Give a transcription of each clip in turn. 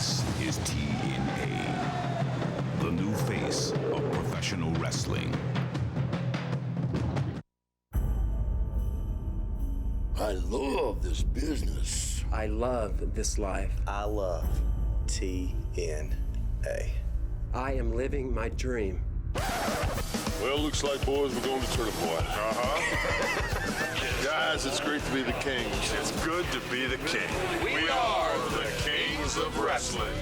This is TNA, the new face of professional wrestling. I love this business. I love this life. I love TNA. I am living my dream. Well, looks like, boys, we're going to Turtle Point. Guys, it's great to be the Kings. It's good to be the king. We are the Kings of Wrestling.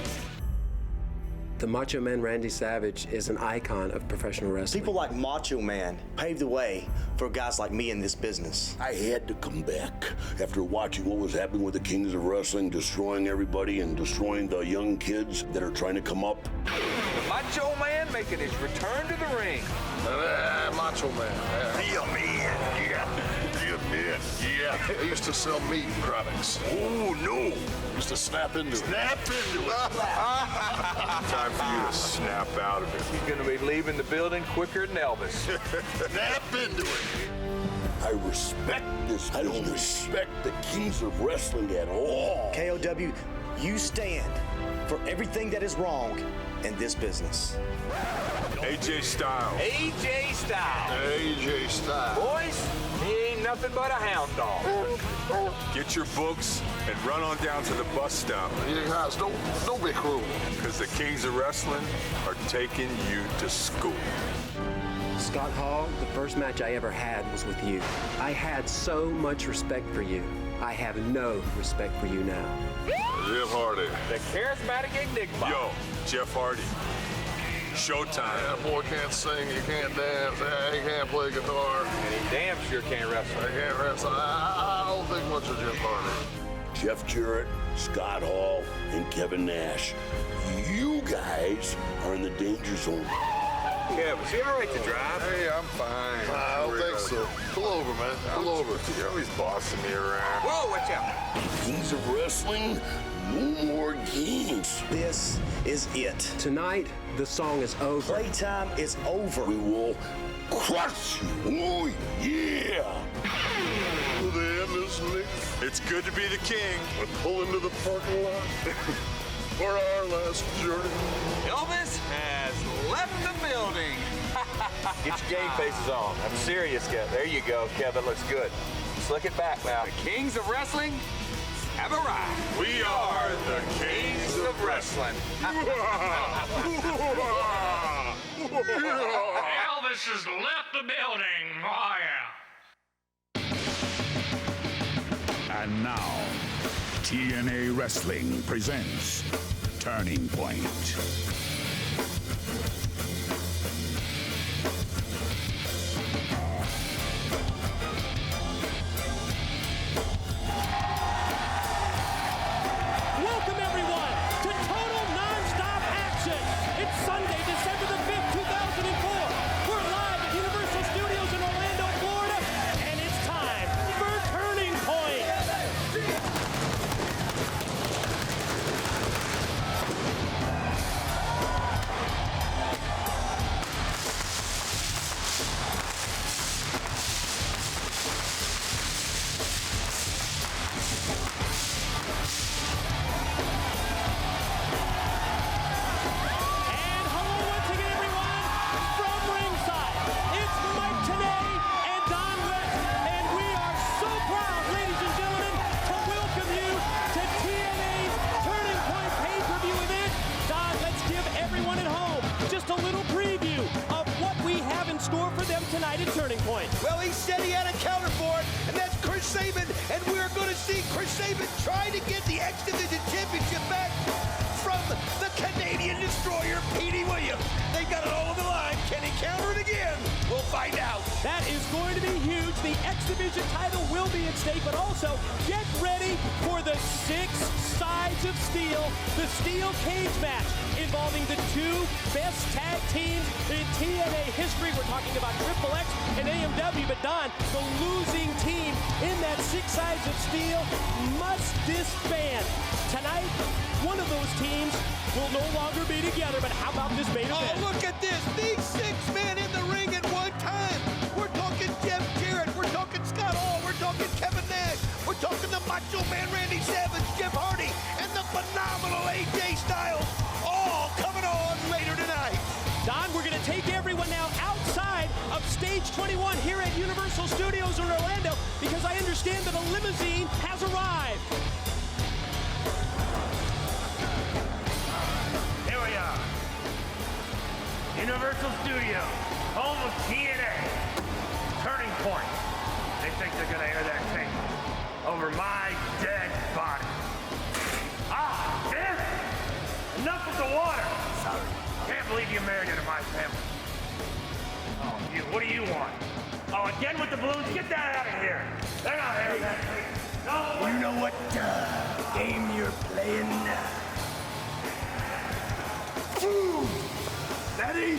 The Macho Man Randy Savage is an icon of professional wrestling. People like Macho Man paved the way for guys like me in this business. I had to come back after watching what was happening with the Kings of Wrestling, destroying everybody and destroying the young kids that are trying to come up. The Macho Man making his return to the ring. Macho Man. Real man. Yeah. I used to sell meat products. Oh, no. Used to snap into it. Snap into it. Time for you to snap out of it. He's going to be leaving the building quicker than Elvis. Snap into it. I respect this. I don't respect the Kings of Wrestling at all. KOW, you stand for everything that is wrong in this business. AJ Styles. AJ Styles. AJ Styles. Boys, he ain't nothing but a hound dog. Get your books and run on down to the bus stop. You guys, don't be cruel. Because the Kings of Wrestling are taking you to school. Scott Hall, the first match I ever had was with you. I had so much respect for you. I have no respect for you now. Jeff Hardy. The charismatic enigma. Yo, Jeff Hardy. Showtime. That boy can't sing, he can't dance, he can't play guitar. And he damn sure can't wrestle. I can't wrestle. I don't think much of Jeff Hardy. Jeff Jarrett, Scott Hall, and Kevin Nash. You guys are in the danger zone. Yeah, was he all right to drive? Hey, I'm fine. I don't think so. Pull over, man. Pull over. You're always bossing me around. Whoa, watch out. Kings of Wrestling, no more games. This is it. Tonight, the song is over. Playtime is over. We will crush you. Oh, yeah. The end is near. It's good to be the king. We pull into the parking lot for our last journey. Elvis has left the building. Get your game faces on. I'm serious, Kev. There you go, Kevin. Looks good. Slick it back now. The Kings of Wrestling have arrived. We are the Kings of Wrestling. Elvis has left the building. Oh, yeah. And now, TNA Wrestling presents Turning Point. Welcome, everyone, to Total Non-Stop Action. It's Sunday, December the 5th, 2004. We're live at Universal Studios in Orlando, Florida, and it's time for Turning Point. And hello once again, everyone, from ringside. It's Tenay and Don West, and we are so proud, ladies and gentlemen, to welcome you to TNA's Turning Point pay-per-view event. Don, let's give everyone at home just a little preview of what we have in store for them tonight at Turning Point. Well, he said he had a counter for it, and that's Chris Sabin, and we're going to see Chris Sabin try to get the X Division Championship back from the Canadian Destroyer, Petey Williams. They got it all on the line. Can he counter it again? We'll find out. That is going to be huge. The X Division title will be at stake, but also get ready for the 6 sides of steel, the steel cage match involving the 2 best tag teams in TNA history. We're talking about Triple X and AMW, but Don, the losing team in that 6 sides of steel must disband. Tonight, one of those teams will no longer be together, but how about this main event? Oh, look at this. These 6 men in the ring at one time. We're talking Jeff Jarrett. We're talking Scott Hall. We're talking Kevin Nash. We're talking the Macho Man Randy Savage, Jeff Hardy, and the phenomenal AJ Styles, all coming on later tonight. Don, we're going to take everyone now outside of Stage 21 here at Universal Studios in Orlando because I understand that a limousine has arrived. Here we are. Universal Studios, home of TNA. Turning Point. They think they're gonna air that tape over my dead body. Ah, damn it! Enough with the water. Sorry. Can't believe you married into my family. Oh, you, what do you want? Oh, again with the balloons? Get that out of here. They're not airing that tape. No. You know what game you're playing? Betty?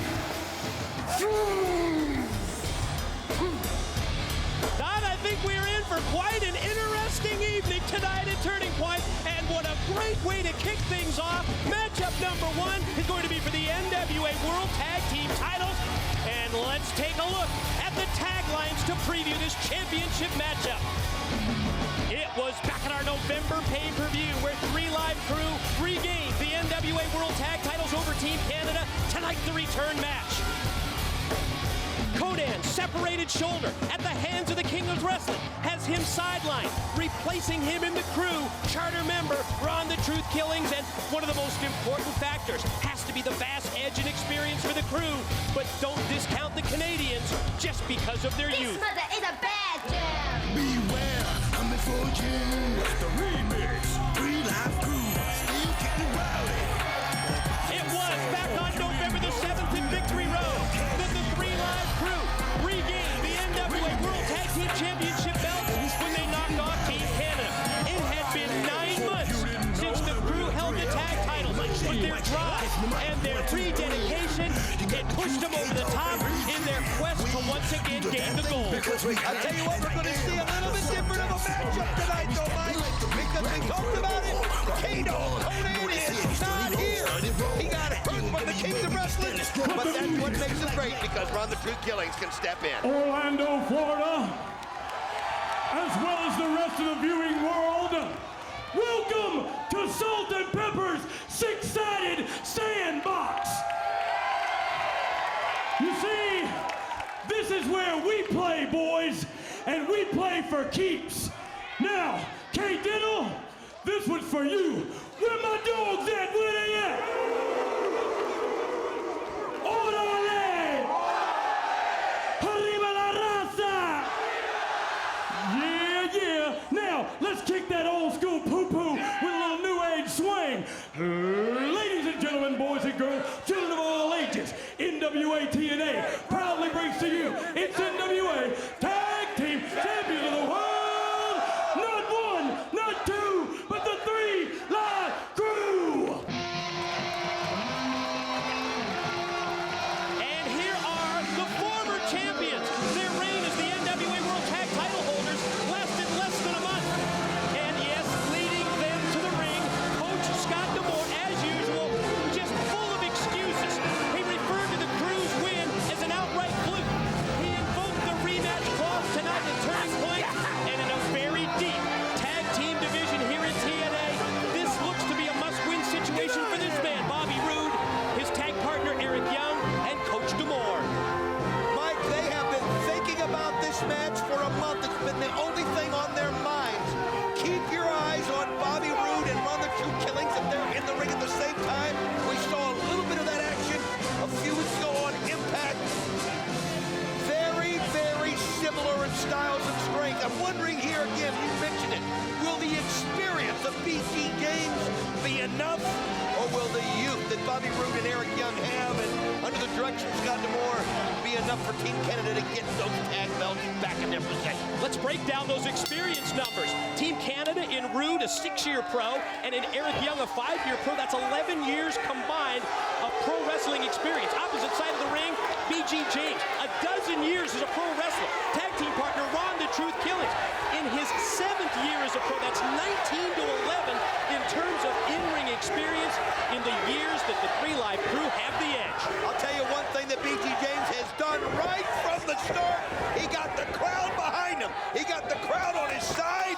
Don, I think we're in for quite an interesting evening tonight at Turning Point, and what a great way to kick things off. Matchup number 1 is going to be for the NWA World Tag Team titles, and let's take a look at the taglines to preview this championship matchup. It was back at our November pay-per-view where 3 Live Crew regained the NWA World Tag titles over Team Canada. Tonight, the return match. Codan's separated shoulder at the hands of the King of Wrestling has him sidelined. Replacing him in the Crew, charter member Ron the Truth Killings, and one of the most important factors has to be the vast edge and experience for the Crew. But don't discount the Canadians just because of their youth. This mother is a bad jam. Beware, coming for you. The remix. 3 Live Crew, still getting rowdy. It was back on November the 7th in Victory Road that the 3 Live Crew regained the NWA World Tag Team Championship belts when they knocked off Team Canada. It had been 9 months since the Crew held the tag titles, but their drive and their rededication had pushed them over the top in their quest to once again gain the gold. I'll tell you what, we're going to see a little bit different of a matchup tonight, though, Mike, because we talked about it. Conan is not here. He got hurt by the Kings of Wrestling, but that's what makes him great, because Ron the Truth Killings can step in. Orlando, Florida, as well as the rest of the viewing world, welcome to Salt and Pepper's 6-sided sandbox. You see, this is where we play, boys, and we play for keeps. Now, K. Diddle, this one's for you. Where my dogs at? Where they at? Orale! Arriba la raza! Yeah, yeah. Now, let's kick that old school poo-poo with a little new age swing. Ladies and gentlemen, boys and girls, children of all ages, NWA TNA proudly brings to you its NWA Tag Team Champions of the World. Not 1, not 2, but the 3 Live Crew. And here are the former champions. Their reign as the NWA World Tag title holders lasted less than a month. And yes, leading them to the ring, Coach Scott DeMore, as usual, just full of excuses. He referred to the Crew's win as an outright fluke. He invoked the rematch clause tonight at Turning Point, and in a very deep tag team division here in TNA, this looks to be a must-win situation for this man, Bobby Roode, his tag partner Eric Young, and Coach DeMore. Mike, they have been thinking about this match for a month. It's been the only thing on their minds. Keep your eyes on Bobby Roode and Ron the Truth Killings if they're in the ring at the same time. We saw a little bit of that action a few weeks ago on Impact. Very, very similar in styles and strength. I'm wondering here again, you mentioned it, will the experience of BG James be enough, or will the youth that Bobby Roode and Eric Young have, and under the direction of Scott DeMore, be enough for Team Canada to get those tag belts back in their possession? Let's break down those experience numbers. Team Canada in Roode, a 6-year pro, and in Eric Young, a 5-year pro. That's 11 years combined of pro wrestling experience. Opposite side of the ring, BG James, a dozen years as a pro wrestler. Tag team partner Ron the Truth Killings. In his 7th year as a pro, that's 19 to 11 in terms of in-ring experience in the years that the 3 Live Crew have the edge. I'll tell you one thing that BG James has done right from the start. He got the crowd behind him. He got the crowd on his side.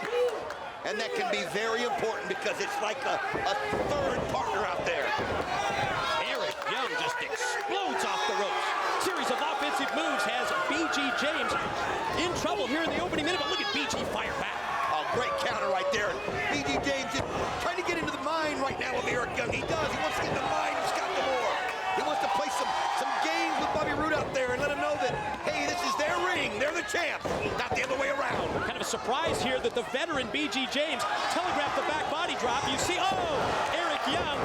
And And that can be very important because it's like a third partner out there. Eric Young just explodes off the ropes. Series of offensive moves has B.G. James in trouble here in the opening minute, but look at B.G. fire back. Oh, great counter right there. B.G. James is trying to get into the mind right now of Eric Young. He does. He wants to get in the mind of Scott D'Amore. He wants to play some games with Bobby Roode out there and let him know that, hey, this is their ring. They're the champs, not the other way around. Kind of a surprise here that the veteran B.G. James telegraphed the back body drop. You see, Eric Young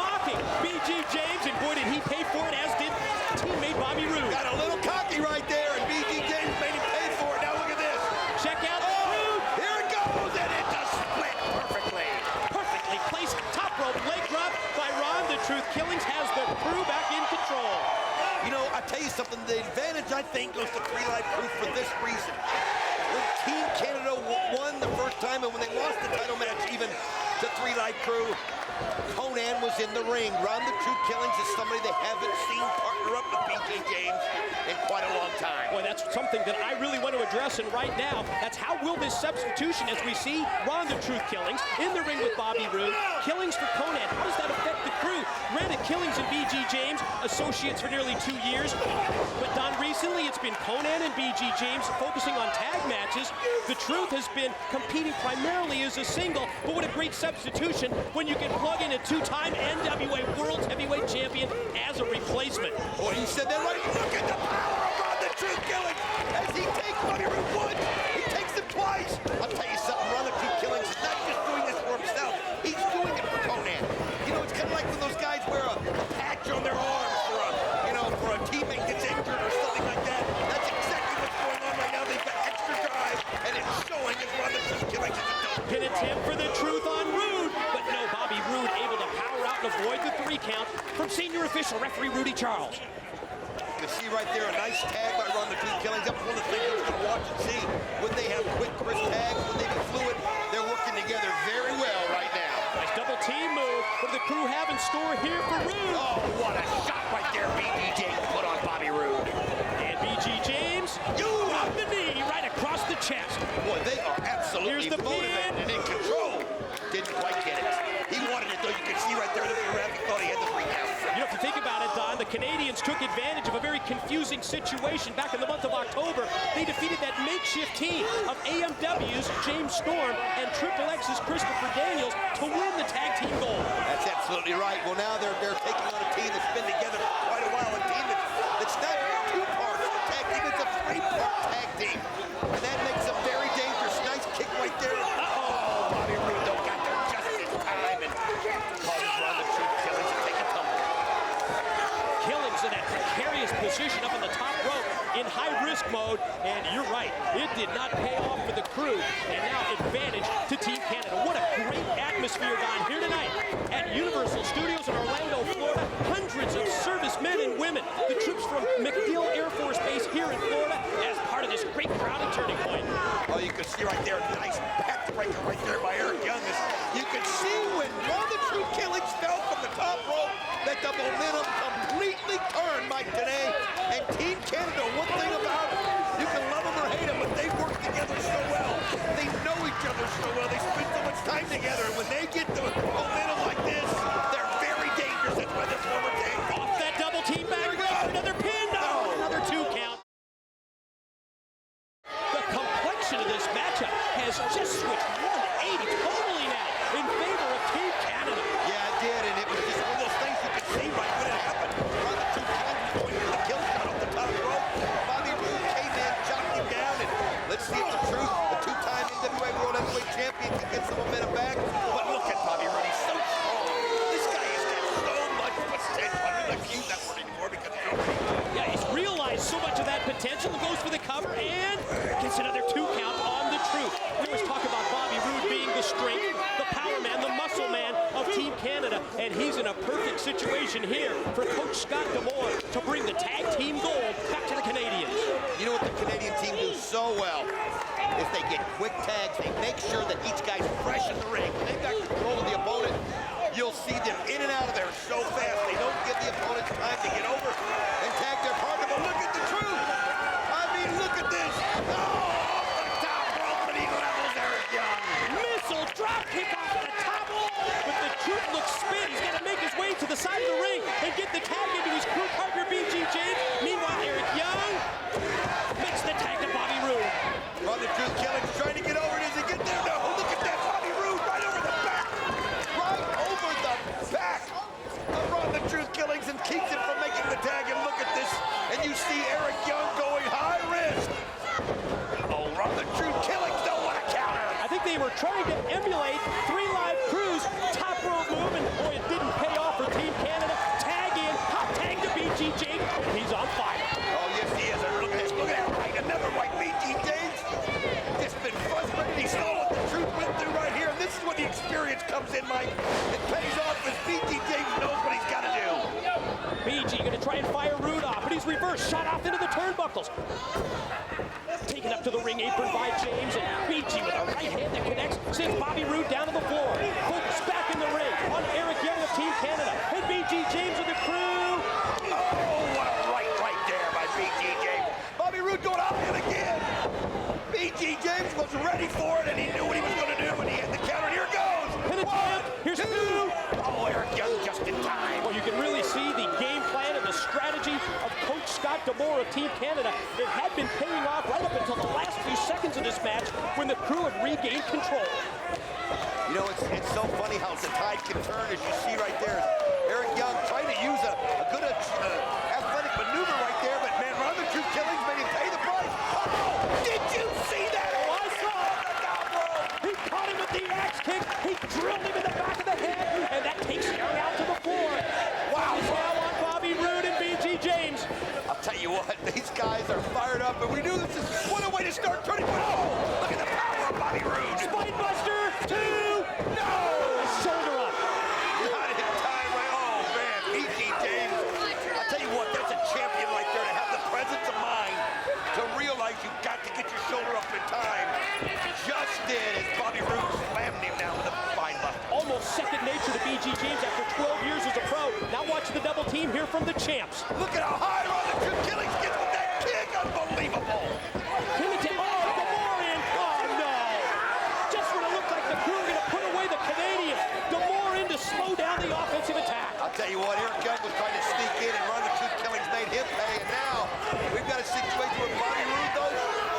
mocking B.G. James, and boy, did he pay for it, as did teammate Bobby Roode. Got a little cocky right there, and B.G. James made him pay for it. Now look at this. Check out Roode. Here it goes, and it does split perfectly. Perfectly placed top rope leg drop by Ron. The Truth Killings has the crew back in control. You know, I tell you something, the advantage, I think, goes to 3 Live Crew for this reason. When Team Canada won the first time, and when they lost the title match even to 3 Live Crew, Conan was in the ring. Ron the Truth Killings is somebody they haven't seen partner up with B.G. James in quite a long time. Boy, that's something that I really want to address, and right now, that's how will this substitution, as we see Ron the Truth Killings in the ring with Bobby Roode, Killings for Conan, how does that affect the crew? Granted, Killings and B.G. James, associates for nearly 2 years, but Don, recently it's been Conan and B.G. James focusing on tag matches. The Truth has been competing primarily as a single, but what a great substitution when you can plug in a 2-time NWA World Heavyweight Champion as a replacement. Boy, you said that right. Look at the power of Ron the Truth Killings as he takes Bobby Roode once, he takes him twice. I'll tell you something, Ron the Truth Killings is not just doing this for himself, he's doing it for Conan. You know, it's kind of like when those guys wear a patch on their arm for a teammate gets injured or something like that. That's exactly what's going on right now. They've got extra drive, and it's showing as Ron the Truth Killings is a dope. Pin attempt for the Truth on Roode, but no, Bobby Roode able to power out and avoid the 3 count from senior official referee Rudy Charles. You can see right there a nice tag by Ron the Truth Killings. That's one of the things you're going to watch and see. When they have quick, crisp tags, when they be fluid, they're working together very well right now. Nice double team move. What do the crew have in store here for Roode? Oh, what a shot right there B.G. James put on Bobby Roode. And B.G. James, off the knee, right across the chest. Boy, they are absolutely motivated and in control. Didn't quite get it. He wanted it, though. You can see right there that the ref thought he had the 3 count. You know, if you think about it, Don, the Canadians took advantage of a very confusing situation back in the month of October. They defeated that makeshift team of AMW's James Storm and Triple X's Christopher Daniels to win the tag team gold. That's absolutely right. Well, now they're taking on a team that's been together for quite a while. A team that's not 2 parts of a tag team. It's a 3-part tag team. And that makes them very dangerous. Nice kick right there. Uh-oh. Bobby Roode though got there just in time and causes Ron the Truth Killings to take a tumble. Killings in that precarious position up on the top rope in high-risk mode, and you're right, it did not pay off for the crew, and now advantage to Team Canada. What a great atmosphere, Don, here tonight at Universal Studios in Orlando, Florida. Hundreds of servicemen and women, the troops from MacDill Air Force Base here in Florida, as part of this great crowd at Turning Point. Oh, you can see right there, nice backbreaker right there by Eric Young. You can see when Ron the Truth Killings fell from the top rope that the momentum completely turned, Mike, today. And Team Canada, one thing about it, you can love them or hate them, but they work together so well. They know each other so well. They spend so much time together. And when they get the momentum like this, they're very dangerous. That's why this former team. Off that double team back, another pin. Oh, another 2 count. The complexion of this matchup has just switched 180 totally now in favor of Team Canada. Yeah, it did, and it was just one of those things you could see right when it happened. Ron the Truth Killings going for the kill shot off the top rope. Bobby Roode came in, chopped him down, and let's see if the Truth, the 2-time NWA World Heavyweight Champion, can get some momentum back. But look at Bobby Roode, he's so strong. This guy has got so much potential. I don't like to use that word anymore because it's over. Yeah, he's realized so much of that potential. He goes for the cover and gets another 2 count on the Truth. We always talk about Bobby Roode being the strength, the power man, the muscle man of Team Canada, and he's in a perfect situation here for Coach Scott D'Amore to bring the tag team gold back to the Canadians. You know what the Canadian team do so well is they get quick tags. They make sure that each guy's fresh in the ring. When they've got control of the opponent, you'll see them in and out of there so fast. They don't give the opponents time to get over and tag their partner. But look at the Truth. I mean, look at this. Oh, off the top rope, and he levels Eric Young. Missile reverse, shot off into the turnbuckles. Taken up to the ring apron by James, and BG with a right hand that connects, sends Bobby Roode down to the floor. Focus back in the ring on Eric Young of Team Canada, and BG James of the Kru. Oh, what a right there by BG James. Bobby Roode going out and again. BG James was ready for it, and he knew what he was going to do, and he hit the counter. Here it goes. Pin attempt. Here's two. Oh, Eric Young just in time. Well, you can really see the game plan and the strategy of Coach Scott D'Amore of Team Canada. It had been paying off right up until the last few seconds of this match when the Kru had regained control. You know, it's so funny how the tide can turn, as you see right there. Eric Young trying to use a good athletic maneuver right there, but man, run the two killings made him pay the price. Oh, did you see that? Oh, I saw it. He caught him with the axe kick. He drilled him in the back of the head, and that takes Young out to the floor. Wow. He's now on Bobby Roode and BG James. I'll tell you what, these guys are fired up, and we knew this is what a way to start turning. Oh, look at the power of Bobby Roode. Spinebuster, two. No. Shoulder up. Not in time, right? Oh man, BG James. I'll tell you what, that's a champion right there to have the presence of mind to realize you've got to get your shoulder up in time. Just did as Bobby Roode slammed him down with a spinebuster. Almost second nature to BG James after 12 years as a pro. Now watch the double team here from the champs. Look at how high on the two killings gets with that kick. Unbelievable. Slow down the offensive attack. I'll tell you what, Eric Young was trying to sneak in and run the two killings, made him pay, and now we've got a situation where Bobby Roode, though,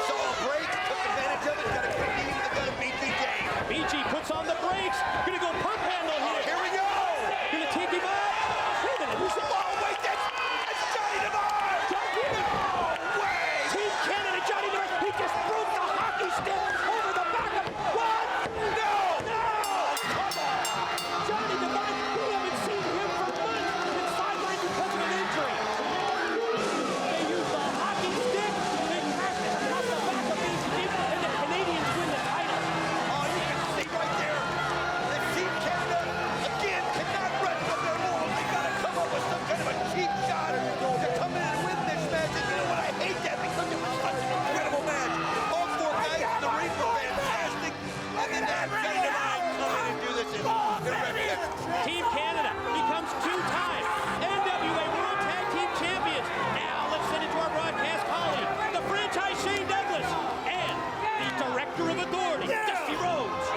saw a break, took advantage of it, got a quick knee to the gut of BG James. BG puts on the brakes, gonna go pump handle here. Here we go. Gonna take him up. Wait a minute, who's that? Oh, wait, that's Johnny Devine. No way. Team Canada, Johnny Devine, he just broke the hockey stick over the back of what? No. Johnny Devine, we haven't seen him for months. It's sidelined because of an injury. They use the hockey stick. They crash it across the back of these teams, and the Canadians win the title. Oh, you can see right there that Team Canada, again, cannot rest on their laurels. They got to come up with some kind of a cheap shot to come in and win this match. And you know what? I hate that because it was such an incredible match. All four guys in the ring were fantastic. And then that Johnny Devine come in and do this in terrific. Team Canada becomes two-time NWA World Tag Team Champions. Now let's send it to our broadcast colleague, the franchise Shane Douglas, and the Director of Authority, Dusty Rhodes.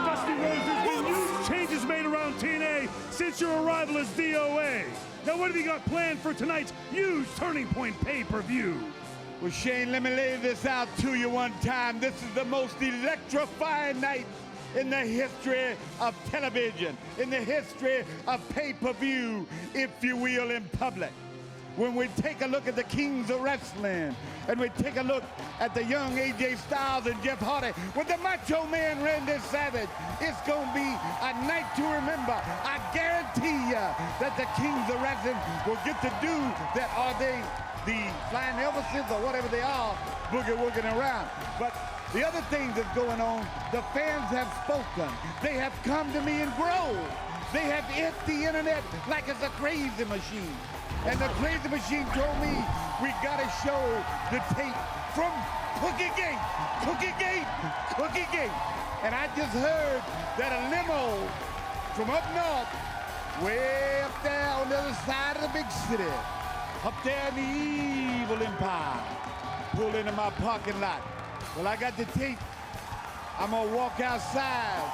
Dusty Rhodes, there's been huge changes made around TNA since your arrival as D.O.A. Now what have you got planned for tonight's huge Turning Point pay-per-view? Well, Shane, let me lay this out to you one time. This is the most electrifying night in the history of television, in the history of pay-per-view, if you will, in public. When we take a look at the kings of wrestling, and we take a look at the young AJ Styles and Jeff Hardy, with the Macho Man Randy Savage, it's going to be a night to remember. I guarantee you that the kings of wrestling will get to do that. Are they the Flying Elvises or whatever they are, boogie-wooging around? But the other thing that's going on, the fans have spoken. They have come to me and grown. They have hit the internet like it's a crazy machine. And the crazy machine told me we gotta show the tape from Cooke-Gate, Cooke-Gate, Cooke-Gate. And I just heard that a limo from up north, way up there on the other side of the big city, up there in the evil empire, pulled into my parking lot. Well, I got the tape. I'm gonna walk outside,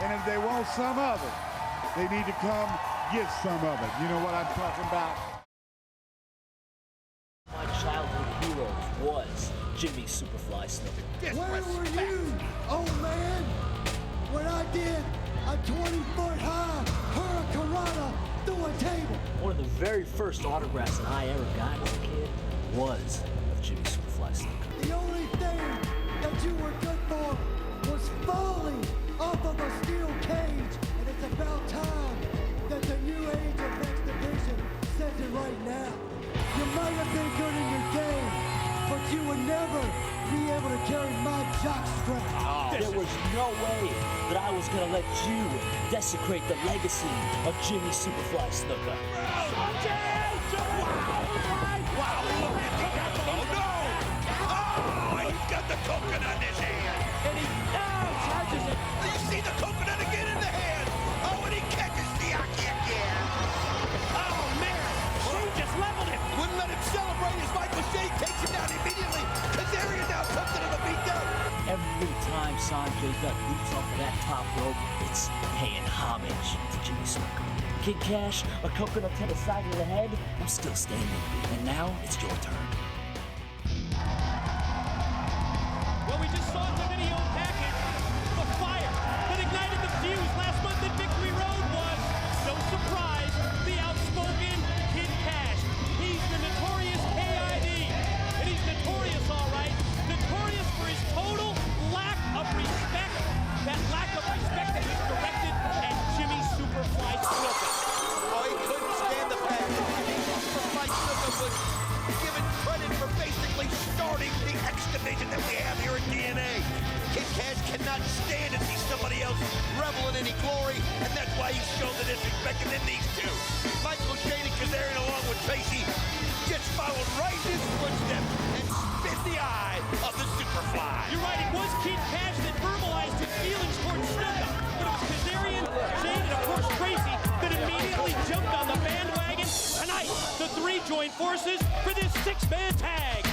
and if they want some of it, they need to come get some of it. You know what I'm talking about? My childhood hero was Jimmy Superfly Snuka. Where were you, old man, when I did a 20-foot high hurricanrana through a table? One of the very first autographs that I ever got as a kid was of Jimmy Superfly Snuka. The only thing that you were good for was falling off of a steel cage, and it's about time that the new age of X Division says it right now. You might have been good in your game, but you were never be able to carry my jock strap. There was no way that I was going to let you desecrate the legacy of Jimmy Superfly Snuka. Wow, look at the he's got the coconut in his hand. And he charges it. You see the coconut again in the hand. Oh, and he catches Siaki again. Oh, man. Shane just leveled him. Wouldn't let him celebrate as Michael Shane takes him down immediately. Kazarian now comes into the beatdown. Every time Sonjay Dutt leaps off of that top rope, it's paying homage to Jimmy Snuka. Kid Kash, a coconut to the side of the head, I'm still standing. And now it's your turn. Well, we just saw the video package. The fire that ignited the fuse last month at Victory Road was, no surprise, the outspoken Kid Kash. He's the notorious KID. And he's notorious, all right. Notorious for his total lack of respect. That lack of respect that was directed at Jimmy Superfly Snuka. Oh, he couldn't stand the fact that Jimmy Superfly Snuka was given credit for basically starting the X division that we have here at TNA. Kid Kash cannot stand to see somebody else revel in any glory, and that's why he's shown the disrespect in these two. Michael Shane and Kazarian along with Traci just followed right in his footsteps and spit the eye of the Superfly. You're right, it was Kid Kash that verbalized his feelings towards Snuka, but it was Kazarian, Shane, and of course Traci that immediately jumped on the bandwagon. Tonight, the three join forces for this six-man tag.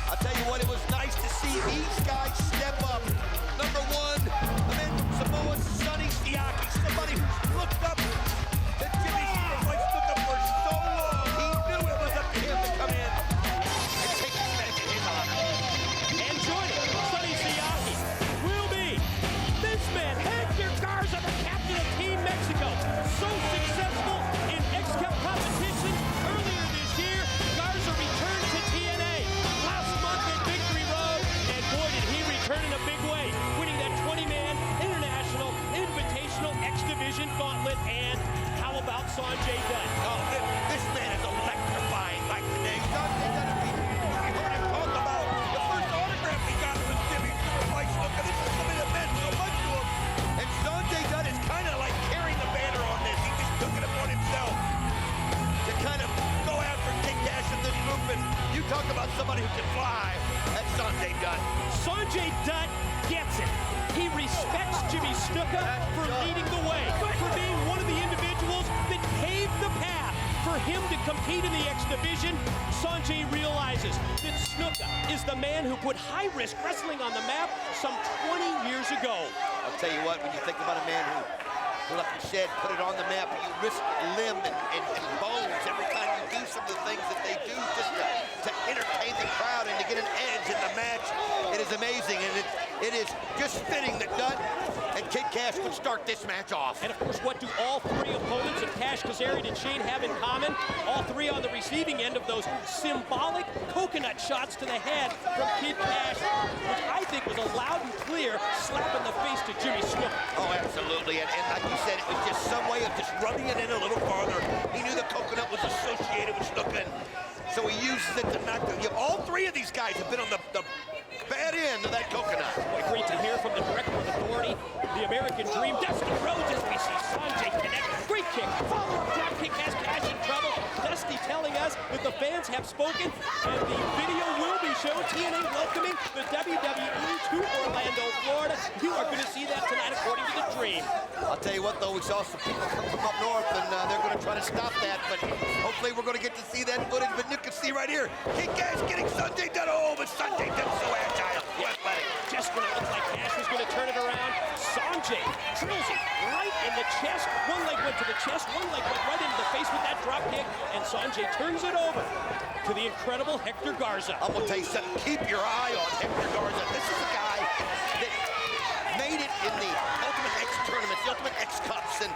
I'll tell you what, it was nice to see these guys step up. Number one, the man from Samoa, Sonny Siaki, somebody who's looked up to Jimmy Superfly Snuka for so long. He knew it was up to him to come in and take his back in his honor. And joining Sonny Siaki will be this man, Héctor Garza, the captain of Team Mexico. So successful in X-Cup competition earlier this year, Garza returned to TNA last month at Victory Road, and boy did he return in a big way, winning that 20-man International Invitational X-Division Gauntlet. And how about Sonjay Dutt? Oh, this man is electrifying like today. Sonjay Dutt, we heard him talk about the first autograph he got from Jimmy Superfly Snuka. This is something that meant so much to him. And Sonjay Dutt is kind of like carrying the banner on this. He just took it upon himself to kind of go after Kid Kash in this group. And you talk about somebody who can fly. That's Sonjay Dutt. Sonjay Dutt gets it. He respects Jimmy Snuka for leading the way, for being one of the individuals that paved the path for him to compete in the X Division. Sonjay realizes that Snuka is the man who put high-risk wrestling on the map some 20 years ago. I'll tell you what, when you think about a man who like you said, put it on the map, you risk limb and bones every time you do some of the things that they do just to entertain the crowd and to get an edge in the match. It is amazing, and it is just fitting that Dutt and Kid Kash would start this match off. And of course, what do all three opponents of Kash, Kazarian, and Shane have in common? All three on the receiving end of those symbolic coconut shots to the head from Kid Kash, which I think was a loud and clear slap in the face to Jimmy Snuka. Oh, absolutely, and like you said, it was just some way of just rubbing it in a little farther. He knew the coconut was associated with Snuka, so he uses it to knock the... All three of these guys have been on the bad end of that coconut. What great to hear from the director of Authority, the American Dream, Dusty Rhodes, as we see Sonjay connect. Great kick, follow-up drop kick, has Kash in trouble. Dusty telling us that the fans have spoken, and the video will be shown. TNA welcoming the WWE to Orlando, Florida. You are going to see that tonight, according to the Dream. I'll tell you what, though, we saw some people come from up north, and they're going to try to stop that, but hopefully we're going to get to see that footage. But you can see right here, Kid Kash getting Sonjay Dutt. Oh, but Sonjay Dutt's so agile, so athletic. Just when it looked like Kash was going to turn it around, Sonjay drills him right in the chest. One leg went to the chest, one leg went right into the face with that drop kick, and Sonjay turns it over to the incredible Héctor Garza. I'm going to tell you something, keep your eye on Héctor Garza. This is a guy that made it in the Ultimate X tournaments, the Ultimate X Cups, and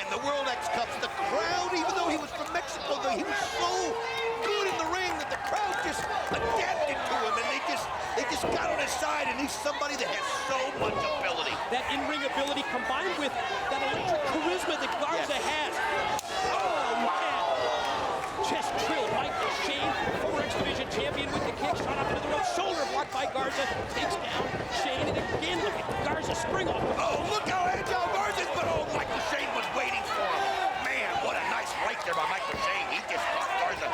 the World X Cups. The crowd, even though he was from Mexico, though, he was so good in the ring that the crowd just adapted to him, and they just got on his side, and he's somebody that has so much ability. That in-ring ability combined with that electric charisma that Garza has. Oh, man! Just drilled Michael Shane, former X Division champion with the kick. kick, shot up into the rope, shoulder blocked by Garza, takes down Shane, and again, look at Garza spring off. Oh, look how agile Garza's, but oh, Michael Shane was waiting for him. Man, what a nice right there by Michael Shane. He just caught Garza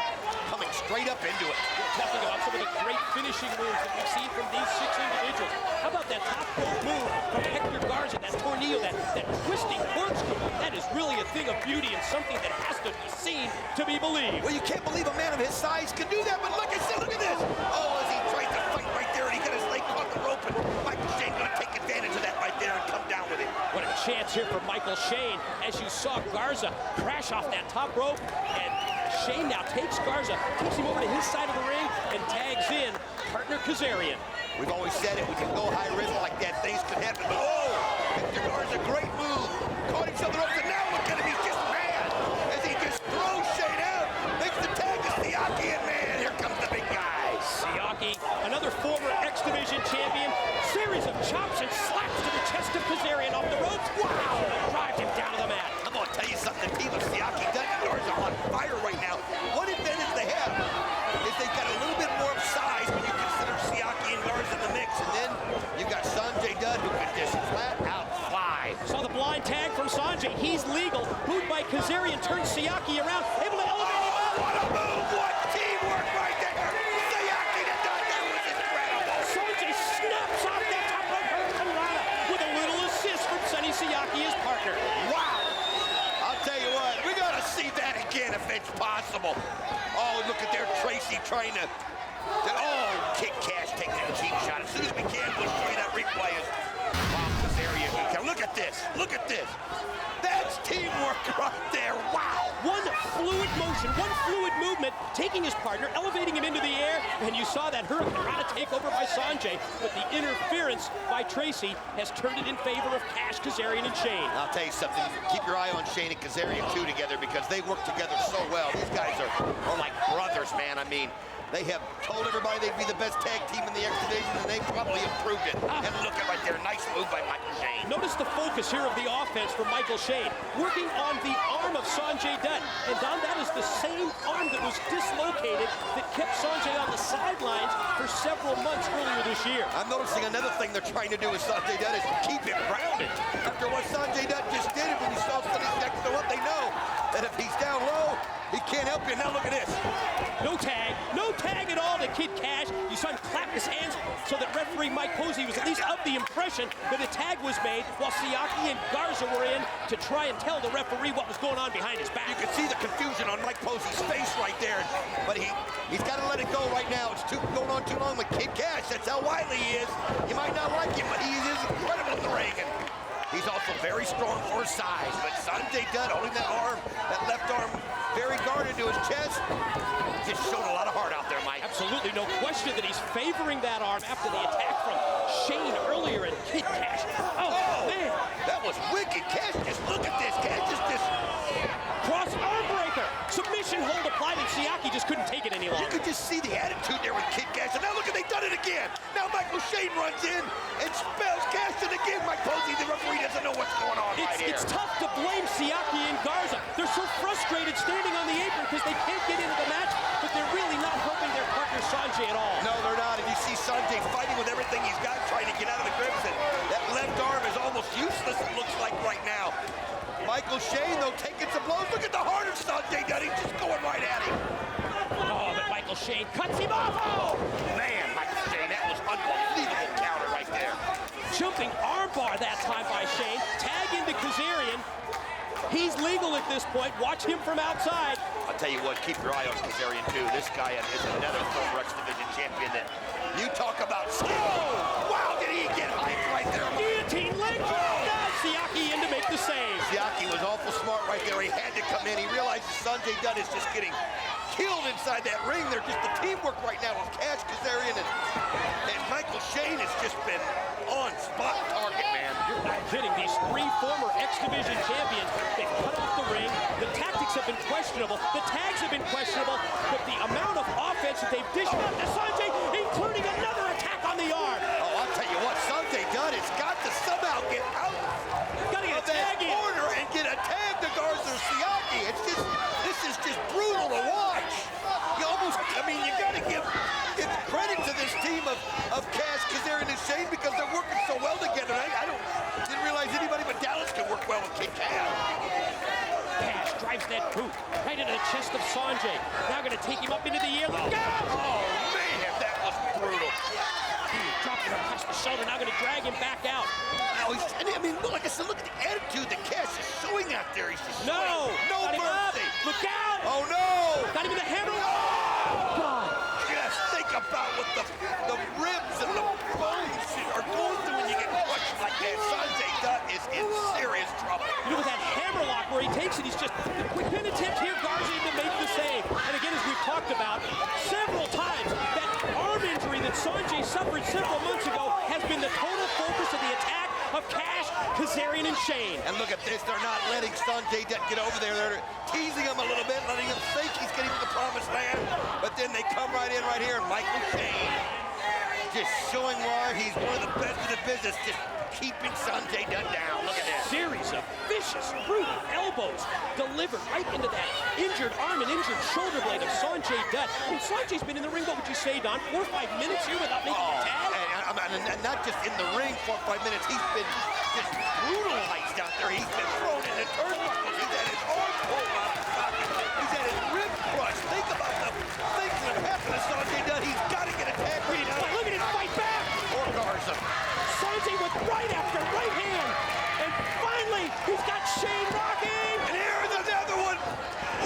coming straight up into it. We're talking about some of the great finishing moves that we've seen from these 6 individuals. How about that top rope move from Héctor Garza, that tornillo, that twisting corkscrew? That is really a thing of beauty and something that has to be seen to be believed. Well, you can't believe a man of his size can do that, but look at this. Oh, as he tries to fight right there, and he got his leg caught the rope, and Michael Shane going to take advantage of that right there and come down with it. What a chance here for Michael Shane, as you saw Garza crash off that top rope, and Shane now takes Garza, takes him over to his side of the ring, and tags in partner Kazarian. We've always said it, we can go high risk like that, things could happen, but oh, Héctor Garza, great move. Caught himself the ropes, and now look at him, he's just mad as he just throws Shane out, makes the tag to Siaki, and man, here comes the big guy. Siaki, another former X Division champion, series of chops and slaps to the chest of Kazarian off the ropes. Wow, drives him down to the mat. I'm going to tell you something, the team of Siaki, Dutt, and Garza on fire right now. One advantage they have is they've got a little bit more of size when you consider Siaki and Garza in the mix, and then you've got Sonjay Dutt who can just flat out fly. Saw the blind tag from Sonjay. He's legal. Booed by Kazarian, turns Siaki around, able to elevate him up. What a move! What teamwork right there! Siaki to Dutt, that was incredible! Sonjay snaps off that top rope Hurricanrana with a little assist from Sonny Siaki, his partner. Wow! I'll tell you what, we gotta see that again if it's possible. Oh, look at there, Traci trying to... Oh, kick Kash taking a cheap shot. As soon as we can, we'll show you that replay. Look at this. Look at this. That's teamwork right there. Wow. One fluid motion, one fluid movement, taking his partner, elevating him into the air, and you saw that Hurricanrana takeover by Sonjay, but the interference by Traci has turned it in favor of Kash, Kazarian, and Shane. I'll tell you something. Keep your eye on Shane and Kazarian, too, together, because they work together so well. These guys are like brothers, man. I mean, they have told everybody they'd be the best tag team in the X Division, and they probably have proved it. And look at right there, nice move by Michael Shane. Notice the focus here of the offense from Michael Shane, working on the arm of Sonjay Dutt. And Don, that is the same arm that was dislocated that kept Sonjay on the sidelines for several months earlier this year. I'm noticing another thing they're trying to do with Sonjay Dutt is keep him grounded. After what Sonjay Dutt just did, when you saw something next to what they know, that if he's down low, he can't help you. Now look at this. No tag at all to Kid Kash. You saw him clap his hands so that referee Mike Posey was at least of the impression that a tag was made while Siaki and Garza were in to try and tell the referee what was going on behind his back. You can see the confusion on Mike Posey's face right there, but he's got to let it go right now. It's going on too long with Kid Kash. That's how wily he is. You might not like him, but he is incredible in the ring. And he's also very strong for his size, but Sonjay Dutt holding that arm, that left arm very guarded to his chest, just showing a lot of heart out there, Mike. Absolutely, no question that he's favoring that arm after the attack from Shane earlier and Kid Kash. Oh, man. That was wicked. Kash, just look at this. Kash just cross arm breaker. Submission hold applied, and Siaki just couldn't take it any longer. You could just see the attitude there with Kid Kash. And now look at, they've done it again. Now Michael Shane runs in and spells Kash, and again Mike Posey, the referee, doesn't know what's going on right here. It's tough to blame Siaki and Garza. They're so frustrated standing on the apron because they can't get into the match, but they're really not helping their partner Sonjay at all. No, they're not. And you see Sonjay fighting with everything he's got, trying to get out of the grips, and that left arm is almost useless, it looks like right now. Michael Shane, though, taking some blows. Look at the heart of Sonjay Dutt. He's just going right at him. Oh, but Michael Shane cuts him off. Oh, man, Michael Shane, that was unbelievable counter right there. Jumping armbar that time by Shane. Tag into Kazarian. He's legal at this point. Watch him from outside. I'll tell you what, keep your eye on Kazarian, too. This guy is another former X Division champion that you talk about skill. Oh, wow, did he get hyped right there? Guillotine leg drop. Siaki in to make the save. Siaki was awful smart right there. He had to come in. He realized Sonjay Dutt is just getting killed inside that ring. They're just the teamwork right now with Kash, Kazarian, and Michael Shane has just been on spot target, man. You're not kidding. These three former X Division champions, they've cut off the ring. The tactics have been questionable. The tags have been questionable. But the amount of offense that they've dished out to Sonjay, including another attack on the arm. Oh, I'll tell you what, Sonjay Dutt has got to somehow get out of that corner and get a tag to Garza Siaki. This is just brutal to watch. You almost, I mean, you got to give credit Shane because they're working so well together. I didn't realize anybody but Dallas can work well with Kid Cash. Kash drives that boot right into the chest of Sonjay. Now going to take him up into the air. Look out! Oh, man, that was brutal. Dropping him across the shoulder. Now going to drag him back out. Now I mean, like I said, look at the attitude that Kash is showing out there. He's just no mercy. Look out! Oh, no! Got him in the hammer. Oh, God. Just think about what the ribs and the bones are going through when you get crushed like that. Sonjay Dutt is in serious trouble. You know, with that hammer lock where he takes it, he's just a quick pin attempt here. Garza even make the save. And again, as we've talked about several times, that arm injury that Sonjay suffered several months ago has been the total focus of the attack of Kash, Kazarian, and Shane. And look at this, they're not letting Sonjay Dutt get over there. They're teasing him a little bit, letting him think he's getting to the promised land. But then they come right in right here, and Michael Shane just showing why he's one of the best in the business, just keeping Sonjay Dutt down. Look at this. Series of vicious, brutal elbows delivered right into that injured arm and injured shoulder blade of Sonjay Dutt. I mean, Sonjay's been in the ring, what would you say, Don? 4 or 5 minutes here without making a tag? And not just in the ring 4 or 5 minutes, he's been just brutalized out there. He's been thrown into turnbuckles. He's had his arm pulled out of the socket. He's had his rib crushed. Think about the things that have happened to Sonjay Dutt. He's got to get a tag right now. Look at him fight back! Or Garza. Sonjay with right after right hand. And finally, he's got Shane rocking. And here's another one.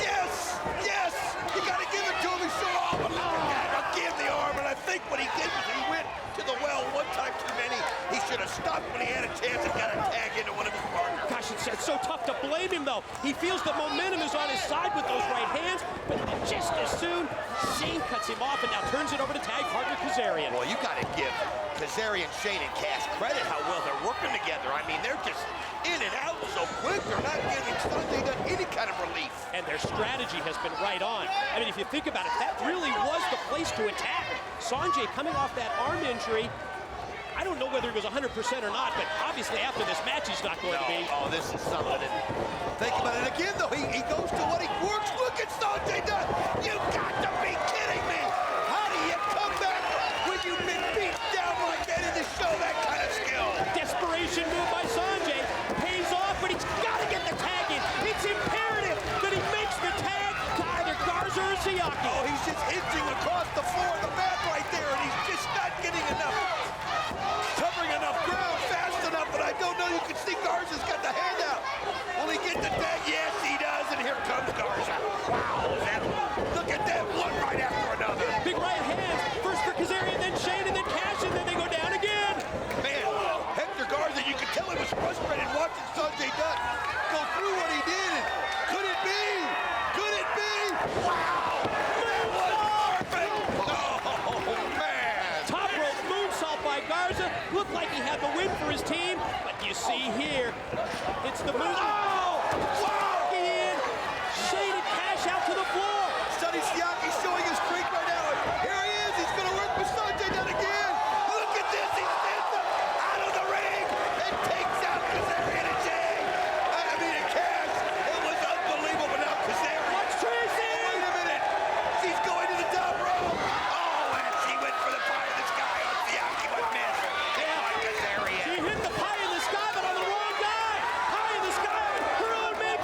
Yes, yes. You got to give it to him. He's so off. Look at that. Again, the arm. And I think what he did was he went to the well one time too many. He should have stopped when he had a chance and got a tag into one of his partners. Gosh, it's so tough to blame him, though. He feels the momentum is on his side with those right hands, but just as soon, Shane cuts him off and now turns it over to tag partner Kazarian. Well, you got to give Kazarian, Shane, and Kash credit how well they're working together. I mean, they're just in and out so quick. They're not giving Sonjay Dutt any kind of relief. And their strategy has been right on. I mean, if you think about it, that really was the place to attack. Sonjay coming off that arm injury, I don't know whether he was 100% or not, but obviously after this match, he's not going to be. Oh, this is something. Think about it again, though. He goes to what he works. Look at Sonjay Dutt. You've got to be kidding me. How do you come back when you've been beat down like that and to show that kind of skill? Desperation move by Sonjay. Pays off, but he's got to get the tag in. It's imperative that he makes the tag to either Garza or Siaki. Oh, he's just inching across the floor of the mat right there, and he's just not getting enough. Covering enough ground fast enough, but I don't know. You can see Garza's got the hand out. Will he get the tag? Yes, he does, and here comes Garza. Wow, look at that, one right after another. Big right hand, first for Kazarian, then Shane, and then Kash, and then they go down again. Man, Héctor Garza, you could tell he was frustrated watching Sonjay Dutt go through what he did. And could it be? Could it be? Wow, that was perfect. Oh, man. Top rope moonsault by Garza. Looked like he had the win for his team, but you see here, it's the moon. Oh! Wow! In. Shane and Kash out to the floor. Sonny Siaki showing his streak right now. Here he is. He's going to work with Sonjay Dutt again. Look at this. He stands up out of the ring and takes out Kazarian and Shane. I mean, and Kash. It was unbelievable. Now Kazarian. Watch Traci. Wait a minute. She's going to the top rope. Oh, and she went for the pie in the sky on Siaki, but missed. Yeah, Kazarian. She hit the pie in the sky, but on the wrong guy. Pie in the sky on her own man,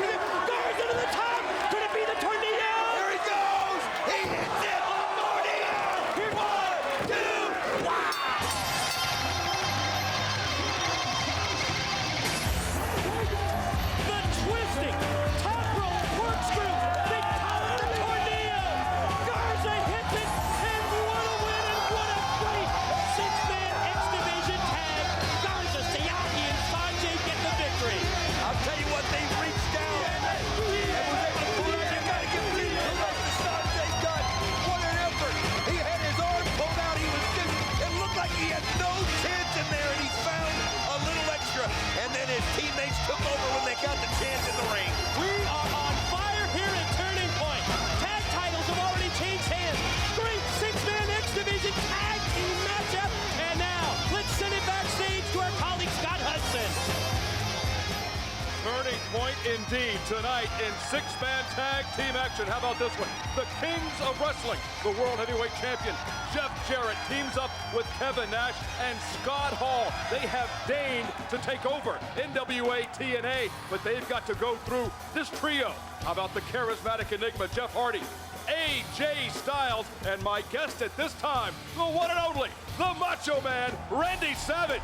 indeed tonight in six-man tag team action. How about this one? The Kings of Wrestling, the World Heavyweight Champion, Jeff Jarrett teams up with Kevin Nash and Scott Hall. They have deigned to take over NWA TNA, but they've got to go through this trio. How about the charismatic enigma, Jeff Hardy, AJ Styles, and my guest at this time, the one and only, the Macho Man, Randy Savage.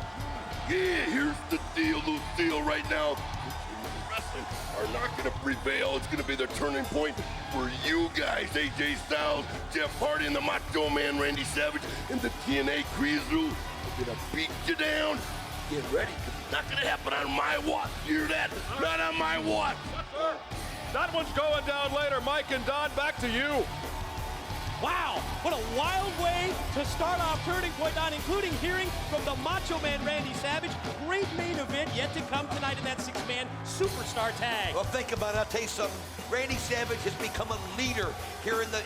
Yeah, here's the deal, Lucille, right now. Wrestling are not going to prevail. It's going to be the turning point for you guys. AJ Styles, Jeff Hardy, and the Macho Man, Randy Savage, and the TNA crew. We're going to beat you down. Get ready, because it's not going to happen on my watch. You hear that? Not on my watch. That one's going down later. Mike and Don, back to you. Wow, what a wild way to start off Turning Point, Don, including hearing from the Macho Man Randy Savage. Great main event yet to come tonight in that six-man superstar tag. Well, think about it. I'll tell you something. Randy Savage has become a leader here in the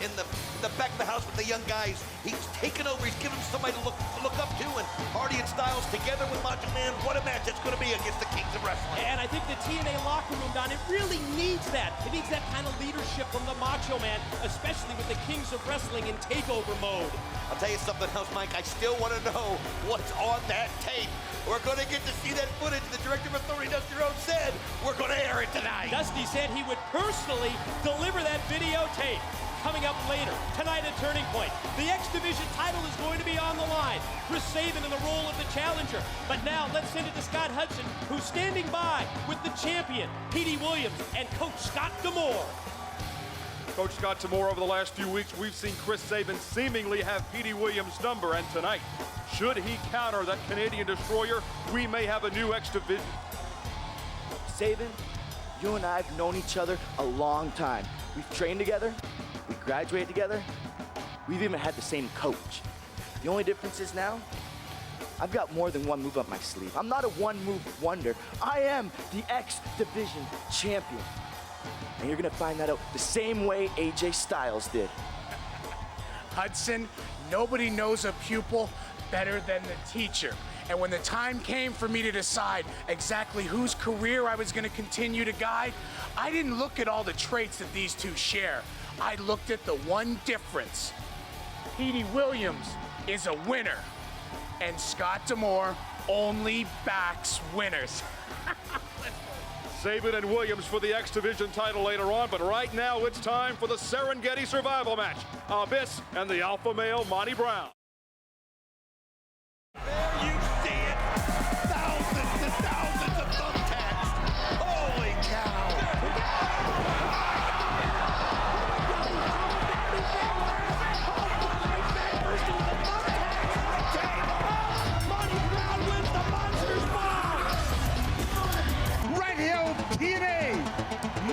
back of the house with the young guys. He's taken over. He's given them somebody to look up to. And Hardy and Styles together with Macho Man. What a match it's going to be against the Kings of Wrestling. And I think the TNA locker room, Don, it really needs that. It needs that kind of leadership from the Macho Man, especially with the Kings of Wrestling in takeover mode. I'll tell you something else, Mike. I still want to know what's on that tape. We're going to get to see that footage. The director of Authority, Dusty Rhodes, said we're going to air it tonight. Dusty said he would personally deliver that videotape. Coming up later, tonight at Turning Point, the X Division title is going to be on the line. Chris Sabin in the role of the challenger. But now let's send it to Scott Hudson, who's standing by with the champion, Petey Williams, and Coach Scott D'Amore. Coach Scott D'Amore, over the last few weeks, we've seen Chris Sabin seemingly have Petey Williams' number, and tonight, should he counter that Canadian destroyer, we may have a new X Division. Sabin, you and I have known each other a long time. We've trained together, we graduated together, we've even had the same coach. The only difference is now, I've got more than one move up my sleeve. I'm not a one-move wonder. I am the X Division champion. And you're gonna find that out the same way AJ Styles did. Hudson, nobody knows a pupil better than the teacher. And when the time came for me to decide exactly whose career I was gonna continue to guide, I didn't look at all the traits that these two share. I looked at the one difference. Petey Williams is a winner, and Scott D'Amore only backs winners. Sabin and Williams for the X Division title later on, but right now it's time for the Serengeti Survival match. Abyss and the alpha male Monty Brown. There you see it. Thousands and thousands of thumbtacks. Holy cow. Monty Brown wins the Monsters Ball. Right here, TNA,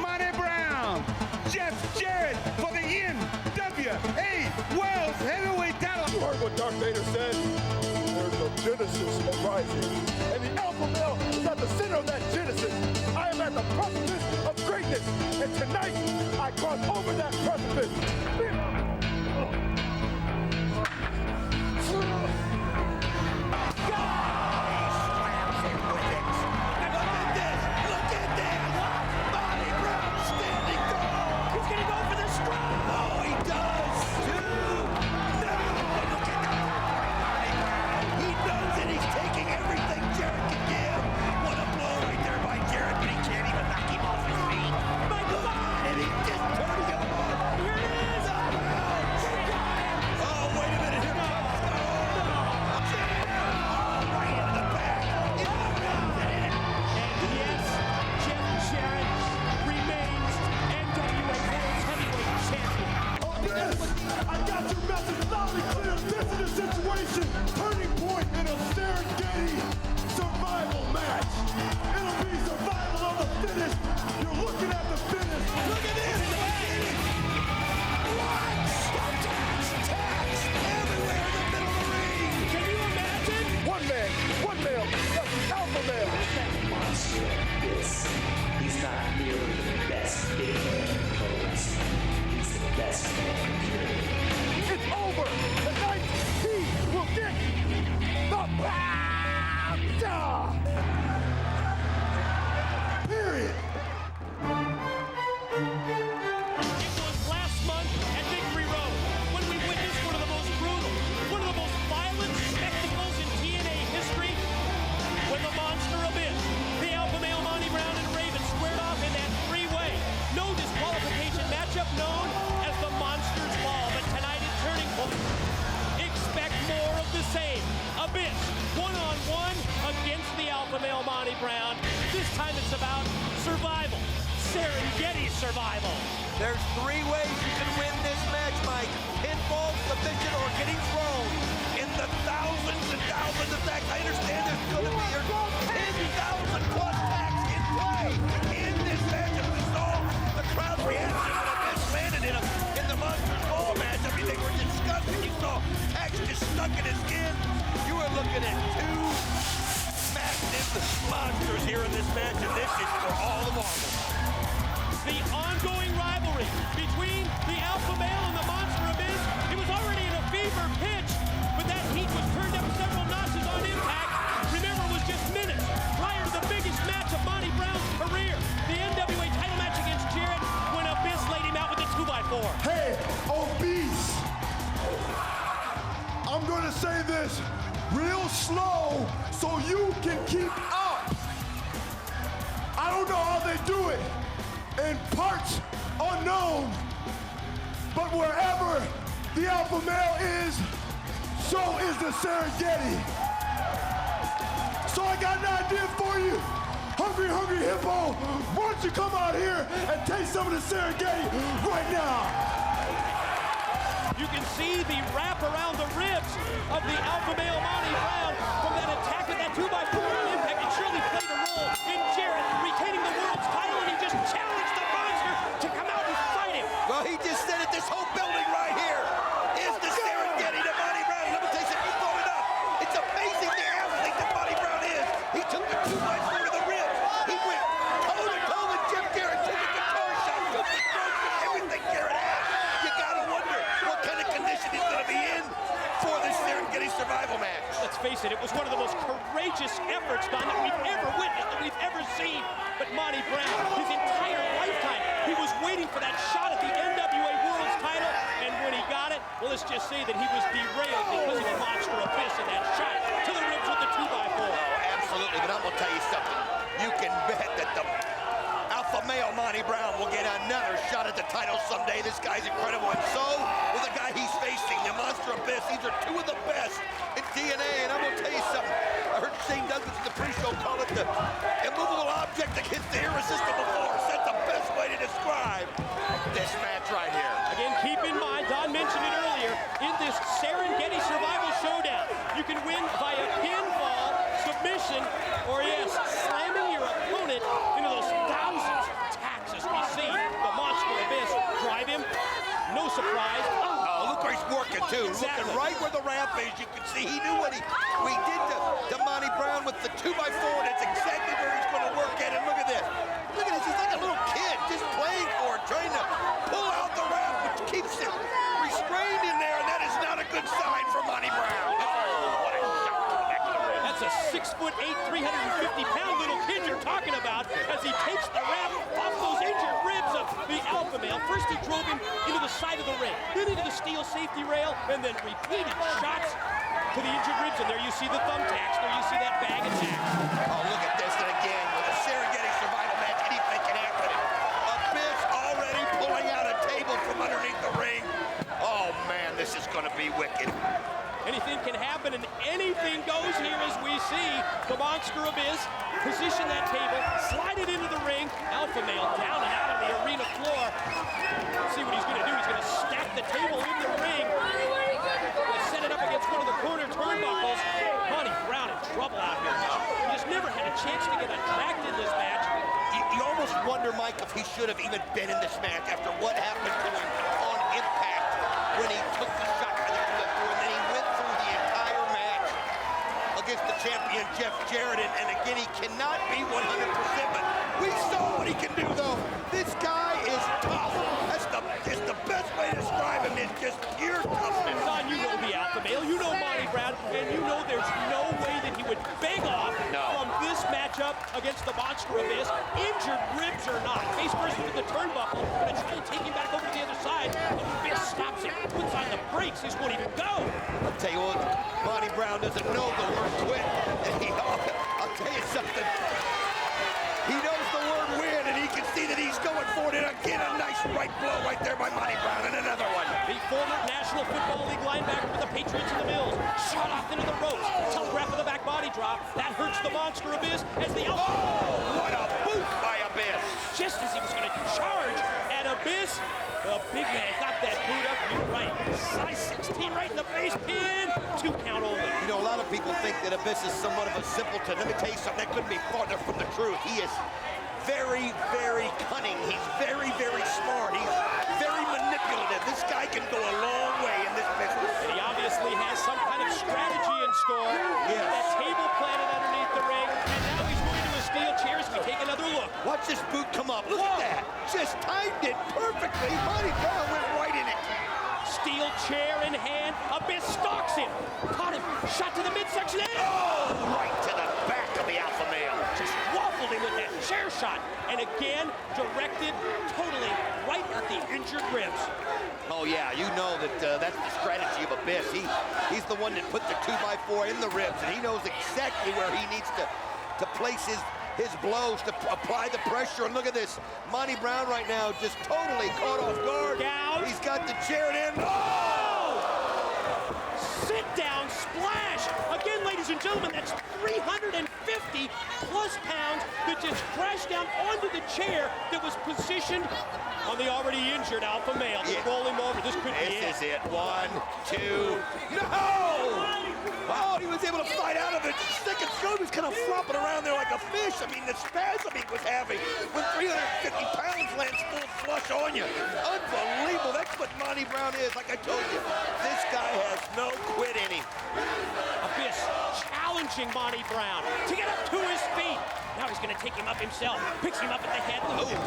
Monty Brown, Jeff Jarrett for the NWA World Heavyweight title. You heard what Darth Vader said? There's no genesis of rising. And the alpha male is at the center of that genesis. I am at the precipice of greatness. And tonight, I cross over that precipice. There's 3 ways you can win this match, Mike. Pinfall, submission, or getting thrown. In the thousands and thousands of tags, I understand there's going to be 10,000 plus tags in play in this match. And we saw the crowd's reaction when Abyss landed in the Monsters Ball match. I mean, they were disgusting. You saw tags just stuck in his skin. You were looking at 2 massive monsters here in this match, and this is for all the marbles. The ongoing rivalry between the Alpha Male and the Monster Abyss, it was already in a fever pitch, but that heat was turned up several notches on Impact. Remember, it was just minutes prior to the biggest match of Monty Brown's career, the NWA title match against Jarrett, when Abyss laid him out with a 2x4. Hey, obese! I'm gonna say this real slow so you can keep up. I don't know how they do it in parts unknown, but wherever the Alpha Male is, so is the Serengeti. So I got an idea for you. Hungry, hungry hippo, why don't you come out here and taste some of the Serengeti right now? You can see the wrap around the ribs of the Alpha Male Monty Brown from that attack with that 2x4 on Impact. It surely played a role in Jarrett retaining the world's title, and he just challenged the monster to come out and fight him. Well, he just said it. This whole building right here is the Serengeti to Monty Brown. Let me tell you something, you brought it up. It's amazing the athlete that Monty Brown is. He took the 2x4 to the ribs. He went toe-to-toe with Jeff Jarrett, took a guitar shot, took the throat, everything Jarrett had. You gotta wonder what kind of condition he's gonna be in for this Serengeti Survival match. Let's face it, it was one of the most courageous efforts, Don, that we've ever witnessed, that we've ever seen. But Monty Brown, his entire lifetime, he was waiting for that shot at the NWA World's title, and when he got it, well, let's just say that he was derailed because of the Monster Abyss and that shot to the ribs with the 2x4. Oh, absolutely, but I'm gonna tell you something. You can bet that the Alpha Male Monty Brown will get another shot at the title someday. This guy's incredible, and so will the guy he's facing, the Monster Abyss. These are 2 of the best in TNA, and I'm gonna tell you something. I heard Shane Douglas in the pre-show call it the immovable object against the irresistible force. That's the best way to describe this match right here. Again, keep in mind, Don mentioned it earlier, in this Serengeti Survival Showdown, you can win via pinfall, submission, or yes, slamming your opponent into those thousands of tacks as we see the Monster Abyss drive him. No surprise. Oh, look where he's working too. Exactly. Looking right where the ramp is. You can see he knew what we did to Monty Brown with the 2x4. That's exactly where he's going to work at. And look at this. Look at this. He's like a little kid just playing for it, trying to pull out the ramp, which keeps him restrained in there. And that is not a good sign for Monty Brown. Oh, what a shot to the back of the ring. That's a 6'8", 350-pound little kid you're talking about as he takes the ramp off those injured ribs of the Alpha Male. First he drove him into the side of the ring, then into the steel safety rail, and then repeated shots to the injured ribs. And there you see the thumbtacks. There you see that bag attack. Oh, look at this. And again, with a Serengeti Survival match, anything can happen. Abyss already pulling out a table from underneath the ring. Oh, man, this is going to be wicked. Anything can happen, and anything goes here as we see the Monster Abyss position that table, slide it into the ring. Alpha Male down and out on the arena floor. Let's see what he's going to do. He's going to stack the table in the ring. He'll set it up against one of the corner turnbuckles. Monty Brown in trouble out here. He just never had a chance to get attacked in this match. You almost wonder, Mike, if he should have even been in this match after what happened to him on Impact when he took the shot by the clipper, and then he went through the entire match against the champion Jeff Jarrett, and again, he cannot be 100%, but we saw what he can do, though. This guy is tough. That's the best way to describe him. It's just pure toughness. Don, you know the Alpha Male, you know Monty Brown, and you know there's no way that he would beg off from this matchup against the Monster Abyss. Injured ribs or not, face first with the turnbuckle, gonna try and take him back over to the other side. Abyss stops him, puts on the brakes, he won't even go. I'll tell you what, Monty Brown doesn't know the word quit. I'll tell you something. He knows the word win, and he can see that he's going for it. And again, a nice right blow right there by Monty Brown, and another one. The former National Football League linebacker for the Patriots and the Mills. Shot off into the ropes. Telegraph with a back body drop. That hurts the Monster Abyss as the... Oh, what a boot by Abyss. Just as he was going to charge at Abyss, the big man got that boot up. You're right. Size 16 right in the face pin. 2 count only. You know, a lot of people think that Abyss is somewhat of a simpleton. Let me tell you something, that couldn't be farther from the truth. He is very, very cunning. He's very, very smart. He's very manipulative. This guy can go a long way in this business. And he obviously has some kind of strategy in store. Yes. That table planted underneath the ring, and now he's moving to a steel chair as we take another look. Watch this boot come up. Look at that. Just timed it perfectly. Monty Brown went right in it. Steel chair in hand. Abyss stalks him. Caught him. Shot to the midsection. And right to the back of the alpha male. Just waffled him with that chair shot. And again, directed totally right at the injured ribs. Oh, yeah, you know that that's the strategy of Abyss. He's the one that put the 2x4 in the ribs, and he knows exactly where he needs to place his blows to apply the pressure. And look at this. Monty Brown right now just totally caught off guard. Down. He's got the Jarrett in. Oh! Sit down splash. Again, ladies and gentlemen, that's 350 plus pounds that just crashed down onto the chair that was positioned on the already injured alpha male. Yeah. Roll him over. This could be it. This is it. 1, 2. No! Oh, he was able to fight out of it. Stick and scope was kind of flopping around there like a fish. I mean, the spasm he was having when 350 pounds lands full flush on you. Unbelievable. That's what Monty Brown is. Like I told you, this guy has no quit in him. Abyss challenging Monty Brown to get up to his feet. Now he's going to take him up himself. Picks him up at the head.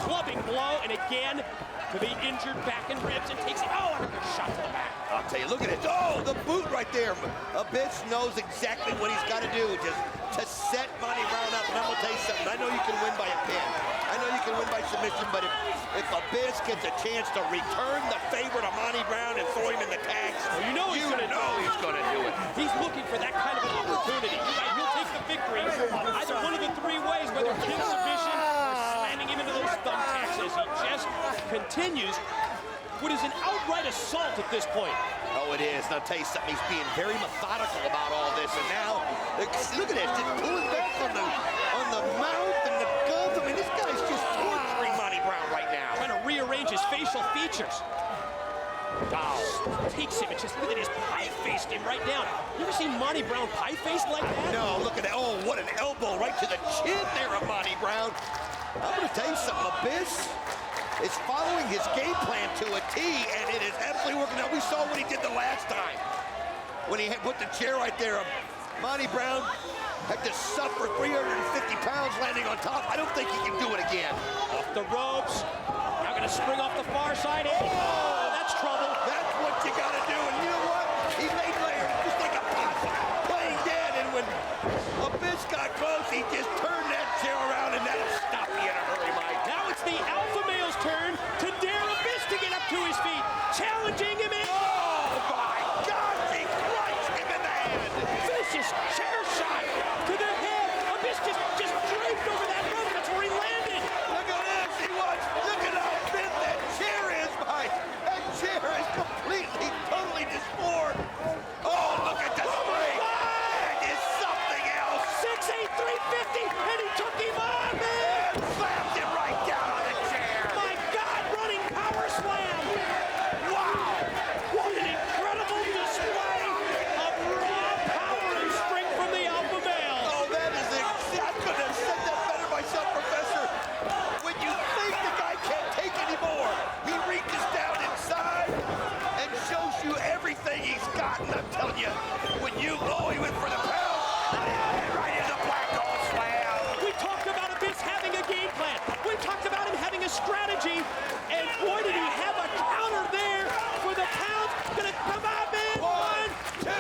Clubbing blow. And again, to the injured back and ribs and takes it. Oh, another shot to the back. I'll tell you, look at it. Oh, the boot right there. Abyss knows exactly what he's got to do just to set Monty Brown up. And I'm going to tell you something. I know you can win by a pin. I know you can win by submission, but if Abyss gets a chance to return the favor to Monty Brown and throw him in the tags, well, you know he's going to do it. He's looking for that kind of an opportunity. He'll take the victory either one of the 3 ways, whether pin submission or slamming him into those thumbtacks as he just continues what is an outright assault at this point. Oh, it is. And I'll tell you something, he's being very methodical about all this. And now, look at this, just pulling back on the mouth and the guns. I mean, this guy's just torturing Monty Brown right now. Trying to rearrange his facial features. Wow. Takes him and just look at his pie-faced him right down. You ever seen Monty Brown pie-faced like that? No, look at that. Oh, what an elbow right to the chin there of Monty Brown. I'm going to tell you something, Abyss is following his game plan to a T, and it is absolutely working out. We saw what he did the last time when he put the chair right there. Monty Brown had to suffer 350 pounds landing on top. I don't think he can do it again. Off the ropes. Now going to spring off the far side. Oh, that's trouble. That's what you got to do. And you know what? He laid layered just like a possum playing dead. And when Abyss got close, he just turned that chair around, and that'll stop you in a hurry, Mike. Now it's the alpha male's turn to dare Abyss to get up to his feet. Challenging him in. Oh, my God. He crushed him in the head. Vicious chair shot to the head. Abyss just draped over that rope. That's where he landed. Look at this. Look at how thin that chair is, Mike. That chair is completely, totally disfigured. Oh, look at the spring. That is something else. 6'8", 350, and he took him on, man. And slammed him right down on the chair. My God, running power slam. Wow. What an incredible display of raw power and strength from the alpha male. Oh, that is I couldn't have said that better myself, Professor. When you think the guy can't take anymore, he reaches down inside and shows you everything he's got. And I'm telling you, he went for the pound, right in the black hole slam. We talked about Abyss having a game plan. We talked about him having a strategy. And boy, did he have a counter there for the pound. Gonna come out, man. 1, 2.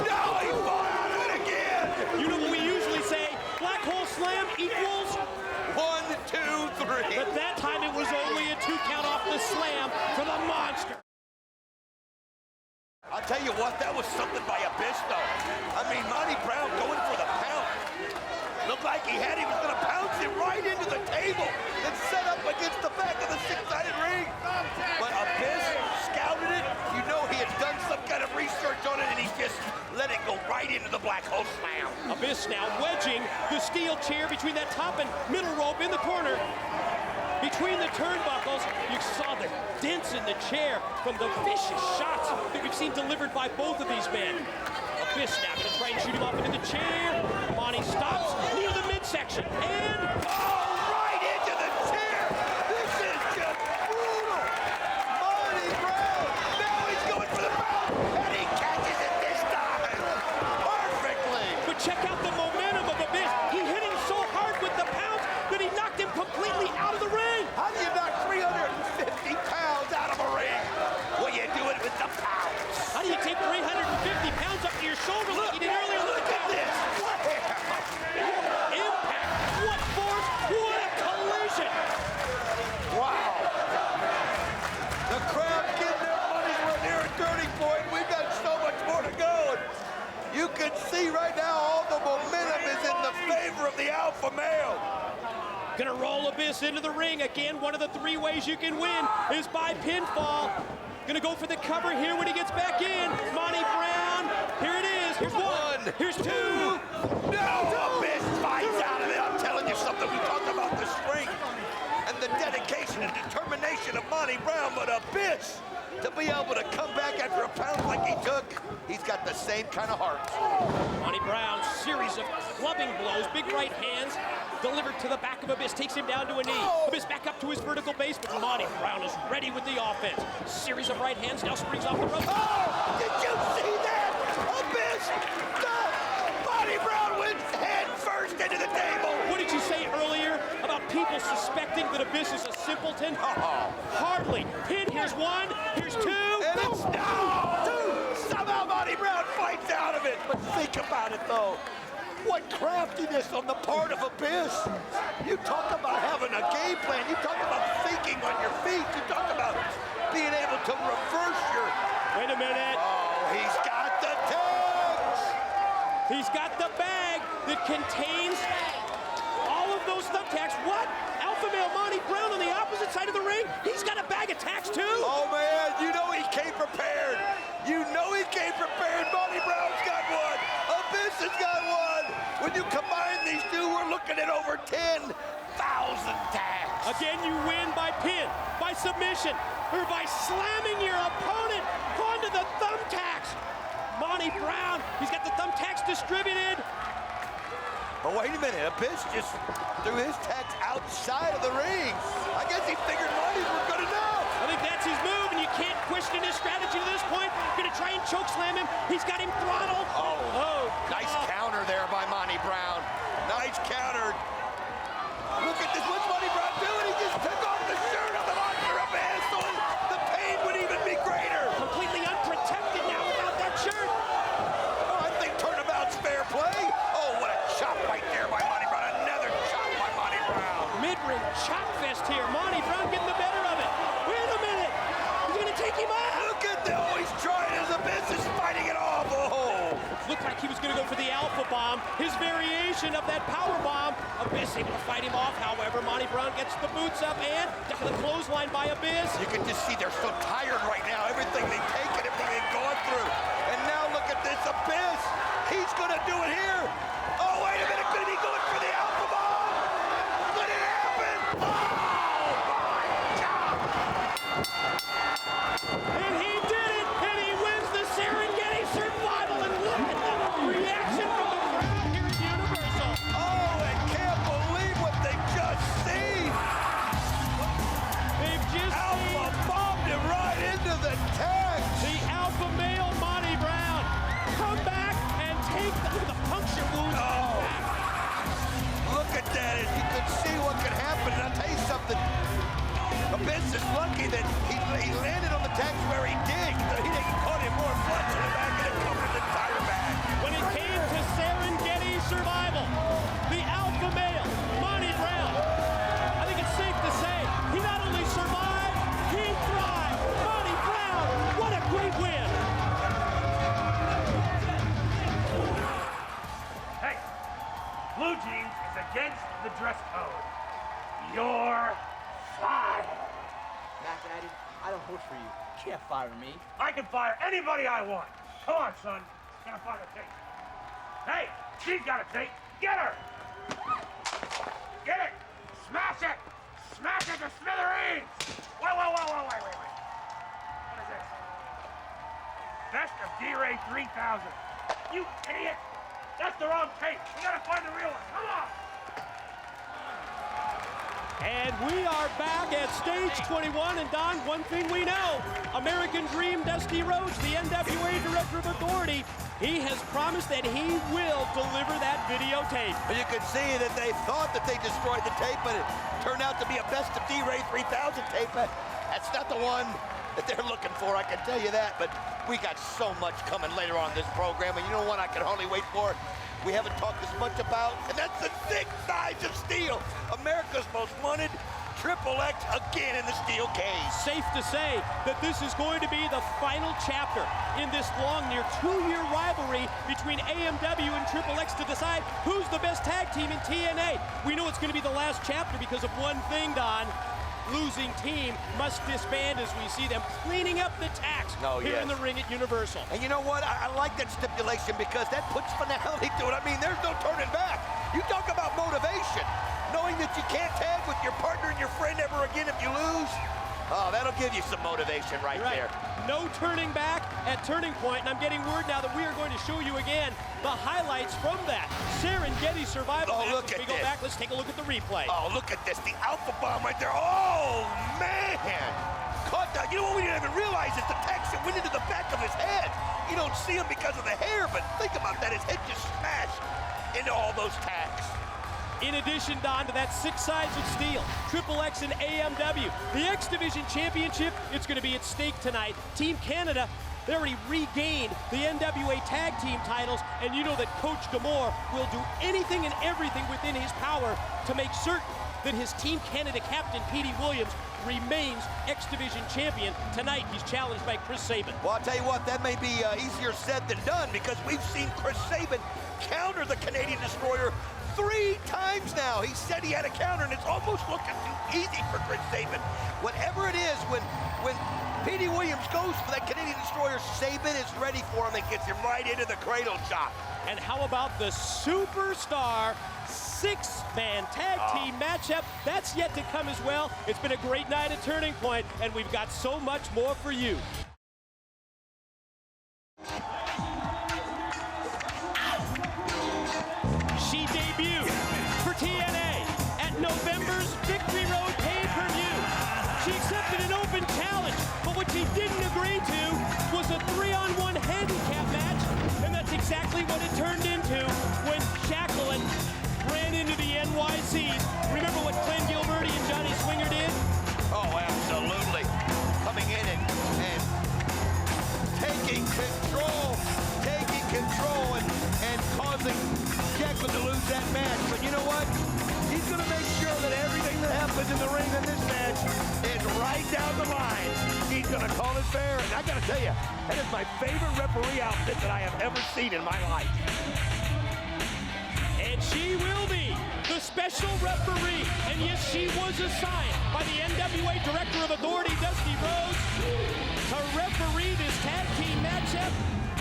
No, he fought out of it again. You know what we usually say? Black hole slam equals 1, 2, 3. But that time it was only a 2 count off the slam for the monster. I'll tell you what, that was something by Abyss, though. I mean, Monty Brown going for the pound. Looked like he was going to pounce it right into the table and set up against the back of the 6-sided ring. But Abyss scouted it. You know he had done some kind of research on it, and he just let it go right into the black hole slam. Abyss now wedging the steel chair between that top and middle rope in the corner. Between the turnbuckles, you saw the dents in the chair from the vicious shots that we've seen delivered by both of these men. Abyss now going to try and shoot him off into the chair. Monty stops near the midsection and... right into the chair! This is just brutal! Monty Brown! Now he's going for the mouth! And he catches it this time! Perfectly! But check out the momentum of Abyss. He hit him so hard with the pounds that he knocked him completely out of the ring. How do you knock 350 pounds out of a ring? Well, you do it with the pounds. How do you take 350 pounds up to your shoulder like you did earlier? Look at this! Impact! What force! What a collision! Wow! The crowd's getting their money's worth here at Turning Point. We've got so much more to go. You can see right now all the momentum is in the favor of the alpha male. Gonna roll Abyss into the ring again. One of the three ways you can win is by pinfall. Gonna go for the cover here when he gets back in. Monty Brown, here it is. Here's one. Here's two. No! Abyss fights out of it. I'm telling you something. We talked about the strength and the dedication and determination of Monty Brown, but Abyss, to be able to come back after a pound like he took, he's got the same kind of heart. Monty Brown, series of clubbing blows, big right hands, delivered to the back of Abyss, takes him down to a knee. Abyss back up to his vertical base, but Monty Brown is ready with the offense. Series of right hands, now springs off the rope. Oh! Did you see that? Abyss! No! Monty Brown went head first into the table! What did you say earlier about people suspecting that Abyss is a simpleton? Hardly. Pin, here's one, here's two. And it's two! Somehow Monty Brown fights out of it! But think about it, though. What craftiness on the part of Abyss. You talk about having a game plan. You talk about thinking on your feet. You talk about being able to reverse your... Wait a minute. Oh, he's got the tags. He's got the bag that contains all of those thumbtacks. What? Alpha male Monty Brown on the opposite side of the ring? He's got a bag of tacks too? Oh man, you know he came prepared. You know he came prepared. Monty Brown's got one. Abyss has got one. When you combine these two, we're looking at over 10,000 tags. Again, you win by pin, by submission, or by slamming your opponent onto the thumbtacks. Monty Brown, he's got the thumbtacks distributed. But wait a minute, Abyss just threw his tags outside of the ring. I guess he figured Monty's were good enough. I think that's his move, and you can't question his strategy to this point. Gonna try and choke slam him. He's got him throttled. Oh, nice counter there by Monty Brown. Nice counter. Look at this. What's Monty Brown doing? He just took off the shirt of the monster Abyss, so the pain would even be greater. Completely unprotected now without that shirt. Oh, I think turnabout's fair play. Oh, what a chop right there by Monty Brown. Another chop by Monty Brown. Mid-ring chop fest here. Monty Brown getting the better of it. Wait a minute. He's gonna take him out. Look at that. Oh, he's trying as Abyss is fighting it off. Oh. Looked like he was gonna go for the alpha bomb. His variation of that power bomb. Abyss able to fight him off. However, Monty Brown gets the boots up and down the clothesline by Abyss. You can just see they're so tired right now. Everything they've taken, everything they've gone through. And now look at this Abyss. He's gonna do it here. Oh, wait a minute. Could he go for the alpha bomb? Could it happen? Oh, my God. And he did it. And he wins the Serengeti Survival. And look at the reaction from the crowd here at Universal. Oh, I can't believe what they've just seen. They've just Alpha bombed him right into the tag. The alpha male Monty Brown come back and take the puncture wound. Oh, look at that. As you could see what could happen. And I'll tell you something. Abyss is lucky that he landed on the tags where he did. He caught him more flush in the back and it covered the entire back. When it came to Serengeti Survival, the alpha male, Monty Brown, I think it's safe to say, he not only survived, he thrived. Monty Brown, what a great win. Hey, blue jeans is against the dress code. You're fired. Mac Daddy, I don't vote for you. Can't fire me. I can fire anybody I want. Come on, son. Gotta find a tape. Hey, she's got a tape. Get her. Get it. Smash it. Smash it to smithereens! Wait. What is this? Best of D-Ray 3000. You idiot! That's the wrong tape. We gotta find the real one. Come on! And we are back at stage 21, and Don, one thing we know, American Dream Dusty Rhodes, the NWA Director of Authority, he has promised that he will deliver that videotape. You can see that they thought that they destroyed the tape, but it turned out to be a Best of D-Ray 3000 tape. That's not the one that they're looking for, I can tell you that, but we got so much coming later on in this program, and you know what I can hardly wait for? We haven't talked as much about, and that's the 6 sides of steel. America's most wanted, Triple X again in the steel cage. Safe to say that this is going to be the final chapter in this long, near 2-year rivalry between AMW and Triple X to decide who's the best tag team in TNA. We know it's going to be the last chapter because of one thing, Don. Losing team must disband as we see them cleaning up the tax here in the ring at Universal. And you know what? I like that stipulation because that puts finality to it. I mean, there's no turning back. You talk about motivation, knowing that you can't tag with your partner and your friend ever again if you lose. Oh, that'll give you some motivation right there. No turning back at Turning Point, and I'm getting word now that we are going to show you again the highlights from that Serengeti Survival. Oh, look at this. Go back, let's take a look at the replay. Oh, look at this, the alpha bomb right there. Oh, man. Caught that. You know what we didn't even realize is the tax that went into the back of his head. You don't see him because of the hair, but think about that. His head just smashed into all those tacks. In addition, Don, to that 6 sides of steel, Triple X and AMW. The X Division Championship, it's going to be at stake tonight. Team Canada, they already regained the NWA Tag Team titles, and you know that Coach D'Amore will do anything and everything within his power to make certain that his Team Canada captain, Petey Williams, remains X Division champion. Tonight, he's challenged by Chris Sabin. Well, I'll tell you what, that may be easier said than done because we've seen Chris Sabin counter the Canadian Destroyer 3 times now. He said he had a counter, and it's almost looking too easy for Chris Sabin. Whatever it is, when Petey Williams goes for that Canadian Destroyer, Sabin is ready for him and gets him right into the cradle shot. And how about the Superstar 6-man tag team matchup? That's yet to come as well. It's been a great night at Turning Point, and we've got so much more for you. She debuted for TNA at November's Victory Road pay-per-view. She accepted an open challenge, but what she didn't agree to was a 3-on-1 handicap match, and that's exactly what it turned into when Jacqueline ran into the NYCs. Remember what Glenn Gilbertti and Johnny Swinger did? Oh, absolutely. Coming in and taking control and causing Jacqueline to lose that match. But you know what? He's going to make sure that everything that happens in the ring in this match is right down the line. He's going to call it fair. And I got to tell you, that is my favorite referee outfit that I have ever seen in my life. And she will be the special referee. And yes, she was assigned by the NWA Director of Authority, Dusty Rhodes, to referee this tag team matchup.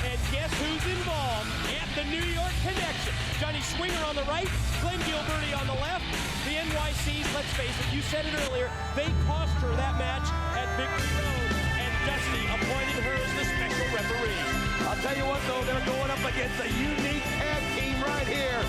And guess who's involved at the New York Connection? Johnny Swinger on the right, Glenn Gilbertti on the left. The NYCs, let's face it, you said it earlier, they cost her that match at Victory Road, and Dusty appointed her as the special referee. I'll tell you what, though, they're going up against a unique tag team right here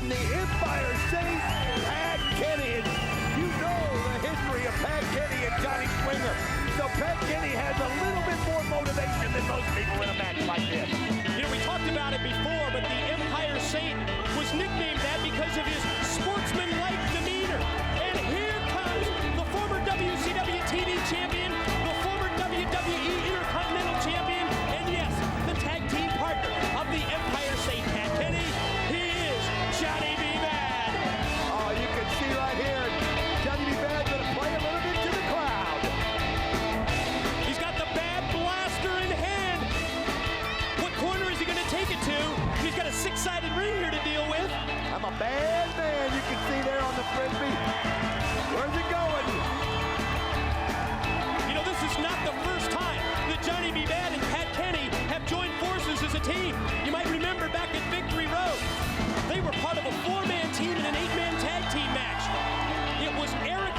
in the Empire State, Pat Kenney. And you know the history of Pat Kenney and Johnny Swinger. So Pat Kenney has a little bit more motivation than most people in a match like this. You know, we talked about it before, but the Empire Saint was nicknamed that because of his sportsman-like demeanor. And here comes the former WCW TV champion, the former WWE Intercontinental champion, and yes, the tag team partner of the Empire Saint, Pat Kenney. He is Johnny B. Bad. Oh, you can see right here, Johnny B. Bad's going to play a little bit to the crowd. He's got the Bad Blaster in hand. What corner is he going to take it to? He's got a 6-sided ring here to deal with. I'm a bad man, you can see there on the frisbee. Where's it going? You know, this is not the first time that Johnny B. Bad and Pat Kenney have joined forces as a team. You might remember back at Victory Road, they were part of a 4-man team in an 8-man tag team match. It was Eric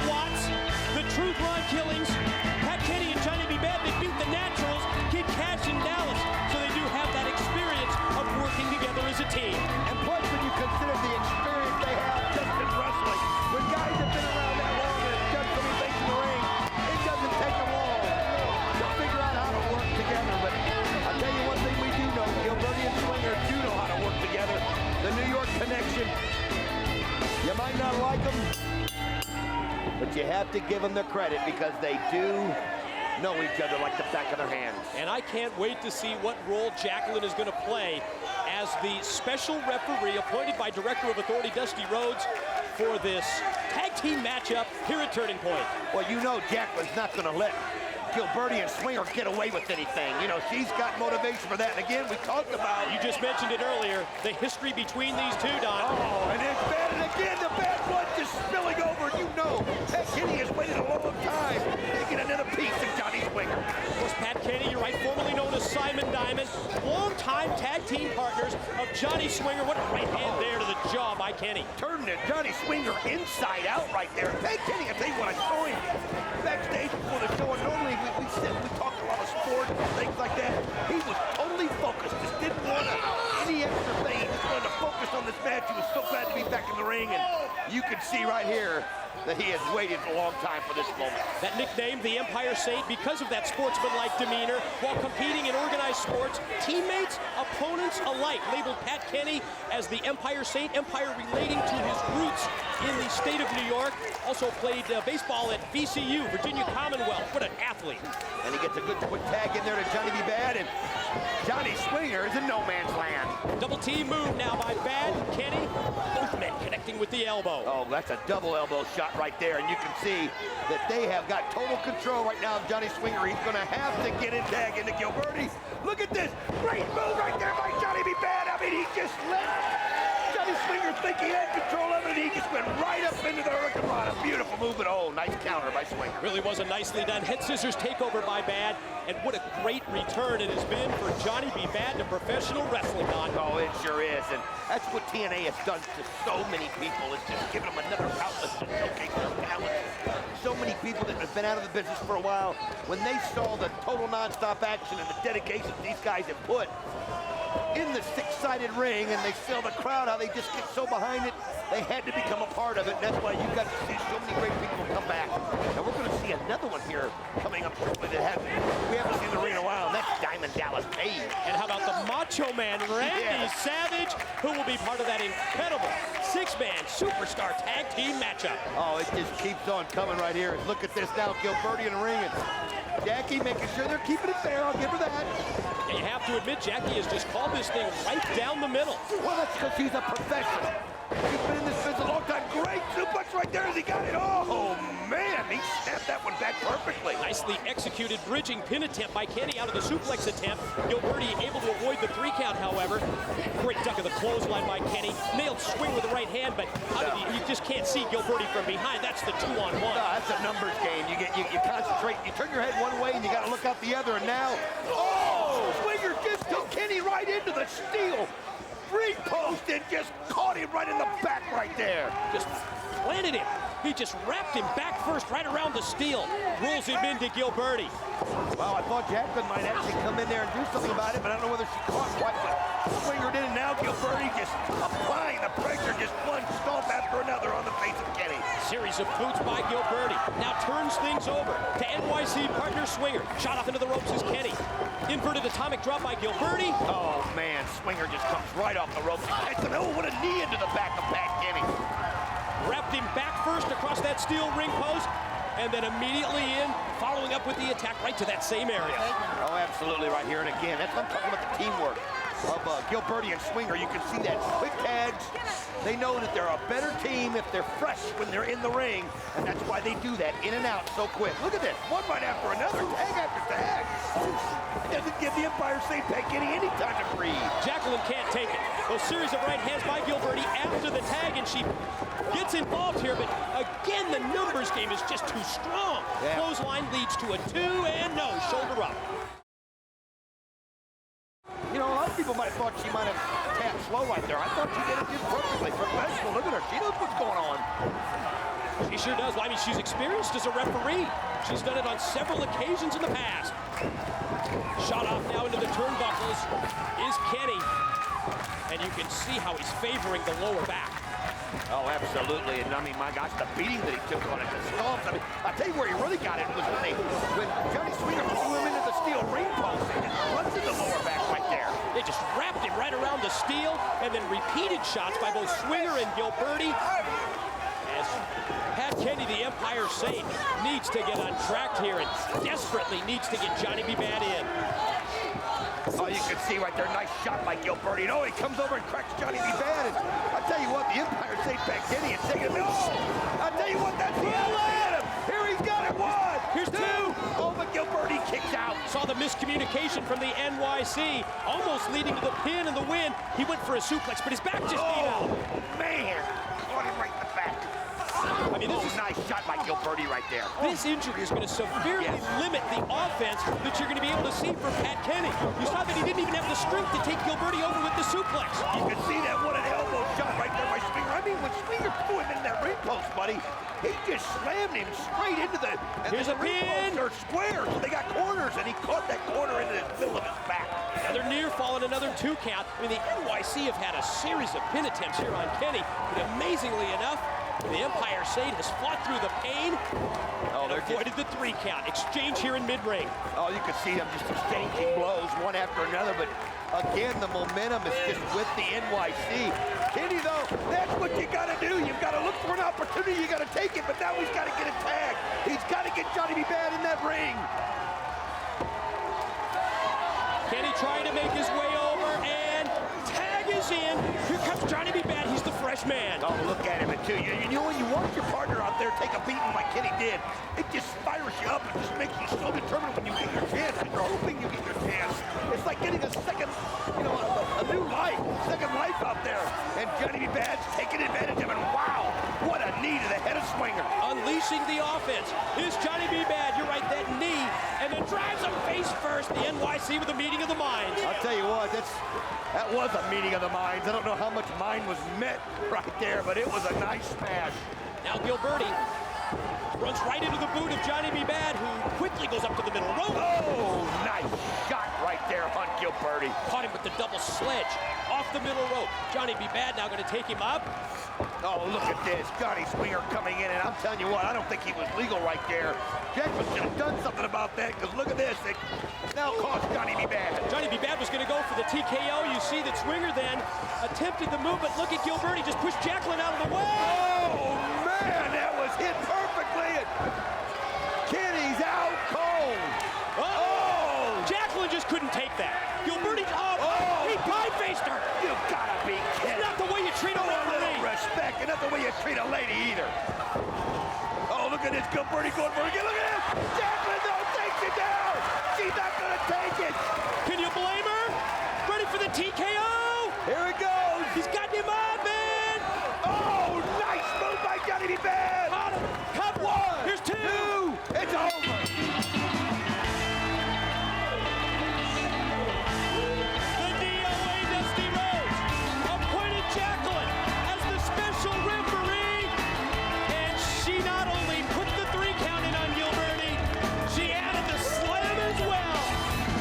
you have to give them the credit because they do know each other like the back of their hands. And I can't wait to see what role Jacqueline is going to play as the special referee appointed by Director of Authority Dusty Rhodes for this tag team matchup here at Turning Point. Well, you know Jacqueline's not going to let Gilbertti and Swinger get away with anything. You know, she's got motivation for that. And again, we talked about... You just mentioned it earlier, the history between these two, Don. Oh, and it's bad. And again, the bad blood just spilling over. You know, Pat Kenney has waited a long time to get another piece of Johnny Swinger. Of course, Pat Kenney, you're right, formerly known as Simon Diamond, longtime tag team partners of Johnny Swinger. What a right hand there to the jaw by Kenney. Turning Johnny Swinger inside out right there. Pat Kenney, I tell you what, I saw him backstage before the show, and normally we talk a lot of sports and things like that. He was totally focused, just didn't want any extra thing. He just wanted to focus on this match. He was so glad to be back in the ring, and you can see right here that he has waited a long time for this moment. That nickname, the Empire Saint, because of that sportsmanlike demeanor while competing in organized sports, teammates, opponents alike labeled Pat Kenney as the Empire Saint, Empire relating to his roots in the state of New York. Also played baseball at VCU, Virginia Commonwealth. What an athlete. And he gets a good quick tag in there to Johnny B. Bad, and Johnny Swinger is in no man's land. Double team move now by Bad and Kenney. Both men connecting with the elbow. Oh, that's a double elbow shot right there, and you can see that they have got total control right now of Johnny Swinger. He's going to have to get in tag into Gilbertti. Look at this. Great move right there by Johnny B. Bad. I mean, he just let Johnny Swinger think he had control of it, and he just went right up into the hurricane. A beautiful move, but oh, nice counter by Swinger. Really was a nicely done head scissors takeover by Bad, and what a great return it has been for Johnny B. Bad to professional wrestling, Don. Oh, it sure is, and that's what TNA has done to so many people. It's just given them another outlet to showcase their talent. So many people that have been out of the business for a while, when they saw the total non-stop action and the dedication these guys have put in the six-sided ring, and they saw the crowd, how they just get so behind it, they had to become a part of it, and that's why you got to see so many great people come back. And we're going to see another one here coming up shortly that we haven't seen the ring in a while, and that's Diamond Dallas Page. And how about the Macho Man, Randy Savage, who will be part of that incredible six-man superstar tag team matchup. Oh, it just keeps on coming right here. Look at this now, Gilbertti in the ring, and Jackie making sure they're keeping it fair. I'll give her that. And you have to admit, Jackie has just called this thing right down the middle. Well, that's because he's a professional. He's been in this business a long time. Great suplex right there as he got it. Oh, man, he snapped that one back perfectly. Nicely executed bridging pin attempt by Kenney out of the suplex attempt. Gilbertti able to avoid the 3 count, however. Great duck of the clothesline by Kenney. Nailed swing with the right hand, but you just can't see Gilbertti from behind. That's the 2-on-1. No, that's a numbers game. You concentrate. You turn your head one way, and you got to look out the other. And now, oh, Swinger just took Kenney right into the steel ring post and just caught him right in the back right there. Just planted him. He just wrapped him back first right around the steel. Rolls him into Gilbertti. Well, I thought Jacqueline might actually come in there and do something about it, but I don't know whether she caught what, but Swinger did, and now Gilbertti just applying the pressure, just one stomp after another on the face of Kenney. Series of boots by Gilbertti. Now turns things over to NYC partner Swinger. Shot off into the ropes is Kenney. Inverted atomic drop by Gilbertti. Oh, man, Swinger just comes right off the ropes. Oh, what a knee into the back of Pat Kenney. Wrapped him back first across that steel ring post, and then immediately in, following up with the attack right to that same area. Oh, absolutely right here. And again, that's what I'm talking about, the teamwork of Gilbertti and Swinger. You can see that quick tags. They know that they're a better team if they're fresh when they're in the ring, and that's why they do that in and out so quick. Look at this, one right after another, tag after tag. It doesn't give the Empire State Pat Kenney any time to breathe. Jacqueline can't take it. Those series of right hands by Gilbertti after the tag, and she gets involved here, but again, the numbers game is just too strong. Yeah. Clothesline leads to a 2, and no, shoulder up. You know, a lot of people might have thought she might have tapped slow right there. I thought she did it just perfectly. Professional, look at her. She knows what's going on. She sure does. I mean, she's experienced as a referee. She's done it on several occasions in the past. Shot off now into the turnbuckles is Kenney. And you can see how he's favoring the lower back. Oh, absolutely. And I mean, my gosh, the beating that he took on it, the stomps. I mean, I'll tell you where he really got it was when Johnny Swinger threw him into the steel ring post. They just punted the lower back right there. They just wrapped him right around the steel, and then repeated shots by both Swinger and Gilbertti. As Pat Pat Kenney, the Empire Saint, needs to get on track here and desperately needs to get Johnny B. Bad in. Oh, you can see right there, nice shot by Gilbertti. Oh, he comes over and cracks Johnny B. Bad. And I'll tell you what, the Empire Saint Pat Kenney is taking him. Oh, I'll tell you what, that's the him. Here he's got it, one. Here's two. Oh, but Gilbertti kicks out. Saw the miscommunication from the NYC, almost leading to the pin and the win. He went for a suplex, but his back just beat out. Man, caught him right in the back. I mean, this is a nice shot by Gilbertti right there. This injury is going to severely limit the offense that you're going to be able to see from Pat Kenney. You saw that he didn't even have the strength to take Gilbertti over with the suplex. You can see that what an elbow shot right there by Swinger. I mean, when Swinger threw him in that ring post, buddy, he just slammed him straight into the. And here's a pin. They're square, so they got corners, and he caught that corner into the middle of his back. Another near fall and another 2 count. I mean, the NYC have had a series of pin attempts here on Kenney, but amazingly enough, the Empire Saint has fought through the pain and avoided the 3 count. Exchange here in mid-ring. Oh, you can see them just exchanging blows one after another, but again, the momentum is just with the NYC. Kenney, though, that's what you got to do. You've got to look for an opportunity. You got to take it, but now he's got to get a tag. He's got to get Johnny B. Bad in that ring. Kenney trying to make his way over, and tag is in. Here comes Johnny B. Bad. He's the fresh man. Oh, look at him, too. You know, when you watch your partner out there take a beating like Kenney did, it just fires you up and just makes you so determined when you get your chance, and you're hoping you get your chance. It's like getting a second, you know, a new life, second life out there. And Johnny B. Bad's taking advantage of it. Wow, what a knee to the head of Swinger. Unleashing the offense. Here's Johnny B. Bad. You're right, that knee, and then drives him face first. The NYC with a meeting of the minds. I'll tell you what, that was a meeting of the minds. I don't know how much mind was met right there, but it was a nice smash. Now Gilbertti runs right into the boot of Johnny B. Bad, who quickly goes up to the middle rope. Oh, nice shot right there on Gilbertti. Caught him with the double sledge off the middle rope. Johnny B. Bad now going to take him up. Oh, look at this. Johnny Swinger coming in, and I'm telling you what, I don't think he was legal right there. Jenkins should have done something about that, because look at this. It now cost Johnny B. Bad. Johnny B. Bad was going to go for the TKO. You see that Swinger then attempted the move, but look at Gilbertti just pushed Jacqueline out of the way. Oh, man, that was hit perfectly. Kenney's out cold. Oh! Jacqueline just couldn't take that. Gilbertti, he pie-faced her. You gotta be kidding. It's not the way you treat a referee. Respect, and not the way you treat a lady either. Oh, look at this, Gilbertti going for it again. Look at this. Jacqueline, no, takes it down. She's not gonna take it. Can you blame her? Ready for the TKO. Here it goes. He's got him on, man. Oh, nice move by Johnny B. Bad. Cut one. Here's 2. It's over. The D.O.A Dusty Rhodes appointed Jacqueline as the special referee, and she not only put the 3 count in on Gilbertti, she added the slam as well.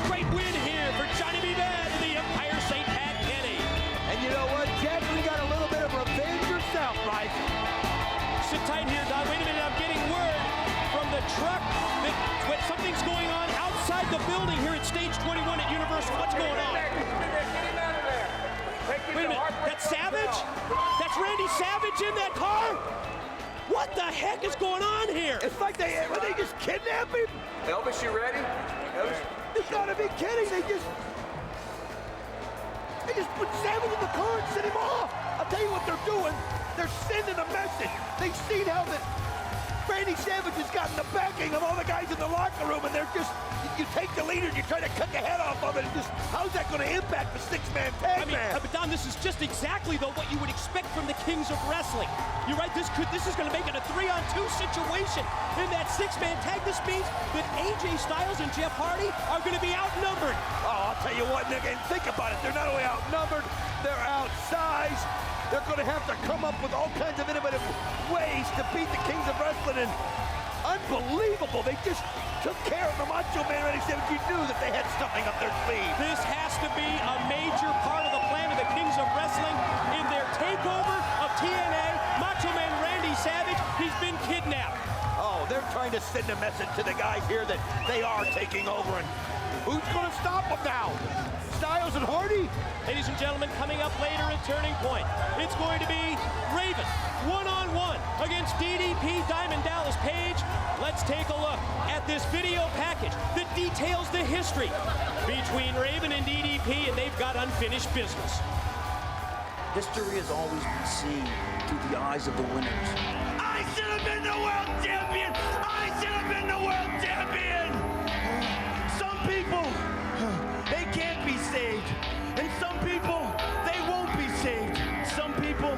Great win here for Johnny B. Bad and the Empire Saint Pat Kenney. And you know what? Jacqueline got a little bit of revenge herself, Mike. Sit tight here, Don. Wait a minute, I'm getting word from the truck that something's going on outside the building here at Stage 21 at Universal. What's going on? Get him out of there. Wait a minute, that's Savage? That's Randy Savage in that car? What the heck is going on here? It's like they just kidnapped him. Elvis, you ready? Elvis? You gotta be kidding. They just put Savage in the car and sent him off. I'll tell you what they're doing. They're sending a message. They've seen how that Randy Savage has gotten the backing of all the guys in the locker room, and they're just, you take the leader, you try to cut the head off of it, and just, how's that going to impact the 6-man tag match? But Don, this is just exactly, though, what you would expect from the Kings of Wrestling. You're right, this is going to make it a 3-on-2 situation. In that 6-man tag, this means that AJ Styles and Jeff Hardy are going to be outnumbered. Oh, I'll tell you what, Nick, and think about it. They're not only outnumbered, they're outsized. They're going to have to come up with all kinds of innovative ways to beat the Kings of Wrestling, and unbelievable. They just took care of the Macho Man. Randy Savage. You knew that they had something up their sleeve. This has to be a major part of the plan of the Kings of Wrestling in their takeover of TNA. Macho Man Randy Savage, he's been kidnapped. Oh, they're trying to send a message to the guys here that they are taking over. And who's going to stop them now? Styles and Hardy? Ladies and gentlemen, coming up later at Turning Point, it's going to be Raven one-on-one against DDP Diamond Dallas Page. Let's take a look at this video package that details the history between Raven and DDP, and they've got unfinished business. History has always been seen through the eyes of the winners. I should have been the world champion! I should have been the world champion! Some people, they can't be saved. And some people, they won't be saved. Some people,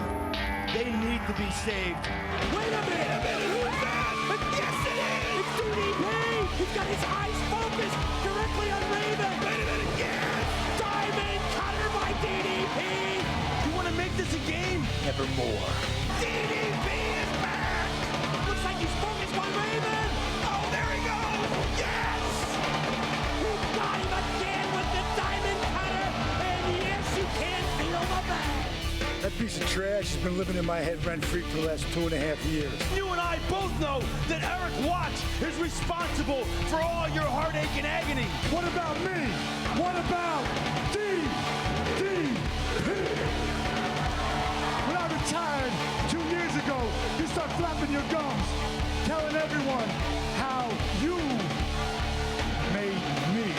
they need to be saved. Wait a minute, who's that? But yes, it is! It's DDP! He's got his eyes focused directly on Raven! Wait a minute, yes! Diamond cutter by DDP! You want to make this a game? Nevermore. DDP is back! Looks like he's focused on Raven! Oh, there he goes! Yes! He got him again with the diamond cutter! And yes, you can feel the back! That piece of trash has been living in my head rent-free for the last 2.5 years. You and I both know that Eric Watts is responsible for all your heartache and agony. What about me? What about DDP? When I retired 2 years ago, you start flapping your gums, telling everyone how you made me.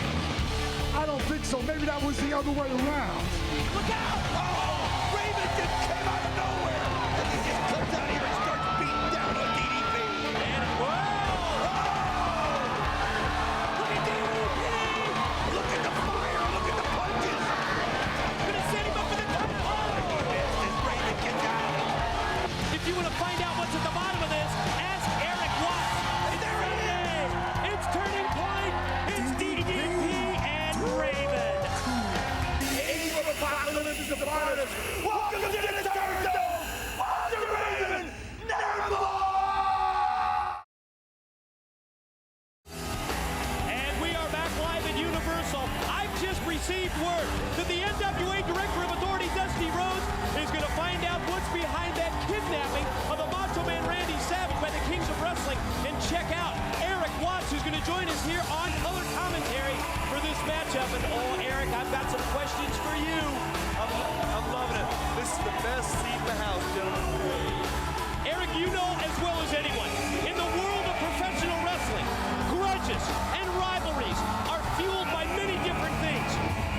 I don't think so. Maybe that was the other way around. Look out! Oh! Raven just came out of nowhere! And he just comes out here and starts beating down on DDP. And whoa! Oh! Look at DDP! Look at the fire! Look at the punches! Gonna set him up for the cover! He missed as Raven gets out. If you want to find out what's at the bottom of this, ask Eric Watts. And there he is! It's Turning Point! It's DDP and Raven! The age of apocalypse is upon us! Welcome to the Stardom! Father Raven! Nevermore! And we are back live at Universal. I've just received word that the NWA Director of Authority, Dusty Rhodes, is going to find out what's behind that kidnapping of the Macho Man Randy Savage by the Kings of Wrestling. And check out Eric Watts, who's going to join us here on color commentary for this matchup. And oh, Eric, I've got some questions for you. I'm loving it. This is the best seat in the house, gentlemen. Eric, you know as well as anyone, in the world of professional wrestling, grudges and rivalries are fueled by many different things.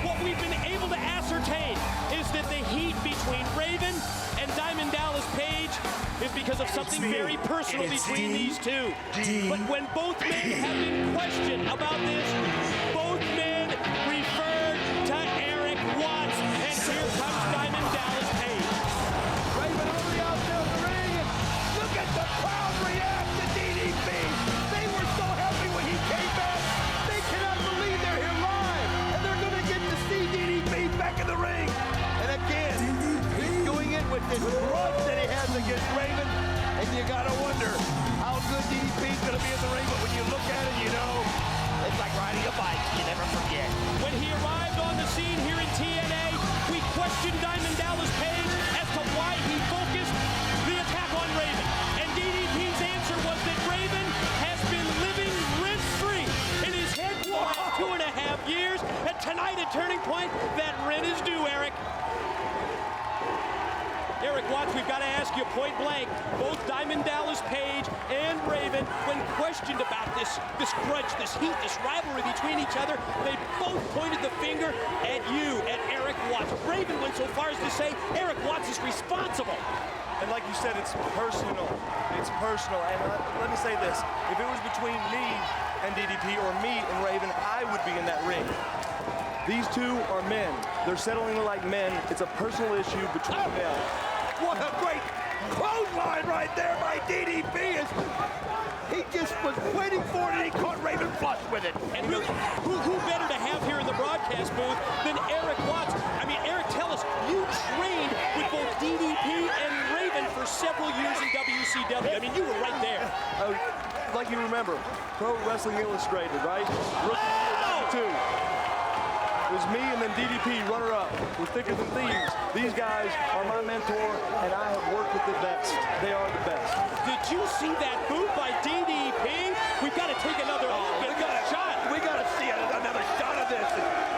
What we've been able to ascertain is that the heat between Raven and Diamond Dallas Page is because of something very personal between these two. But when both men have been questioned about this, both men referred to Eric Watts. And here comes Diamond Dallas Page. Raven already out there in the ring, and look at the crowd react to DDP. They were so happy when he came back. They cannot believe they're here live, and they're going to get to see DDP back in the ring. And again, he's doing it with this grudge that he has against Raven, and you got to wonder how good DDP's going to be in the ring. But when you look at it, you know, it's like riding a bike. You never forget. When he arrived on the scene here in TNA, we questioned Diamond Dallas Page as to why he focused the attack on Raven. And DDP's answer was that Raven has been living rent-free in his head for the last 2.5 years. And tonight at Turning Point, that rent is due, Eric. Eric Watts, we've got to ask you point blank, both Diamond Dallas Page and Raven, when questioned about this grudge, this heat, this rivalry between each other, they both pointed the finger at you, at Eric Watts. Raven went so far as to say Eric Watts is responsible. And like you said, it's personal. It's personal. And let me say this. If it was between me and DDP or me and Raven, I would be in that ring. These two are men. They're settling like men. It's a personal issue between them. What a great clothesline right there by DDP. He just was waiting for it, and he caught Raven flush with it. And really, who better to have here in the broadcast booth than Eric Watts? I mean, Eric, tell us, you trained with both DDP and Raven for several years in WCW. I mean, you were right there. Like you remember, Pro Wrestling Illustrated, right? Rookie 2. It was me and then DDP, runner-up. We're thicker than thieves. These guys are my mentor, and I have worked with the best. They are the best. Did you see that move by DDP? We've got to take another look at that shot. We got to see another shot of this.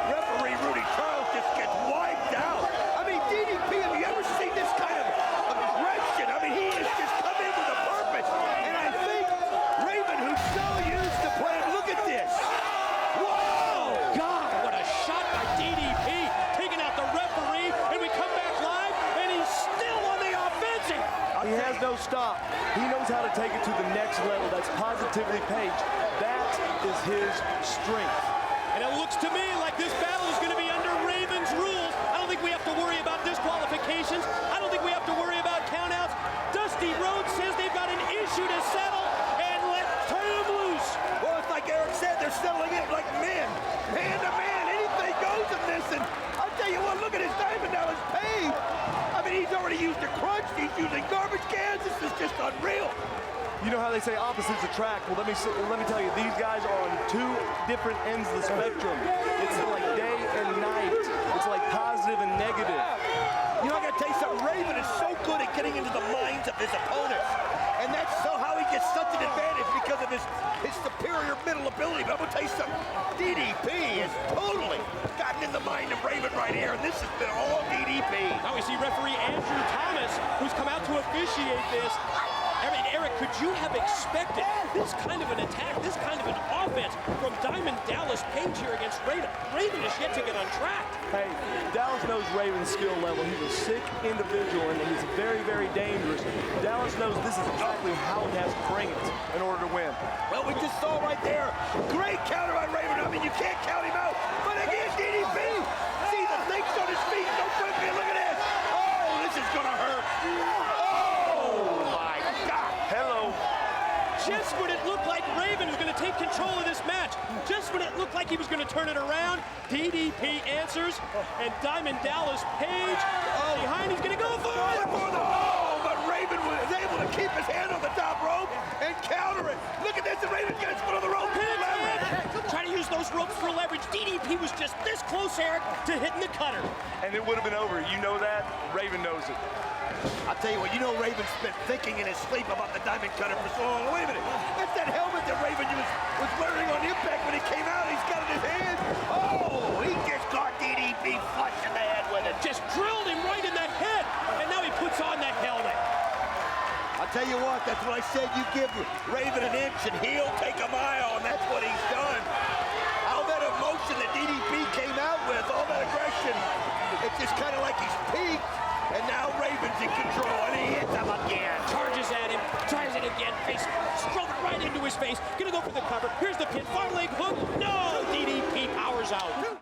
Referee Rudy Charles just gets wiped out. I mean, DDP, have you ever seen this kind of aggression? I mean, he has just come in with a purpose. And I think Raven, who's so used to playing, look at this. Whoa! God, what a shot by DDP. Taking out the referee, and we come back live, and he's still on the offensive. He has no stop. He knows how to take it to the next level. That's positivity Page. That is his strength. And it looks to me like this battle is going to be under Raven's rules. I don't think we have to worry about disqualifications. I don't think we have to worry about countouts. Dusty Rhodes says they've got an issue to settle, and let's turn them loose. Well, it's like Eric said, they're settling it like men. Man to man, anything goes in this. And I'll tell you what, look at his diamond now, his Page. I mean, he's already used a crutch. He's using garbage cans. This is just unreal. You know how they say opposites attract? Well, let me tell you, these guys are on two different ends of the spectrum. It's like day and night. It's like positive and negative. You know, I gotta tell you something. Raven is so good at getting into the minds of his opponents. And that's so how he gets such an advantage because of his superior mental ability. But I'm gonna tell you something. DDP has totally gotten in the mind of Raven right here, and this has been all DDP. Now we see referee Andrew Thomas, who's come out to officiate this. I mean, Eric, could you have expected this kind of an attack, this kind of an offense from Diamond Dallas Page here against Raven? Raven is yet to get on track. Hey, Dallas knows Raven's skill level. He's a sick individual, and he's very, very dangerous. Dallas knows this is exactly how he has to bring it in order to win. Well, we just saw right there. Great counter on Raven. I mean, you can't count him out. But again, DDP. See the things on his feet. Don't break me. Look at this. Oh, this is going to hurt. Just when it looked like Raven was going to take control of this match, just when it looked like he was going to turn it around, DDP answers, and Diamond Dallas Page behind, he's going to go for it. Oh, but Raven was able to keep his hand on the top rope and counter it. Look at this, and Raven gets put on the rope. Trying to use those ropes for leverage. DDP was just this close, Eric, to hitting the cutter. And it would have been over. You know that. Raven knows it. I'll tell you what, you know Raven's been thinking in his sleep about the diamond cutter for so long. Wait a minute. That's that helmet that Raven was wearing on Impact when he came out. He's got it in his hand. Oh, he just got DDP flush in the head with it. Just drilled him right in the head. And now he puts on that helmet. I'll tell you what, that's what I said. You give Raven an inch and he'll take a mile, and that's what he's done. All that emotion that DDP came out with, all that aggression, it's just kind of like he's peaked. And now Raven's in control, and he hits him again. Charges at him, tries it again, face, strove it right into his face. Gonna go for the cover. Here's the pin, far leg hook. No, DDP powers out.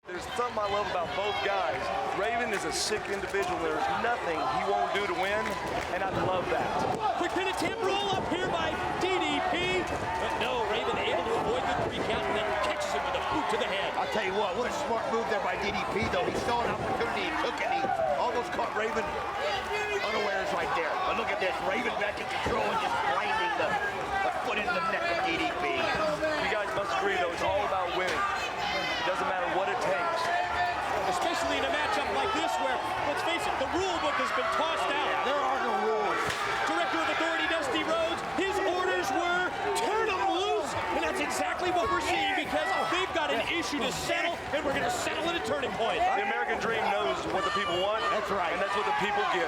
There's something I love about both guys. Raven is a sick individual. There's nothing he won't do to win, and I love that. Quick pin attempt roll up here by DDP. But no, Raven able to avoid the 3 count and then catches him with a boot to the head. I'll tell you what a smart move there by DDP, though. He saw an opportunity, he took it, he almost caught Raven unawares right there. But look at this, Raven back in control and just grinding the foot into the neck of DDP. You guys must agree, though, it's all about winning. It doesn't matter what it takes. Especially in a matchup like this where, let's face it, the rule book has been tossed out. Yeah, there are no rules. Director of Authority Dusty Rhodes, his orders were turn them loose, and that's exactly what we're seeing because they've got an issue to settle, and we're going to settle at a turning point. The American Dream knows what the people want. That's right. And that's what the people get.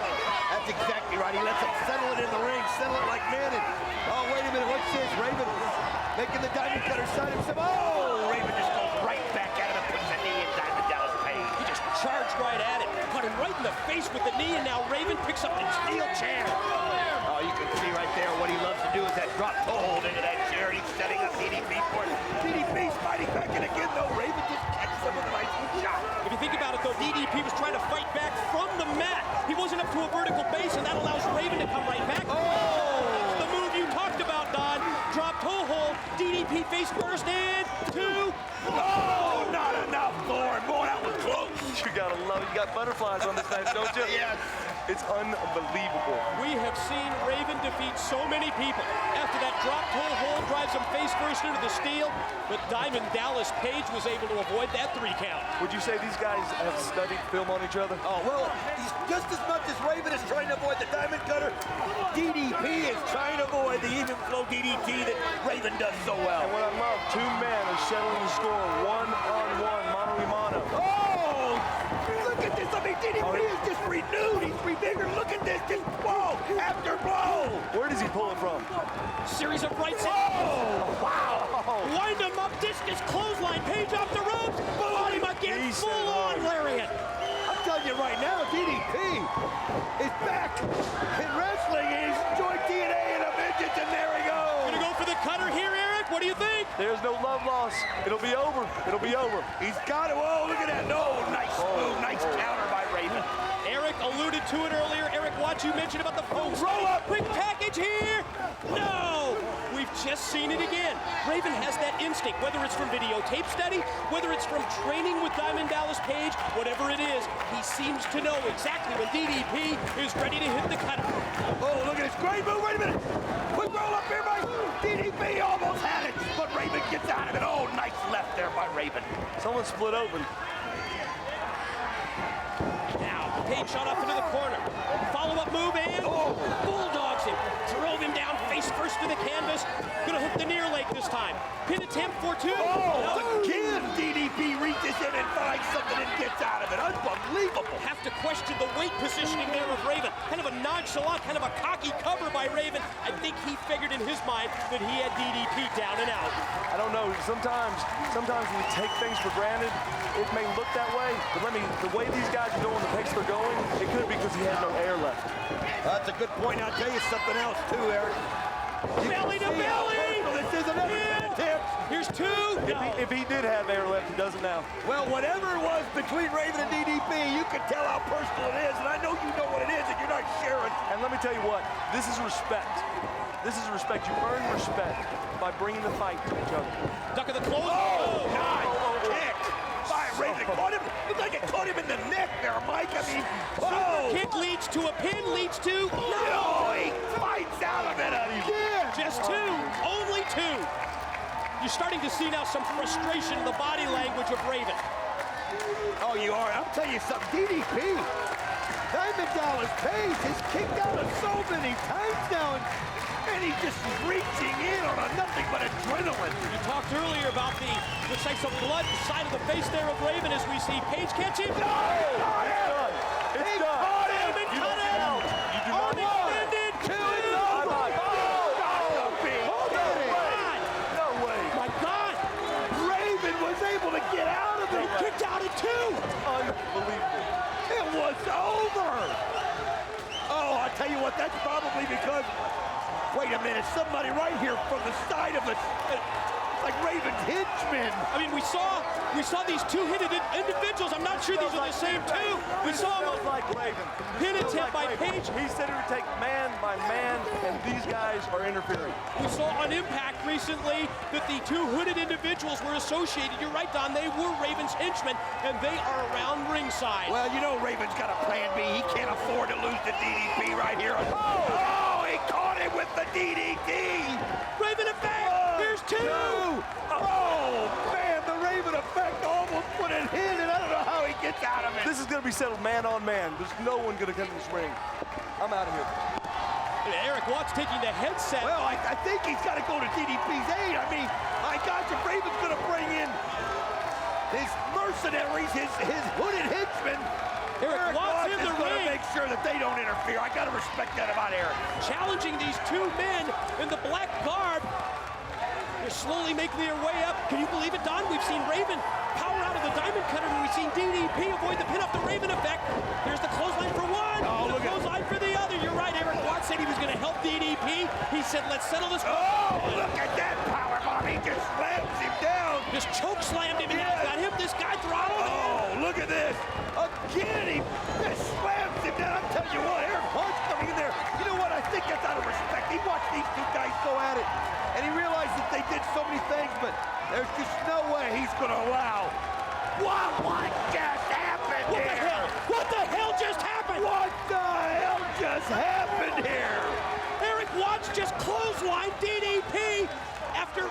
That's exactly right. He lets them settle it in the ring, settle it like men. And, oh, wait a minute, what's this? Raven making the diamond cutter side himself. Oh, Raven just goes right back at him and puts the knee in Diamond Dallas Page. He just charged right at it, caught him right in the face with the knee, and now Raven picks up the steel chair. Oh, you can see right there what he loves to do is that drop hold into that chair. He's setting up DDP for it. DDP's fighting back, and again, though, Raven just catches him with a nice shot. If you think about it, though, DDP was trying to fight back from the mat. He wasn't up to a vertical base, and that allows Raven to come right back. Oh! That's the move you talked about, Don. Drop toe hold, DDP face first, and 2. Oh, not enough, Thor. Boy, that was close. You gotta love it. You got butterflies on this match, don't you? Yes. It's unbelievable. We have seen Raven defeat so many people. After that drop toe hold drives him face first into the steel, but Diamond Dallas Page was able to avoid that 3 count. Would you say these guys have studied film on each other? Oh, well, he's just as much as Raven is trying to avoid the Diamond Cutter, DDP is trying to avoid the even flow DDT that Raven does so well. And what I love, 2 men are settling the score one-on-one, mano-a-mano. Oh! Look at this! I mean, DDP is just renewed. He's rebiggered. Look at this! Just blow after blow. Where does he pull it from? Series of rights. Oh! Wow! Wind him up, discus clothesline, Page off the ropes. On him again, full on lariat. I'm telling you right now, DDP is back in wrestling. He's joined TNA in a vengeance, and there he goes. Gonna go for the cutter here, Eric. What do you think? There's no love lost. It'll be over. It'll be over. He's got it. Oh, look at that. No, nice move. Nice counter by Raven. Eric alluded to it earlier. Eric Watts, you mentioned about the folks. Roll up. Quick package here. No. We've just seen it again. Raven has that instinct, whether it's from videotape study, whether it's from training with Diamond Dallas Page, whatever it is, he seems to know exactly when DDP is ready to hit the cutter. Oh, look at this great move. Wait a minute. Quick roll up here by DDP. Almost had it, but Raven gets out of it. Oh, nice left there by Raven. Someone split open. Now, Page shot off into the corner. Follow-up move and bulldogs him. Drove him down face first to the canvas. Gonna hook the near leg this time. Pin attempt for 2. Oh, again, DDP reaches in and finds something and gets out of it. Unbelievable. Have to question the weight positioning there of Raven. Kind of a nonchalant, kind of a cocky cover by Raven. I think he figured in his mind that he had DDP down and out. I don't know. Sometimes we take things for granted. It may look that way, but the way these guys are going, the pace they're going, it could be because he had no air left. That's a good point. I'll tell you something else too, Eric. Belly to belly! This is another attempt. Here's 2. If he did have air left, he doesn't now. Well, whatever it was between Raven and DDP, you can tell how personal it is, and I know you know what it is, and you're not sharing. And let me tell you what, this is respect. This is respect. You earn respect by bringing the fight to each other. Duck of the close. Nice kick by Raven. Caught him. Looked like it caught him in the neck there, Mike. I mean, Kick leads to a pin, leads to... No, he fights out of it again. Just 2. Only 2. You're starting to see now some frustration in the body language of Raven. Oh, you are. I'll tell you something. DDP, Diamond Dallas Page has kicked out of so many times now, and he's just reaching in on a nothing but adrenaline. You talked earlier about the, looks like some blood side of the face there of Raven as we see Page catch him. No! It's done. It's done. Raven cut out. You do not Extended. 2 is over. No way. My God. Raven was able to get out of it. He kicked out at 2. Unbelievable. It was over. Oh, I'll tell you what, that's probably because, wait a minute, somebody right here from the side of the, like Raven's henchmen. I mean, we saw these 2-hitted individuals. I'm not sure these are the same 2. We saw them like Raven. pin attempt by Page. He said it would take man by man, and these guys are interfering. We saw on Impact recently that the 2-hooded individuals were associated. You're right, Don. They were Raven's henchmen, and they are around ringside. Well, you know Raven's got a plan B. He can't afford to lose to DDP right here. Oh, he caught him with the DDT. Raven effect. Here's 2. Oh, man, the Raven effect almost put it in, and I don't know how he gets out of it. This is going to be settled man on man. There's no one going to come in this ring. I'm out of here. And Eric Watts taking the headset. Well, I think he's got to go to DDP's aid. I mean, my gosh, if Raven's going to bring in his mercenaries, his hooded henchmen, Eric Watts is going to make sure that they don't interfere. I got to respect that about Eric. Challenging these 2 men in the black garb. They're slowly making their way up. Can you believe it, Don? We've seen Raven power out of the diamond cutter, and we've seen DDP avoid the pin off the Raven effect. There's the clothesline for 1. Oh, the clothesline for the other. You're right, Eric Watts said he was going to help DDP. He said, let's settle this. Oh, look at that power bomb. He just slams him down. Just choke slammed him, and now got him. This guy throttled him. Oh, look at this. Again, he just slams him down. I'm telling you what, Eric Watts coming in there. You know what? I think that's out of respect. He watched these 2 guys go at it, and he realized that they did so many things, but there's just no way he's going to allow. What just happened? What the hell? What the hell just happened? What the hell just happened here? Eric Watts just clotheslined DDP after,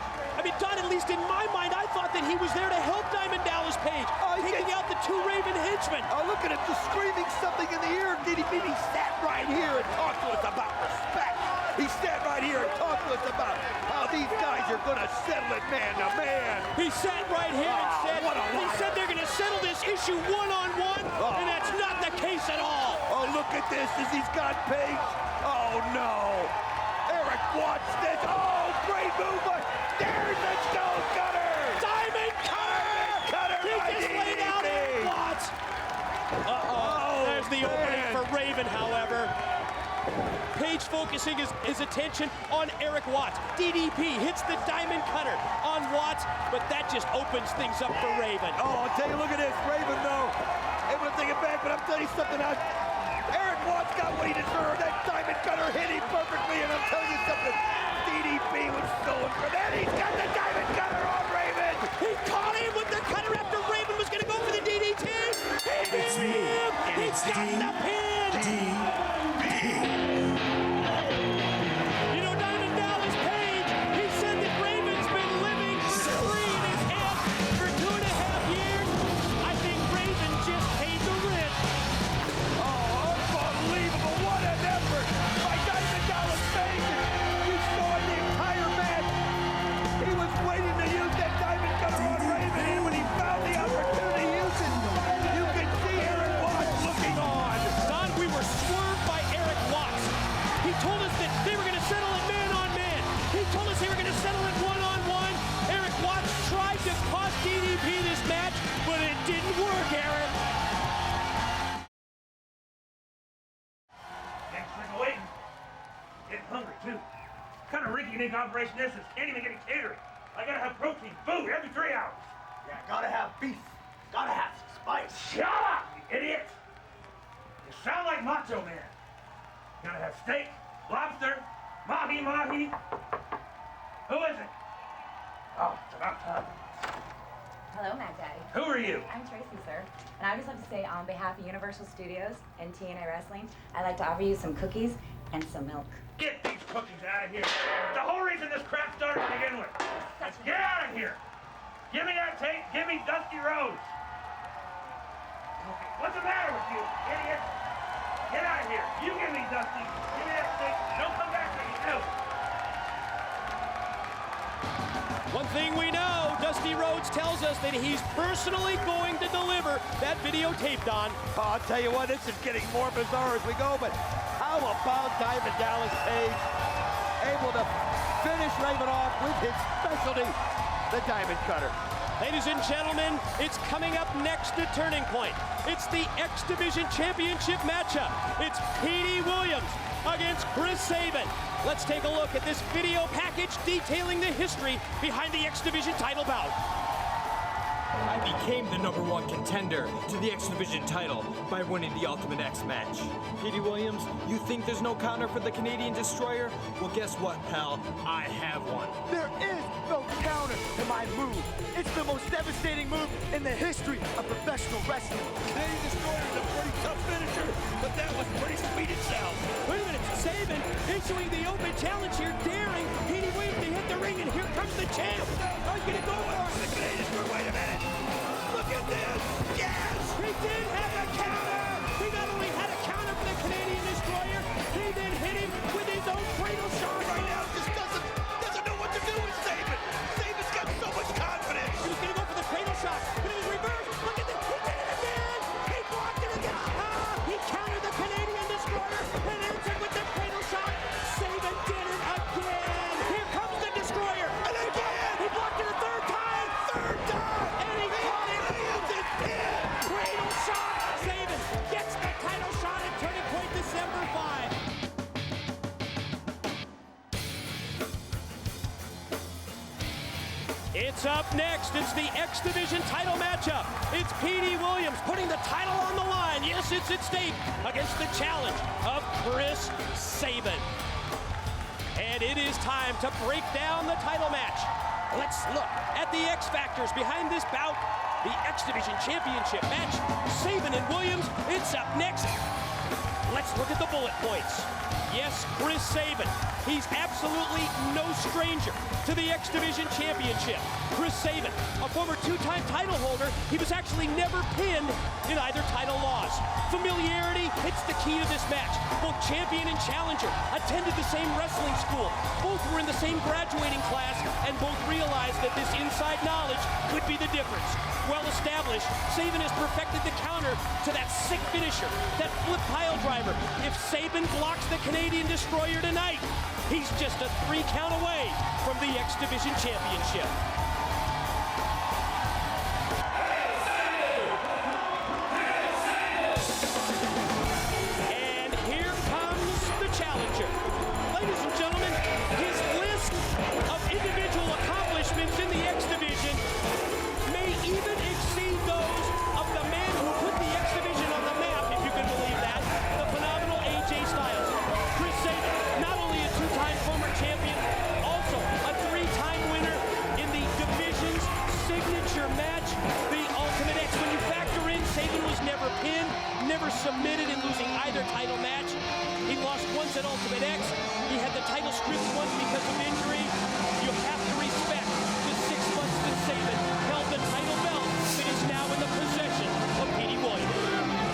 Don, at least in my mind, I thought that he was there to help Diamond Dallas Page, taking out the two Raven henchmen. Look at him just screaming something in the ear of DDP. He sat right here and talked to us about respect. He sat right here and talked to us about how these guys are going to settle it man to man. He sat right here and said they're going to settle this issue one-on-one, and that's not the case at all. Oh, look at this as he's got Page. Oh, no. Eric Watts this. Oh, great move. There's the stone cutter. Diamond cutter. He just laid out Eric Watts. There's the opening for Raven, however. Page focusing his attention on Eric Watts. DDP hits the diamond cutter on Watts, but that just opens things up for Raven. Oh, I'll tell you, look at this. Raven, though, able to take it back, but I'm telling you something. Eric Watts got what he deserved. That diamond cutter hit him perfectly, and I'm telling you something. DDP was going for that. He's got the diamond cutter on Raven. He caught him with the cutter after Raven was going to go for the DDT. He's got the pin. You know, Diamond Dallas Page, he said that Raven's been living free in his head for 2.5 years. I think Raven just paid the rent. Oh, unbelievable. What an effort by Diamond Dallas Page. You saw in the entire match. He was waiting to use that diamond cutter on Raven, and when he found the opportunity to use it, you could see Eric Watts looking on. Don, we were swerved by Eric Watts. He told us that they were going to settle it man-on-man. He told us they were going to settle it one-on-one. Eric Watts tried to cost DDP this match, but it didn't work, Eric. Thanks for waiting. Getting hungry, too. What kind of rinky-dink operation this is? Can't even get a catering. I gotta have protein, food, every 3 hours. Yeah, gotta have beef. Gotta have spice. Shut up, you idiot! You sound like Macho Man. Gotta have steak, lobster, mahi-mahi. Who is it? Oh, it's about time. Hello, Matt Daddy. Who are you? I'm Traci, sir. And I would just like to say, on behalf of Universal Studios and TNA Wrestling, I'd like to offer you some cookies and some milk. Get these cookies out of here. The whole reason this crap started to begin with. Let's get out of here. Give me that tape. Give me Dusty Rhodes. What's the matter with you, idiot? Get out of here. You give me Dusty. Give me that tape. Don't come back till you do. One thing we know, Dusty Rhodes tells us that he's personally going to deliver that videotape, Don. Oh, I'll tell you what, this is getting more bizarre as we go, but how about Diamond Dallas Page able to finish Raven off with his specialty, the diamond cutter. Ladies and gentlemen, it's coming up next to Turning Point. It's the X Division Championship matchup. It's Petey Williams against Chris Sabin. Let's take a look at this video package detailing the history behind the X Division title bout. I became the #1 contender to the X Division title by winning the Ultimate X match. Petey Williams, you think there's no counter for the Canadian Destroyer? Well, guess what, pal? I have one. There is no counter to my move. It's the most devastating move in the history of professional wrestling. Canadian Destroyer is a pretty tough finisher, but that was pretty sweet itself. Wait a minute, Sabin issuing the open challenge here, daring Petey Williams to hit the ring, and here comes the champ. Are you gonna go for it? The Canadian Destroyer, wait a minute. Look at this! Yes! He did have a counter! He not only had a counter for the Canadian Destroyer, he then hit him with his own cradle shot. Right now, just doesn't know what to do with Sabin. Sabin's got so much confidence. He was gonna go for the cradle shot, but it was reversed. Look at this! He did it again! He blocked it again! He countered the Canadian Destroyer and answered with the cradle shot. Sabin did it again! Here comes the Destroyer! And again! He blocked it a third time! Third time! And he caught it! Cradle shot! Sabin gets the title shot at Turning Point December 5. It's up next. It's the X Division title matchup. It's Petey Williams putting the title on the line. Yes, it's at stake against the challenge of Chris Sabin. And it is time to break down the title match. Let's look at the X Factors behind this bout. The X Division Championship match. Sabin and Williams, it's up next. Let's look at the bullet points. Yes, Chris Sabin. He's absolutely no stranger to the X Division Championship. Chris Sabin, a former two-time title holder, he was actually never pinned in either title loss. Familiarity, it's the key to this match. Both champion and challenger attended the same wrestling school. Both were in the same graduating class, and both realized that this inside knowledge could be the difference. Well established, Sabin has perfected the counter to that sick finisher, that flip pile driver. If Sabin blocks the Canadian Destroyer tonight, he's just a 3 count away from the X Division Championship. And here comes the challenger. Ladies and gentlemen, his list of individual accomplishments in the X Division may even exceed those of the man who put the X Division on the map, if you can believe that, the phenomenal AJ Styles. Chris Sabin, not only a two-time former champion, also a 3-time winner in the division's signature match, the Ultimate X. When you factor in, Sabin was never pinned, never submitted in losing either title match. He lost once at Ultimate X. He had the title stripped once because of injury. You have to respect the 6 months that Sabin held the title belt that is now in the possession of Petey Williams.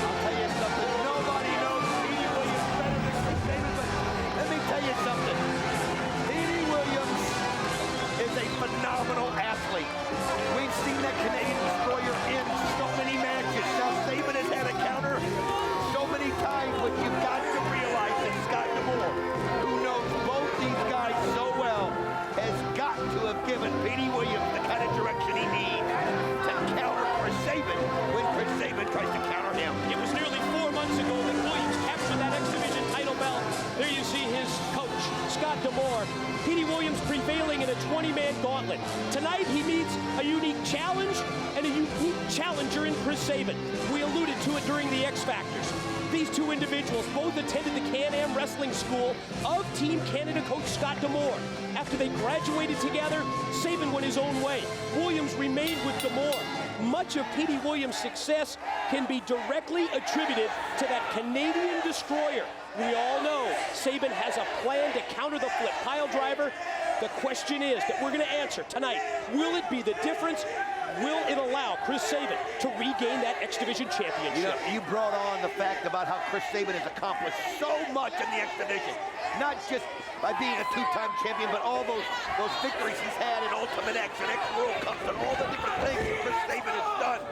I'll tell you something, nobody knows Petey Williams better than Chris Sabin, but let me tell you something. Petey Williams is a phenomenal athlete. We've seen that Canadian Destroyer in so many matches. Now Sabin has had a counter so many times, but you've got to realize that Scott D'Amore, who knows both these guys so well, has got to have given Petey Williams the kind of direction he needs to counter Chris Sabin when Chris Sabin tries to counter him. It was nearly 4 months ago that Williams captured that X Division title belt. There you see his coach, Scott D'Amore. Petey Williams prevailing in a 20-man gauntlet. Tonight he meets a unique challenge and a unique challenger in Chris Sabin. We alluded to it during the X Factors. These two individuals both attended the Can-Am Wrestling School of Team Canada coach Scott D'Amore. After they graduated together, Sabin went his own way. Williams remained with D'Amore. Much of Petey Williams' success can be directly attributed to that Canadian Destroyer. We all know Sabin has a plan to counter the flip pile driver. The question is that we're going to answer tonight. Will it be the difference? Will it allow Chris Sabin to regain that X Division championship? You know, you brought on the fact about how Chris Sabin has accomplished so much in the X Division. Not just by being a 2-time champion, but all those victories he's had in Ultimate X and X World Cups and all the different things that Chris Sabin has done.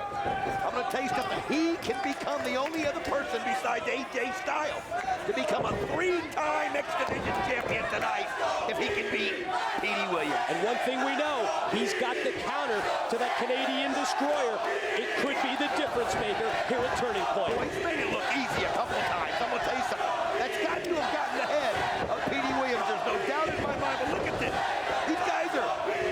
I'm going to tell you something. He can become the only other person besides AJ Styles to become a 3-time X Division champion tonight if he can beat Petey Williams. And one thing we know, he's got the counter to that Canadian Destroyer. It could be the difference maker here at Turning Point. Well, he's made it look easy a couple of times. I'm going to tell you something. That's got to have gotten ahead of Petey Williams. There's no doubt in my mind, but look at this. These guys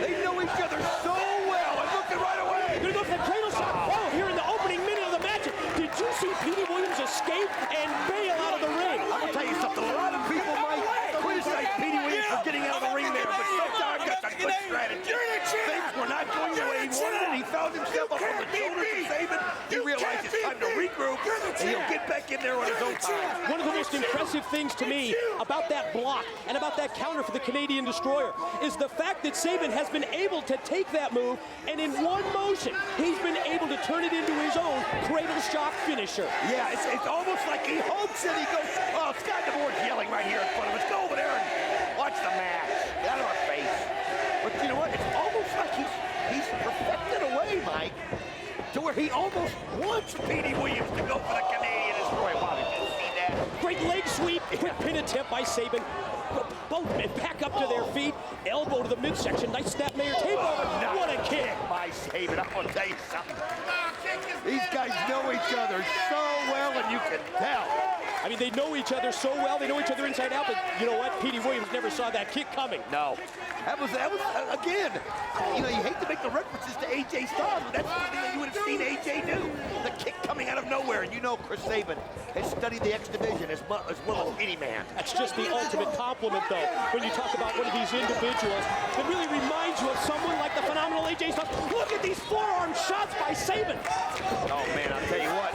they know each other so well. And look at right away. Gonna go for the cradle shot. Oh, here in the opening minute of the match. Did you see Petey Williams escape and bail out of the ring? I'm going to tell you something. A lot of people might criticize Petey Williams for getting out of the ring there, but sometimes that's a good strategy. Things were not going the way he wanted, and he found himself up on the shoulders of Sabin. He realized it's time to regroup, and he'll get back in there on his own time. One of the most impressive things to me about that block and about that counter for the Canadian Destroyer is the fact that Sabin has been able to take that move, and in one motion, he's been able to turn it into his own cradle shock finisher. Yeah, it's almost like he hopes that he goes, oh, Scott D'Amore's yelling right here in front of us. Go over there and watch the match. Get out of our face. But you know what? It's almost like he's perfected a way, Mike, to where he almost wants Petey Williams to go for the Canadian Destroyer. Wow, did you see that? Great leg sweep. Quick pin attempt by Sabin. Both men back up to their feet. Elbow to the midsection. Nice snapmare takeover. What a kick by Sabin. I'm going to tell you something. These guys know each other so well, and you can tell. I mean, they know each other so well. They know each other inside out, but you know what? Petey Williams never saw that kick coming. No. That was again, you hate to make the references to AJ Styles, but that's something that you would have seen AJ do. The kick coming out of nowhere. Destroyer, and you know Chris Sabin has studied the X Division as well as any man. That's just the ultimate compliment, though, when you talk about one of these individuals that really reminds you of someone like the phenomenal AJ Styles. Look at these forearm shots by Sabin. Oh, man, I'll tell you what.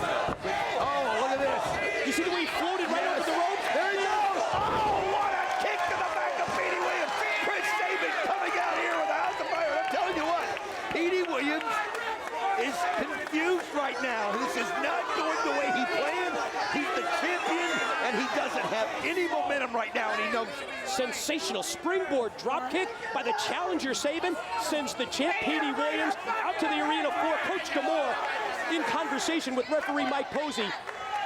Oh, look at this. You see the way he floated right over the ropes? There he goes. Oh, what a kick to the back of Petey Williams. Chris Sabin coming out here with a house of fire. I'm telling you what, Petey Williams is confused right now. This is not going the way he planned. He's the champion, and he doesn't have any momentum right now, and he knows it. Sensational springboard dropkick by the challenger Sabin sends the champ Petey Williams out to the arena for Coach D'Amore in conversation with referee Mike Posey.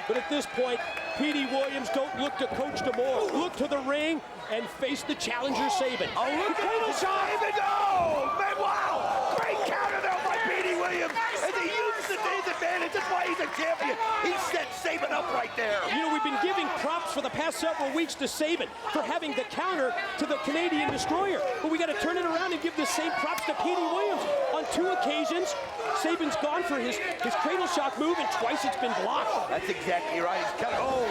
But at this point, Petey Williams don't look to Coach D'Amore. Look to the ring and face the challenger Sabin. Oh, look at Sabin! Oh, man, wow! Great counter there by Petey Williams. And he uses his advantage. That's why he's a champion. He set Sabin up right there. You know, we've been giving props for the past several weeks to Sabin for having the counter to the Canadian Destroyer. But we got to turn it around and give the same props to Petey Williams. On 2 occasions, Sabin's gone for his cradle shock move, and twice it's been blocked. That's exactly right. He's kind of, oh,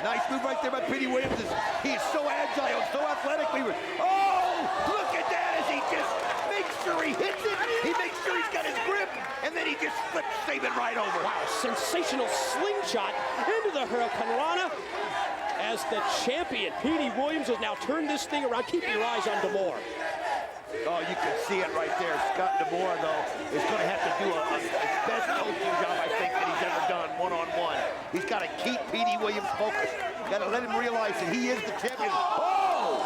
nice move right there by Petey Williams. He is so agile, so athletic. Oh, look at that as he just makes sure he hits it. He makes sure he's got his grip, and then he just flips Sabin right over. Wow, sensational slingshot into the Hurricane Rana as the champion, Petey Williams, has now turned this thing around. Keep your eyes on D'Amore. Oh, you can see it right there. Scott D'Amore, though, is going to have to do his best coaching job, I think, that he's ever done one-on-one. He's got to keep Petey Williams focused. Got to let him realize that he is the champion. Oh!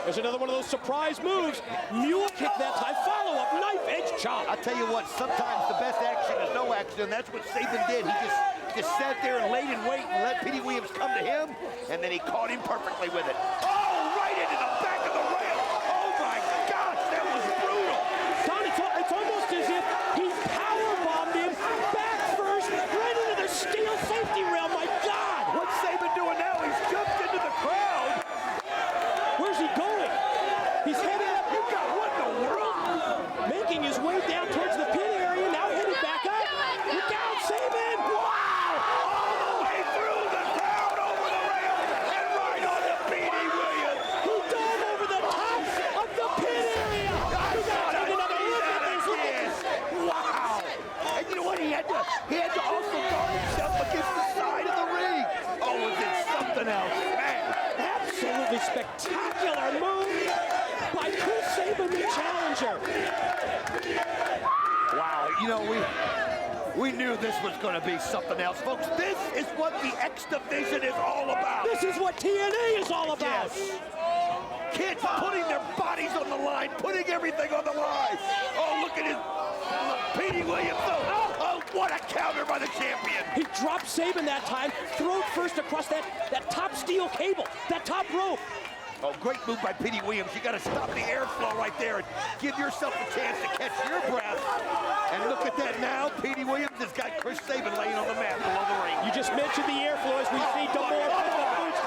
There's another one of those surprise moves. Mule kick that time. Follow-up knife edge chop. I'll tell you what, sometimes the best action is no action, and that's what Sabin did. He just sat there and laid in wait and let Petey Williams come to him, and then he caught him perfectly with it. Oh, right into the back of the rail. Oh, my gosh, that was brutal. Don, it's almost as if he powerbombed him back first, right into the steel safety rail. My God! What's Sabin doing now? He's jumped into the crowd. Where's he going? He's headed up. You got what in the world? Making his way down towards the pit area, now headed back up. Look out, Sabin! Wow! All the way through the crowd, over the rail, and right on to Petey Williams. He dove over the top of the pit area. We gotta take another look at this. Wow! And you know what? He had to also guard himself against the side of the ring. Oh, was it something else? Man, absolutely spectacular move by Chris Sabin, the challenger. Wow, you know, we knew this was going to be something else. Folks, this is what the X Division is all about. This is what TNA is all about. Yes. Kids putting their bodies on the line, putting everything on the line. Oh, look at his Petey Williams. Oh, what a counter by the champion. He dropped Sabin that time, throat first across that top steel cable, that top rope. Oh, great move by Petey Williams. You got to stop the airflow right there and give yourself a chance to catch your breath. And look at that now. Petey Williams has got Chris Sabin laying on the mat below the ring. You just mentioned the airflow as we see D'Amore put the boots.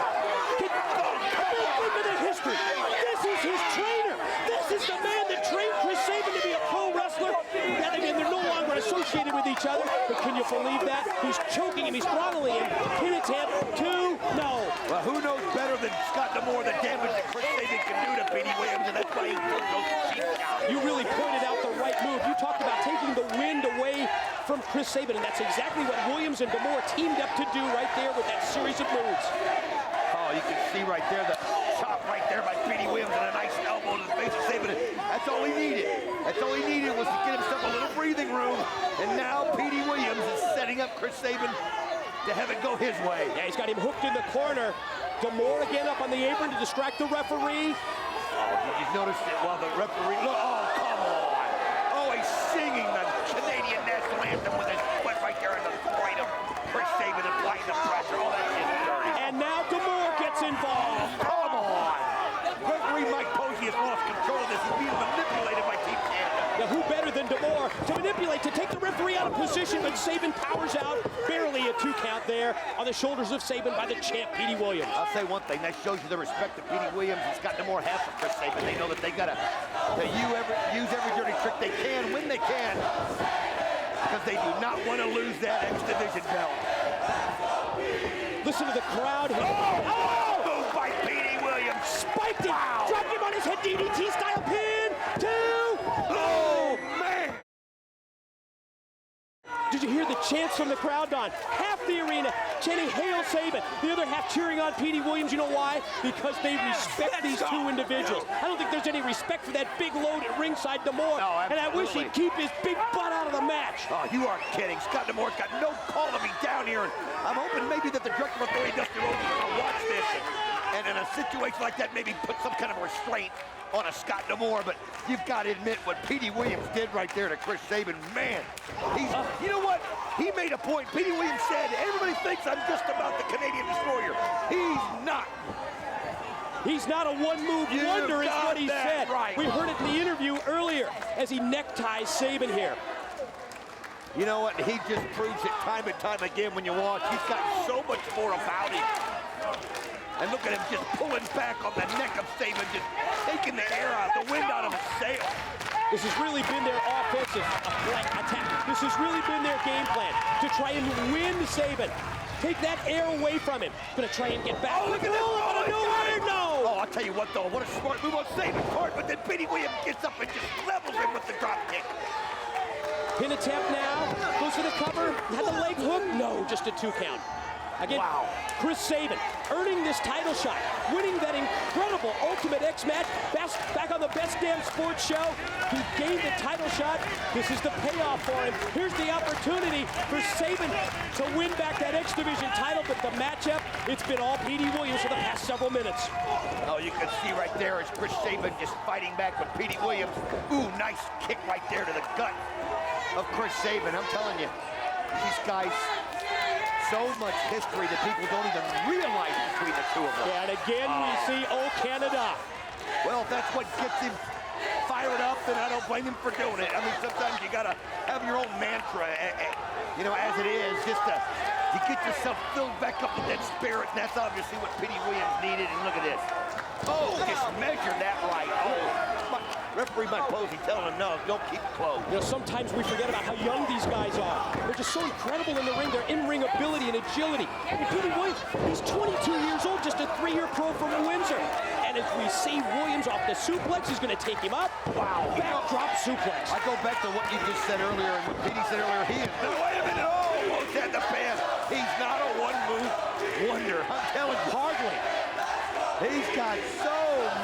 Look at the history. This is his trainer. This is the man that trained Chris Sabin to be a pro wrestler. And again, they're no longer associated with each other. But can you believe that? He's choking him. He's throttling him. Pin attempt. 2. No. Well, who knows better than Scott D'Amore the damage that Chris Sabin can do to Petey Williams, and that's why he took those cheap shots. You really pointed out the right move. You talked about taking the wind away from Chris Sabin, and that's exactly what Williams and D'Amore teamed up to do right there with that series of moves. Oh, you can see right there the chop right there by Petey Williams and a nice elbow to the face of Sabin. That's all he needed. That's all he needed was to get himself a little breathing room, and now Petey Williams is setting up Chris Sabin to have it go his way. Yeah, he's got him hooked in the corner. D'Amore again up on the apron to distract the referee. Oh, did you notice that while the referee... Oh, come on. Oh, he's singing the Canadian national anthem with his foot right there in the point of Chris Sabin applying the pressure. Oh, that's just dirty. And now D'Amore gets involved. Come on. Referee Mike Posey has lost control of this. He's being manipulated by Team Canada. Now, who better than D'Amore to manipulate, to take the referee out of position, but Sabin powers out. Barely a 2 count there on the shoulders of Sabin by the champ, Petey Williams. I'll say one thing, that shows you the respect of Petey Williams. He's got D'Amore half for Chris Sabin. They know that they got to use every dirty trick they can when they can, because they do not want to lose that X Division belt. Listen to the crowd here. Move by Petey Williams. Spiked him. Dropped him on his head. DDT style pin. 2. Oh, man. Did you hear the chants from the crowd, Don? Half the arena chanting Hail Sabin. The other half cheering on Petey Williams. You know why? Because they respect these two individuals. I don't think there's any respect for that big load at ringside D'Amore. No, and I wish he'd keep his big butt out of the match. Oh, you aren't kidding. Scott D'Amore's got no call to be down here. And I'm hoping maybe that the director of D.O.A Dusty Rhodes is going to watch this. And in a situation like that, maybe put some kind of restraint on a Scott D'Amore, but you've got to admit what Petey Williams did right there to Chris Sabin. Man, he's, you know what? He made a point. Petey Williams said, everybody thinks I'm just about the Canadian Destroyer. He's not. He's not a one-move wonder is what he said. Right. We heard it in the interview earlier as he neckties Sabin here. You know what? He just proves it time and time again when you watch. He's got so much more about him. And look at him just pulling back on the neck of Sabin, just taking the air out, the wind out of his sail. This has really been their offensive attack. This has really been their game plan to try and win Sabin. Take that air away from him. Gonna try and get back. Oh, look at this. Out of nowhere, no! Oh, I'll tell you what, though. What a smart move on Sabin's part, but then Petey Williams gets up and just levels him with the drop kick. Pin attempt now. Goes for the cover. Had the leg hook. No, just a 2 count. Again, wow. Chris Sabin earning this title shot, winning that incredible Ultimate X match, back on the Best Damn Sports Show. He gained the title shot. This is the payoff for him. Here's the opportunity for Sabin to win back that X Division title, but the matchup, it's been all Petey Williams for the past several minutes. Oh, you can see right there is Chris Sabin just fighting back with Petey Williams. Ooh, nice kick right there to the gut of Chris Sabin. I'm telling you, these guys, so much history that people don't even realize between the two of them. Yeah, and again, we see old Canada. Well, if that's what gets him fired up, then I don't blame him for doing it. I mean, sometimes you gotta have your own mantra, you know, as it is, just to get yourself filled back up with that spirit, and that's obviously what Petey Williams needed, and look at this. Oh, just measured that right. Oh, referee might close, he's telling him, no, don't keep it closed. You know, sometimes we forget about how young these guys are. They're just so incredible in the ring, their in-ring ability and agility. And Petey Williams, he's 22 years old, just a 3-year pro from Windsor. And as we see Williams off the suplex, he's going to take him up. Wow, backdrop suplex. I go back to what you just said earlier, and what Petey said earlier. He is, no, wait a minute, oh, almost had the pass. He's not a one-move wonder. I'm telling you. Hardly. He's got so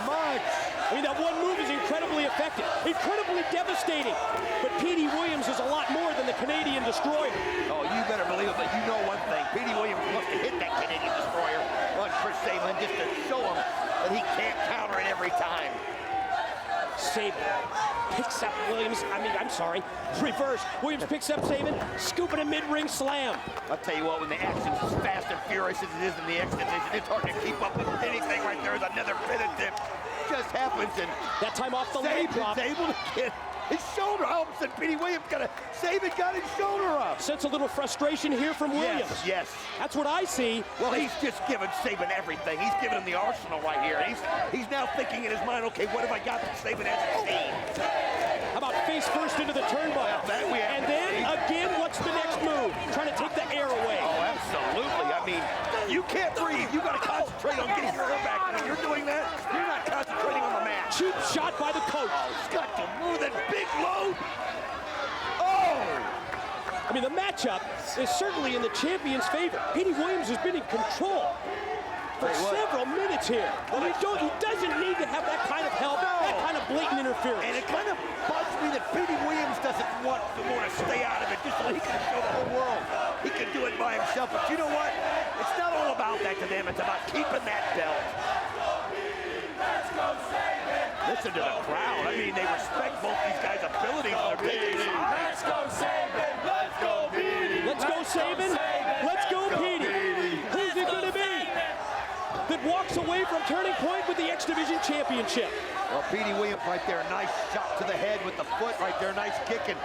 much. I mean, that one move is incredibly effective, incredibly devastating. But Petey Williams is a lot more than the Canadian Destroyer. Oh, you better believe it, but you know one thing. Petey Williams wants to hit that Canadian Destroyer on Chris Sabin just to show him that he can't counter it every time. Sabin picks up Williams, reverse. Williams picks up Sabin, scooping a mid-ring slam. I'll tell you what, when the action's as fast and furious as it is in the X Division, it's hard to keep up with anything right there. There's another pin attempt. Just happens, and that time off the leg drop. Sabin's able to get his shoulder. All of a sudden, Petey Williams Sabin got his shoulder up. Sense a little frustration here from Williams. Yes. That's what I see. Well, he's just giving Sabin everything. He's giving him the arsenal right here. He's now thinking in his mind, okay, what have I got that Sabin hasn't seen? How about face first into the turnbuckle? And then, again, what's the next move? Trying to take the air away. Oh, absolutely. I mean, you can't breathe. You got to concentrate on getting your air back. When you're doing that, you're not concentrating on the match. Cheap shot by the coach. Oh, Scott D'Amore, that big load. Oh! I mean, the matchup is certainly in the champion's favor. Petey Williams has been in control for several minutes here. And he doesn't need to have that kind of help, that kind of blatant interference. And it kind of bugs me that Petey Williams doesn't want to stay out of it just so he can show the whole world he can do it by himself. But you know what? It's not all about that to them. It's about keeping that belt. Listen to the crowd. I mean, they respect both these guys' abilities. Let's go, Sabin. Let's go, Petey. Let's go, Sabin. Let's go, Petey. Who's it going to be that walks away from Turning Point with the X Division Championship? Well, Petey Williams right there. Nice shot to the head with the foot right there. Nice kick and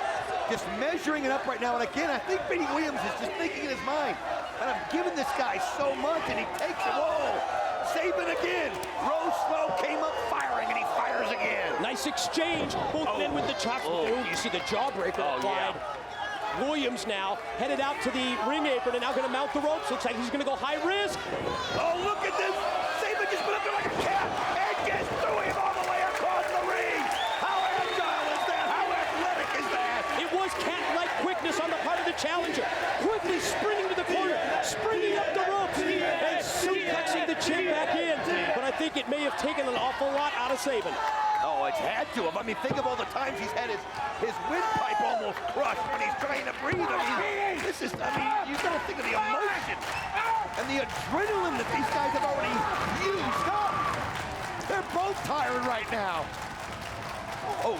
just measuring it up right now. And again, I think Petey Williams is just thinking in his mind, and I'm giving this guy so much, and he takes it. Whoa. Sabin again. Rose slow, came up firing, and he fires again. Nice exchange. Both men with the chops. Oh, you see the jawbreaker applied. Yeah. Williams now headed out to the ring apron and now going to mount the ropes. Looks like he's going to go high risk. Oh, look at this. Sabin just put up there like a cat and just threw him all the way across the ring. How agile is that? How athletic is that? It was cat-like quickness on the part of the challenger. Quickly sprinting to the corner, springing up the ropes, and suplexing the champ back in. But I think it may have taken an awful lot out of Sabin. Oh, it's had to have. I mean, think of all the times he's had his windpipe almost crushed when he's trying to breathe. I mean, this is, I mean, you got to think of the emotion and the adrenaline that these guys have already used up. They're both tired right now. Oh.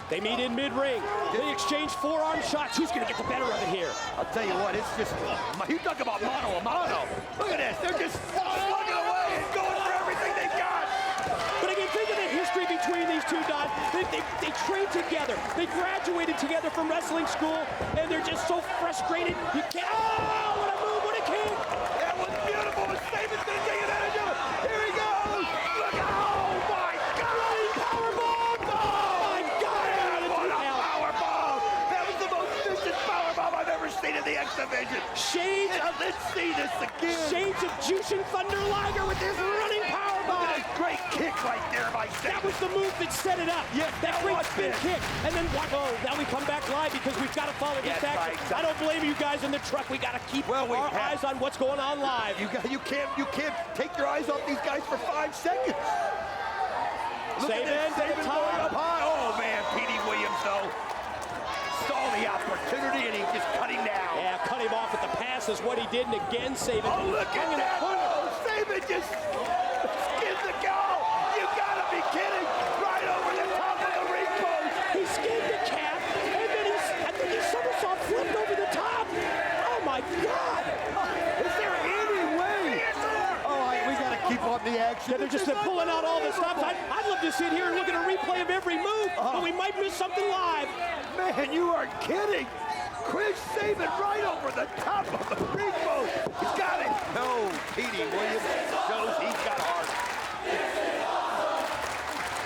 They meet in mid-ring. They exchange forearm shots. Who's going to get the better of it here? I'll tell you what, it's just, you talk about mano a mano. Look at this. They're just slugging away and going for everything they've got. But again, think of the history between these two, Don. They trained together. They graduated together from wrestling school, and they're just so frustrated. You can't. Oh, what a move! What a kick! That was beautiful. But Sabin's going to take advantage of it. Here he goes. Look out! Oh my God! Powerbomb! Oh my God! What a powerbomb! That was the most vicious powerbomb I've ever seen in the X Division. Shades of, let's see this again. Shades of Jushin Thunder Liger with this running powerbomb. Look at that great kick right there by Sabin. That was the move that set it up. Yes, that great spin kick. And then what? Oh, now we come back live because we've got to follow this action. I don't blame you guys in the truck. We got to keep our eyes on what's going on live. You can't take your eyes off these guys for 5 seconds. Sabin going up high. Oh man, Petey Williams though saw the opportunity and he just cut him down. Yeah, cut him off at the pass is what he did, and again Sabin. Oh, look at that! Oh, Sabin just skinned the goal. You gotta be kidding! Right over the top of the ring post. He skinned the cap, and then he somersault flipped over the top. Oh my God! Is there any way? Oh, we gotta keep on the action. Yeah, they're pulling out all the stops. I'd love to sit here and look at a replay of every move, but we might miss something live. Man, you are kidding! Chris Sabin right over the top of the ring post. He's got it. No, Petey Williams shows he's got heart.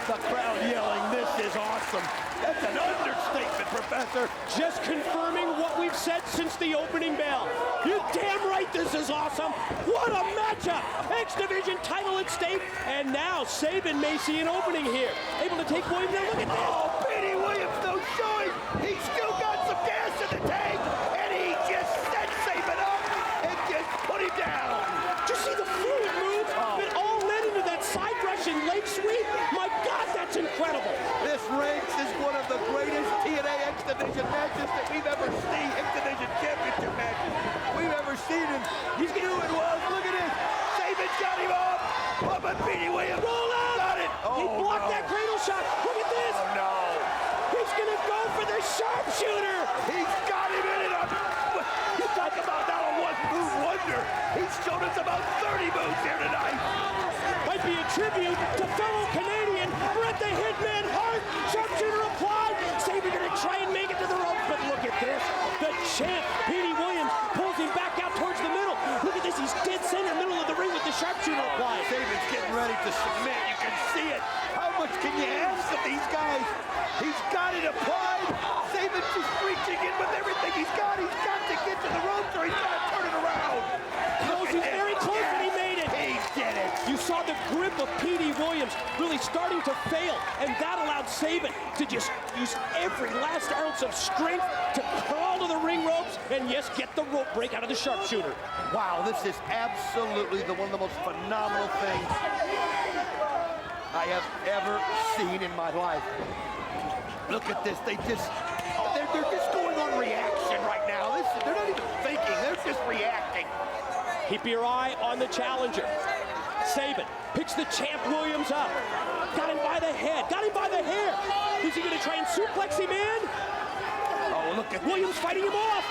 The crowd yelling, "This is awesome!" That's an understatement, Professor. Just confirming what we've said since the opening bell. You're damn right this is awesome. What a matchup! X Division title at stake, and now Sabin may see an opening here. Able to take Williams down. Look at this. Oh, Petey Williams, no showing. He's still got some gas in the tank, and he just set Sabin up and just put him down. Did you see the fluid move that all led into that side rush and leg sweep? My God, that's incredible. This ranks as one of the greatest TNA X Division matches that we've ever seen. X Division Championship matches we've ever seen. And he's doing well. Look at this. Sabin's got him up. Oh, but Petey Williams got it. Oh, he blocked that cradle shot. Look at this. Oh, no. He's going to go for the sharpshooter. He's got him in it. You talk about now a one-move wonder. He's shown us about 30 moves here tonight. Might be a tribute to fellow Canadian Bret the Hitman Hart. Sharpshooter applied. Sabin going to try and make it to the ropes, but look at this. The champ, Petey Williams, pulls him back out towards the middle. Look at this. He's dead center, middle of the ring with the sharpshooter applied. Sabin's getting ready to submit. You can see it. How much can you ask of these guys? He's got it applied. Sabin's just reaching in with everything he's got. He's got to get to the ropes or he's got to turn it around. He's very close, and he made it. He did it. You saw the grip of Petey Williams really starting to fail, and that allowed Sabin to just use every last ounce of strength to crawl to the ring ropes and, yes, get the rope break out of the sharpshooter. Wow, this is absolutely one of the most phenomenal things I have ever seen in my life. Look at this. They're just going on reaction right now. They're not even thinking. They're just reacting. Keep your eye on the challenger. Sabin picks the champ Williams up. Got him by the head. Got him by the hair. Is he going to try and suplex him in? Oh, look at Williams fighting him off.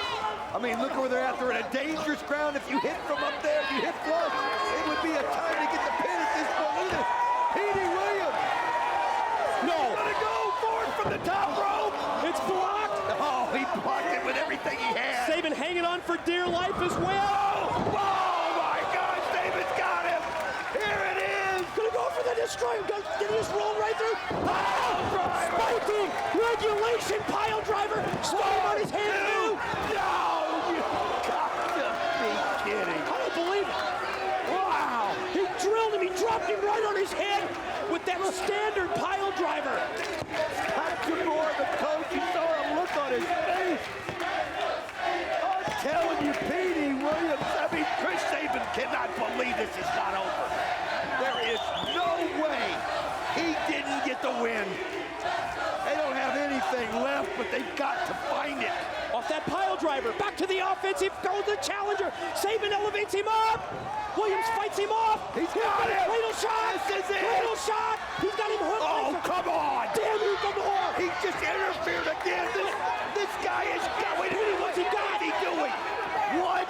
I mean, look where they're at. They're in a dangerous ground. If you hit from up there, if you hit flush, it would be a time to get the pin at this point. Look at this. Petey Williams. No. He's going to go for it from the top rope. It's blocked. Oh, he blocked it with everything he had. Sabin hanging on for dear life as well. Oh my God, Sabin's got him. Here it is. Gonna go for the destroyer. Did he just roll right through? Oh, spiking regulation pile driver. Storm on his hand. dropped him right on his head with that standard pile driver. Hachimura, the coach, you saw a look on his face. I'm telling you, Petey Williams, I mean, Chris Sabin cannot believe this is not over. There is no way he didn't get the win. They don't have anything left, but they've got to find it. Off that pile driver, back to the offensive, goes the challenger. Sabin elevates him up. Williams fights him off. He's got him. Cradle shot. This is it. Cradle shot. He's got him hooked. Oh, come on. Damn you, Gamor. He just interfered again. This guy is going. What's he got? What's he doing? What?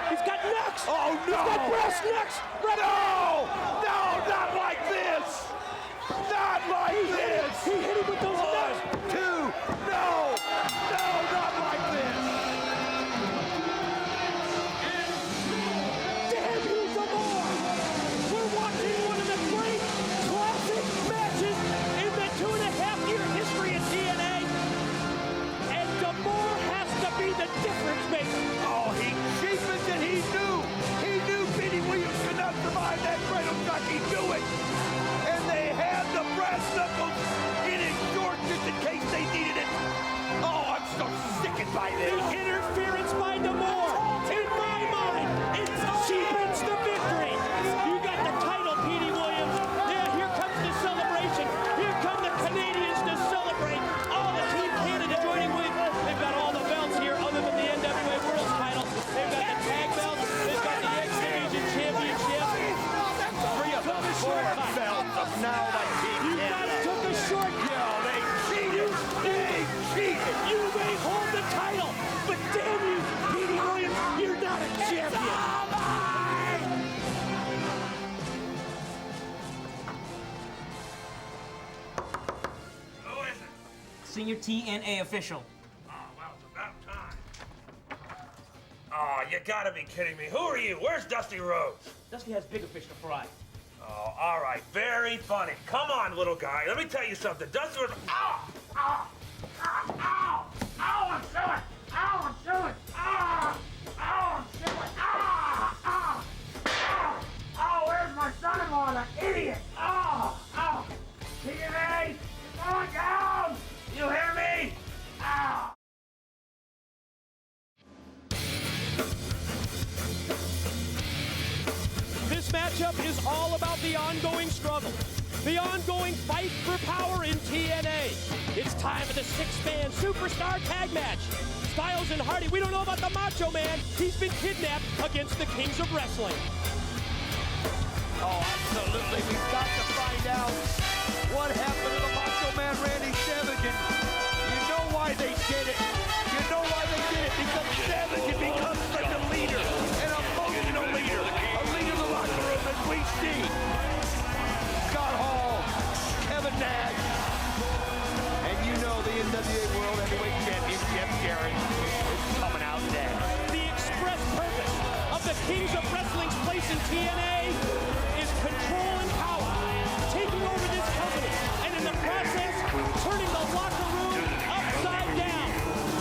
He's got necks. Oh, no. He's got breast necks. No, not like this. Not like this. He hit him with those necks. 1, 2, no, not like this. Damn you, Gamor. We're watching one of the great classic matches in the 2.5-year history of TNA. And Gamor has to be the difference maker. Oh, he cheapens and he knew Petey Williams could not survive that cradle shock. He knew it. And they had the brass knuckles in his short just in case they needed it. Oh, I'm so sickened by this. The interference by Gamor, in my mind, it cheapens the victory. You got the title, Petey Williams. Yeah, here comes the celebration. Here come the Canadians to celebrate. All the Team Canada joining with. They've got all the belts here other than the NWA World title. They've got the tag belts. They've got the X Division Championship. Four belts of now by Team You Canada. guys took a shortcut. Yo, they cheated. They cheated. You may hold the title, but damn you, Petey Williams, you're not a champion. Who is it? Senior TNA official. Oh, well, it's about time. Oh, you gotta be kidding me. Who are you? Where's Dusty Rhodes? Dusty has bigger fish to fry. Oh, all right. Very funny. Come on, little guy. Let me tell you something. Dusty was... Ow! Ow! Ow! Ow! Ow! I'm chewing! Ow! I'm chewing! Ow! Ow! I'm chewing! Ow! Ow! Ow! Oh, where's my son-in-law, that idiot? Ow! Ow! TNA! It's going down! You hear me? Ow! This matchup is all about the ongoing struggle, the ongoing fight for power in TNA. It's time for the 6-man superstar tag match. Styles and Hardy, we don't know about the Macho Man. He's been kidnapped against the Kings of Wrestling. Oh, absolutely. We've got to find out what happened to the Macho Man Randy Savage. And you know why they did it. You know why they did it. Because Savage had become such a leader, an emotional leader, a leader of the locker room, as we see. Scott Hall, Kevin Nash, and you know the NWA World Heavyweight Champion, Jeff Jarrett, is coming out next. The express purpose of the Kings of Wrestling's place in TNA is control and power, taking over this company, and in the process, turning the locker room upside down.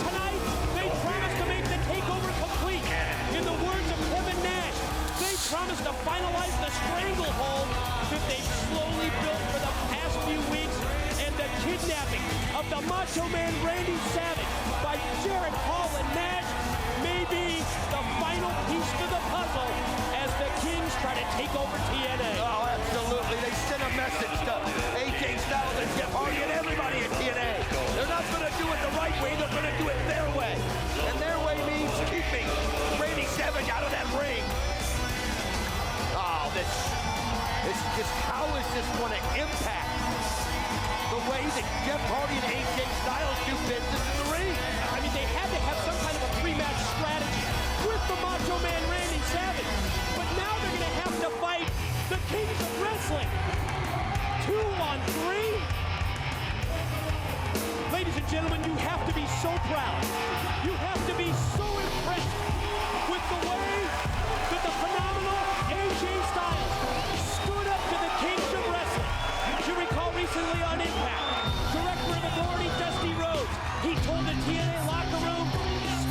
Tonight, they promise to make the takeover complete. In the words of Kevin Nash, they promise to finalize the stranglehold that they've slowly built for the past few weeks, and the kidnapping of the Macho Man Randy Savage by Jarrett Hall and Nash may be the final piece to the puzzle as the Kings try to take over TNA. Oh, absolutely. They sent a message to AJ Styles and Jeff Hardy and everybody at TNA. They're not going to do it the right way. They're going to do it their way. And their way means keeping Randy Savage out of that ring. Oh, this just, how is this going to impact the way that Jeff Hardy and AJ Styles do business in the ring? I mean, they had to have some kind of a pre-match strategy with the Macho Man Randy Savage. But now they're going to have to fight the Kings of Wrestling. 2-on-3. Ladies and gentlemen, you have to be so proud. You have to be so impressed with the way that the phenomenal AJ Styles stood up to the Kings of Wrestling. As you recall recently on Impact, Director of Authority Dusty Rhodes, he told the TNA locker room,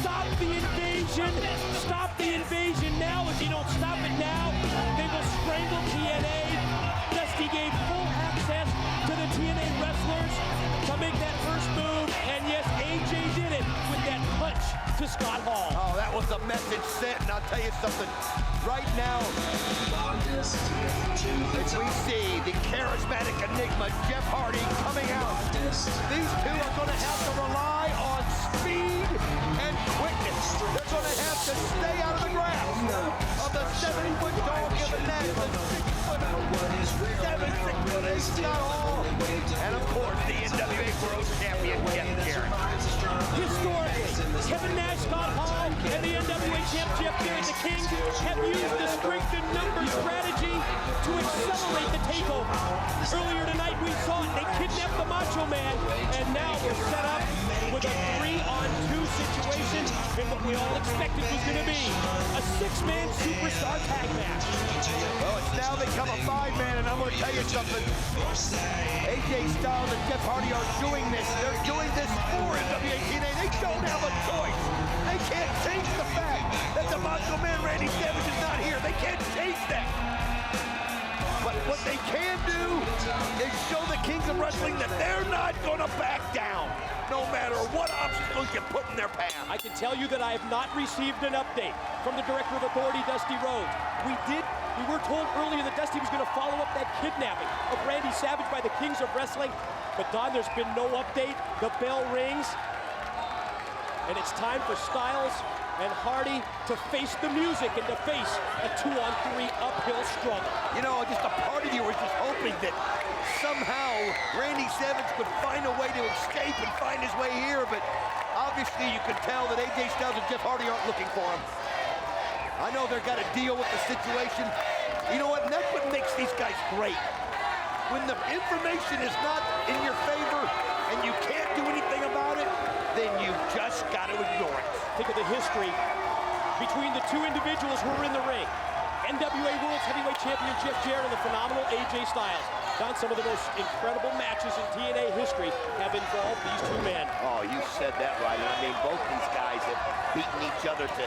stop the invasion. Stop the invasion now. If you don't stop it now, they will strangle TNA. to Scott Hall. Oh, that was a message sent, and I'll tell you something. Right now, as we see the charismatic enigma Jeff Hardy coming out, these two are going to have to rely on speed and quickness. They're going to have to stay out of the grasp of the 7-foot dog of the net, the 6'7", 6'8" Scott Hall, and of course the NWA World Champion Jeff Jarrett. Historically, Kevin Nash, Scott Hall, and the NWA champ Jeff Jarrett, the King, have used the strength and numbers strategy to accelerate the takeover. Earlier tonight we saw it. They kidnapped the Macho Man, and now we're set up with a 3-on-2 situation in what we all expected was going to be a 6-man superstar tag match. Well, it's now become a 5-man, and I'm going to tell you something. AJ Styles and Jeff Hardy are doing this. They're doing this for NWA TNA. They don't have a choice. They can't change the fact that the Macho Man Randy Savage is not here. They can't change that. But what they can do is show the Kings of Wrestling that they're not going to back down, no matter what obstacles you put in their path. I can tell you that I have not received an update from the Director of Authority, Dusty Rhodes. We were told earlier that Dusty was going to follow up that kidnapping of Randy Savage by the Kings of Wrestling. But Don, there's been no update. The bell rings. And it's time for Styles and Hardy to face the music and to face a 2-on-3 uphill struggle. You know, just a part of you was just hoping that somehow Randy Savage would find a way to escape and find his way here, but obviously you can tell that AJ Styles and Jeff Hardy aren't looking for him. I know they've got to deal with the situation. You know what? And that's what makes these guys great. When the information is not in your favor and you can't do anything about it, then you've just got to ignore it. Think of the history between the two individuals who were in the ring. NWA World Heavyweight Champion Jeff Jarrett and the phenomenal AJ Styles. Don, some of the most incredible matches in TNA history have involved these two men. Oh, you said that right. I mean, both these guys have beaten each other to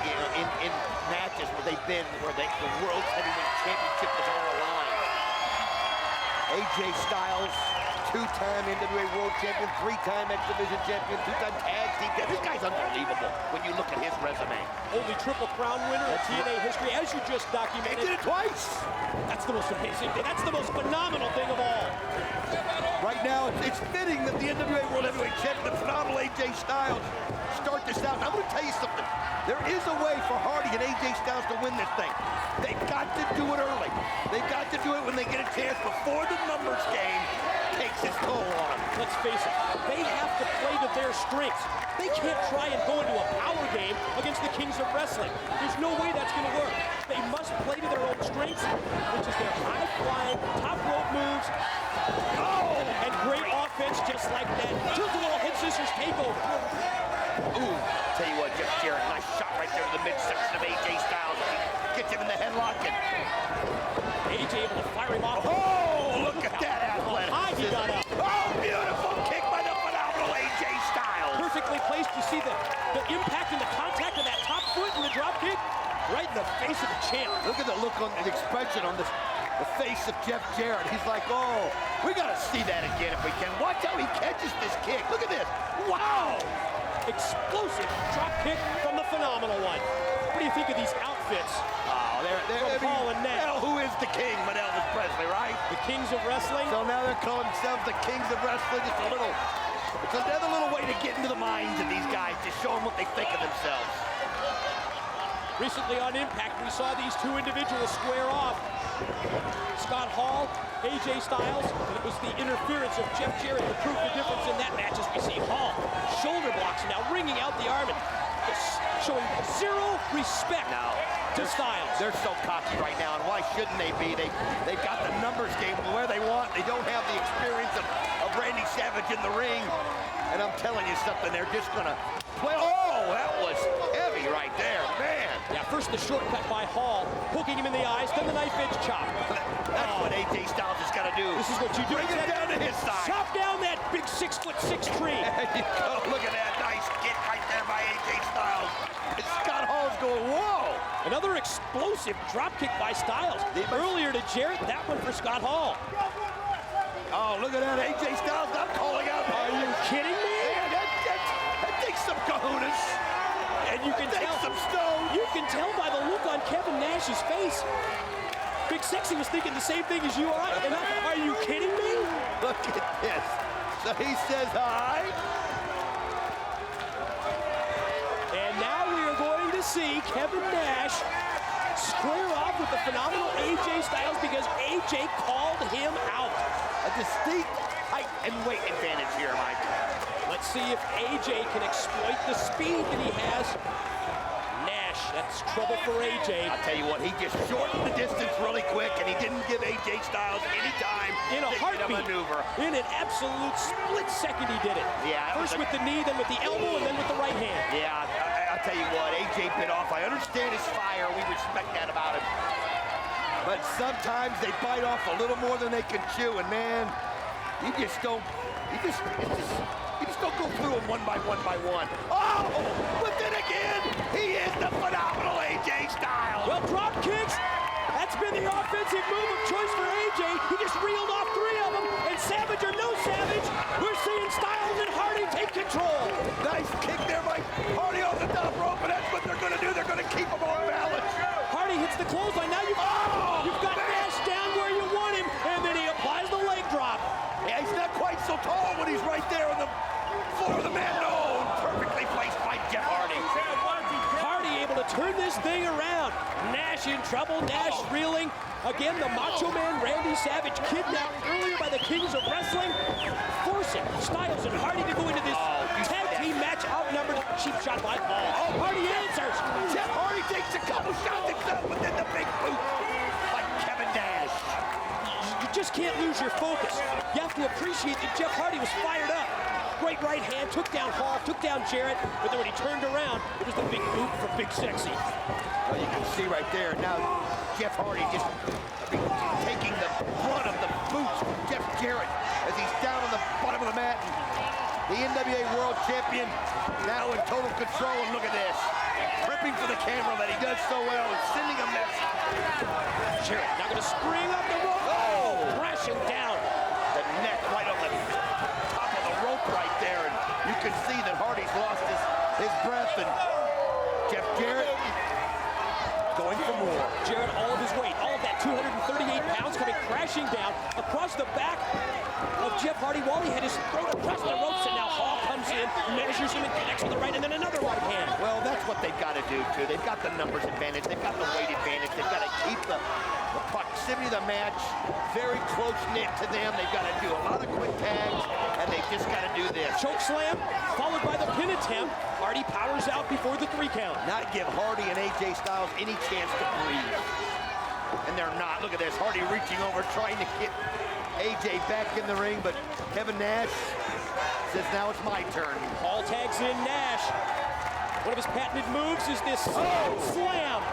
you know, in matches where they've been, where the World Heavyweight Championship was on the line. AJ Styles, 2-time NWA World Champion, 3-time X Division Champion, 2-time Tag Team Champion. This guy's unbelievable when you look at his resume. Only Triple Crown winner in TNA history, as you just documented. He did it twice. That's the most amazing thing. That's the most phenomenal thing of all. Right now, it's fitting that the NWA World Heavyweight Champion, the phenomenal AJ Styles, start this out. And I'm going to tell you something. There is a way for Hardy and AJ Styles to win this thing. They've got to do it early. They've got to do it when they get a chance before the numbers game takes its toll on them. Let's face it, they have to play to their strengths. They can't try and go into a power game against the Kings of Wrestling. There's no way that's going to work. They must play to their own strengths, which is their high-flying, top rope moves. Oh! And great offense just like that. Just a little head-scissors takeover. Ooh, tell you what, Jeff Jarrett, nice shot right there to the midsection of AJ Styles. Gets him in the headlock. And AJ able to fire him off. Oh, look at that athleticism. High he got up. Oh, beautiful kick by the phenomenal AJ Styles. Perfectly placed. You see the impact and the contact of that top foot and the drop kick right in the face of the champ. Look at the look on the expression on the face of Jeff Jarrett. He's like, oh, we got to see that again if we can. Watch how he catches this kick. Look at this. Wow. Explosive drop kick from the phenomenal one. What do you think of these outfits? Oh, they're Paul and Nash. Well, who is the king but Elvis Presley, right? The Kings of Wrestling. So now they're calling themselves the Kings of Wrestling. It's another little way to get into the minds of these guys, to show them what they think of themselves. Recently on Impact, we saw these two individuals square off. Scott Hall, AJ Styles, and it was the interference of Jeff Jarrett that proved the difference in that match, as we see Hall shoulder blocks now ringing out the arm and showing zero respect to Styles. They're so cocky right now, and why shouldn't they be? They've got the numbers game where they want. They don't have the experience of Randy Savage in the ring. And I'm telling you something, they're just gonna play. Oh, that was heavy right there, man. Yeah, first the shortcut by Hall, hooking him in the eyes, then the knife edge chop. That's what AJ Styles has got to do. This is what you do. Bring it down to his side. Chop down that big 6'6" tree. There you go. Look at that nice kick right there by AJ Styles. And Scott Hall's going, whoa. Another explosive drop kick by Styles. Earlier to Jarrett, that one for Scott Hall. Oh, look at that, AJ Styles. I'm calling out. Are you kidding me? Man, that takes some kahunas. can tell by the look on Kevin Nash's face. Big Sexy was thinking the same thing as you are. And are you kidding me? Look at this. So he says hi. And now we are going to see Kevin Nash square off with the phenomenal AJ Styles because AJ called him out. A distinct height and weight advantage here, Mike. Let's see if AJ can exploit the speed that he has. Nash, that's trouble for AJ. I'll tell you what, he just shortened the distance really quick, and he didn't give AJ Styles any time in a heartbeat. Maneuver. In an absolute split second, he did it. Yeah. First with the knee, then with the elbow, and then with the right hand. Yeah, I'll tell you what, AJ bit off. I understand his fire. We respect that about him. But sometimes they bite off a little more than they can chew, and man, you just don't go through them one by one. Oh, but then again, he is the phenomenal AJ Styles. Well, drop kicks. That's been the offensive move of choice for AJ. He just reeled off 3 of them, and Savage or no Savage, we're seeing Styles and Hardy take control. Nice kick there by Hardy off the top rope, and that's what they're going to do. They're going to keep him on balance. Hardy hits the clothesline. Now you've got Nash down where you want him, and then he applies the leg drop. Yeah, he's not quite so tall when he's right there on the floor of the mat. No, perfectly placed by Jeff Hardy. Hardy able to turn this thing around. Nash in trouble, Nash reeling. Again, the Macho Man Randy Savage kidnapped earlier by the Kings of Wrestling, forcing Styles and Hardy to go into this tag team match outnumbered. Cheap shot by Paul. Hardy answers. Jeff Hardy takes a couple shots himself, but then the big boot by Kevin Nash. You just can't lose your focus. You have to appreciate that Jeff Hardy was fired up. Great right hand, took down Hall, took down Jarrett, but then when he turned around, it was the big boot for Big Sexy. Well, you can see right there, now Jeff Hardy just taking the brunt of the boots from Jeff Jarrett as he's down on the bottom of the mat. The NWA World Champion now in total control, and look at this. Ripping for the camera that he does so well and sending a message. Jarrett now going to spring up the rope. Oh, crashing down. The neck right on the top of the rope right there, and you can see that Hardy's lost his breath, and Jeff Jarrett going for more. Jarrett, all of his weight, all of that 238 pounds coming crashing down across the back of Jeff Hardy while he had his throat across the ropes, and now Hall comes in, measures him, and connects with the right, and then another right hand. Well, that's what they've got to do, too. They've got the numbers advantage. They've got the weight advantage. They've got to keep the proximity of the match very close-knit to them. They've got to do a lot of quick tags, and they've just got to do this. Choke slam, followed by the pin attempt. Hardy powers out before the 3 count. Not give Hardy and AJ Styles any chance to breathe. And they're not. Look at this. Hardy reaching over, trying to get AJ back in the ring, but Kevin Nash says, now it's my turn. Hall tags in Nash. One of his patented moves is this slam.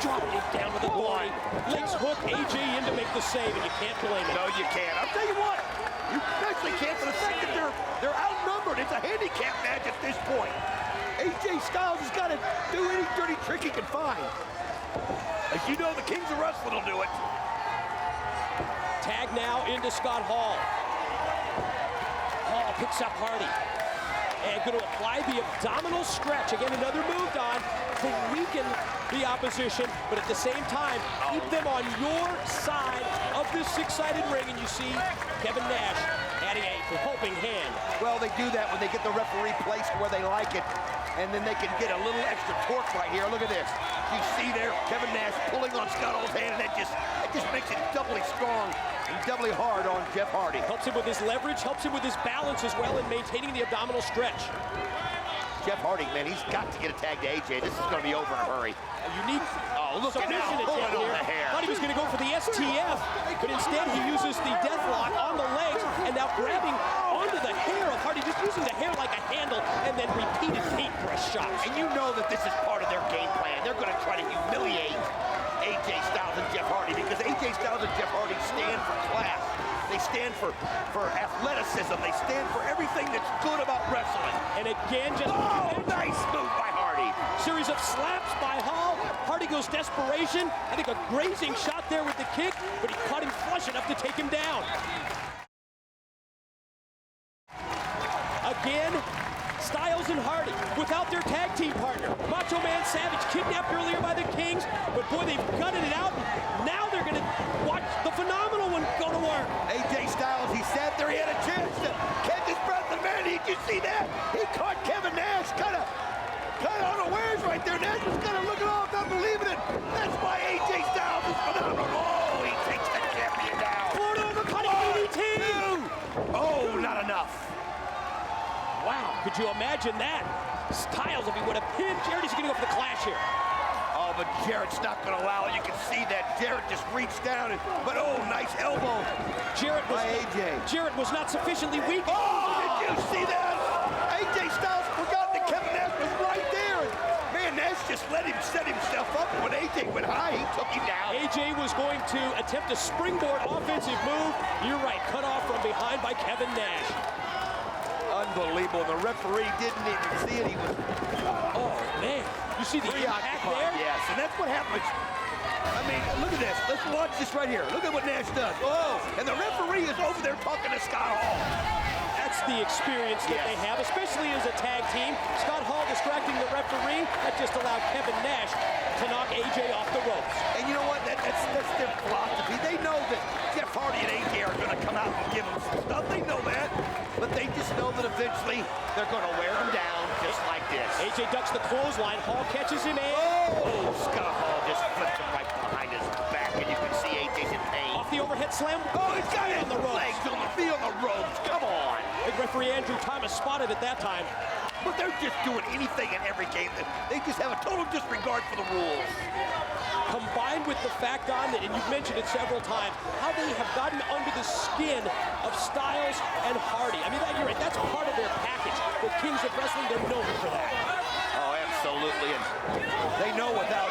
Dropping it down with the body. Legs hook AJ in to make the save, and you can't blame it. No, you can't. I'll tell you what. You especially can't for the fact that they're outnumbered. It's a handicap match at this point. AJ Styles has got to do any dirty trick he can find. As you know, the Kings of Wrestling will do it. Tag now into Scott Hall. Hall picks up Hardy. And going to apply the abdominal stretch. Again, another move on to weaken the opposition, but at the same time, keep them on your side of this 6-sided ring. And you see Kevin Nash adding a helping hand. Well, they do that when they get the referee placed where they like it, and then they can get a little extra torque right here. Look at this. You see there, Kevin Nash pulling on Scott Hall's hand, and it just makes it doubly strong and doubly hard on Jeff Hardy. Helps him with his leverage, helps him with his balance as well in maintaining the abdominal stretch. Jeff Hardy, man, he's got to get a tag to AJ. This is going to be over in a hurry. A unique submission attempt on the hair. Thought he was going to go for the STF, but instead he uses the deathlock on the legs and now grabbing onto the hair of Hardy, just using the hair like a handle and then repeated paintbrush shots. And you know that this is part of their game plan. They're going to try to humiliate AJ Styles and Jeff Hardy because AJ Styles and Jeff Hardy stand for class. They stand for athleticism. They stand for everything that's good about wrestling. And again, just nice move by Hardy. Series of slaps by Hall. Hardy goes desperation. I think a grazing shot there with the kick, but he caught him flush enough to take him down. Again, Styles and Hardy without their tag team partner. Macho Man Savage kidnapped earlier by Styles. But boy, they've gutted it out. Now they're going to watch the phenomenal one go to work. AJ Styles, he sat there, he had a chance to catch his breath, and man, did you see that? He caught Kevin Nash kind of unawares right there. Nash was kind of looking off, not believing it. That's why AJ Styles is phenomenal. Oh, he takes the champion down. Florida overcutting DDT. Oh, not enough. Wow, could you imagine that? Styles, if he would have pinned Jarrett, he's going to go for the clash here. Oh, but Jarrett's not going to allow it. You can see that Jarrett just reached down, but oh, nice elbow. Jarrett was not sufficiently weak. Oh, did you see that? AJ Styles forgot that Kevin Nash was right there. Man, Nash just let him set himself up. When AJ went high, he took him down. AJ was going to attempt a springboard offensive move. You're right, cut off from behind by Kevin Nash. Unbelievable. The referee didn't even see it. He was... Oh, man. You see the impact there? Yes, and that's what happens. I mean, look at this. Let's watch this right here. Look at what Nash does. Oh, and the referee is over there talking to Scott Hall. That's the experience that they have, especially as a tag team. Scott Hall distracting the referee. That just allowed Kevin Nash to knock AJ off the ropes. And you know what? That's their philosophy. They know that Jeff Hardy and AJ are going to come out and give them some stuff. They know that. But they just know that eventually they're going to wear them down just like this. AJ ducks the clothesline. Hall catches him in. Oh, Scott Hall just flips him right behind his back, and you can see AJ's in pain. Off the overhead slam. Oh, he's got it on the ropes. Legs on the feet on the ropes. Come on. Big referee Andrew Thomas spotted it that time. But they're just doing anything in every game. They just have a total disregard for the rules. Combined with the fact on that, and you've mentioned it several times, how they have gotten under the skin of Styles and Hardy. I mean, you're right, that's part of their package. The Kings of Wrestling, they're known for that. Oh, absolutely. And they know without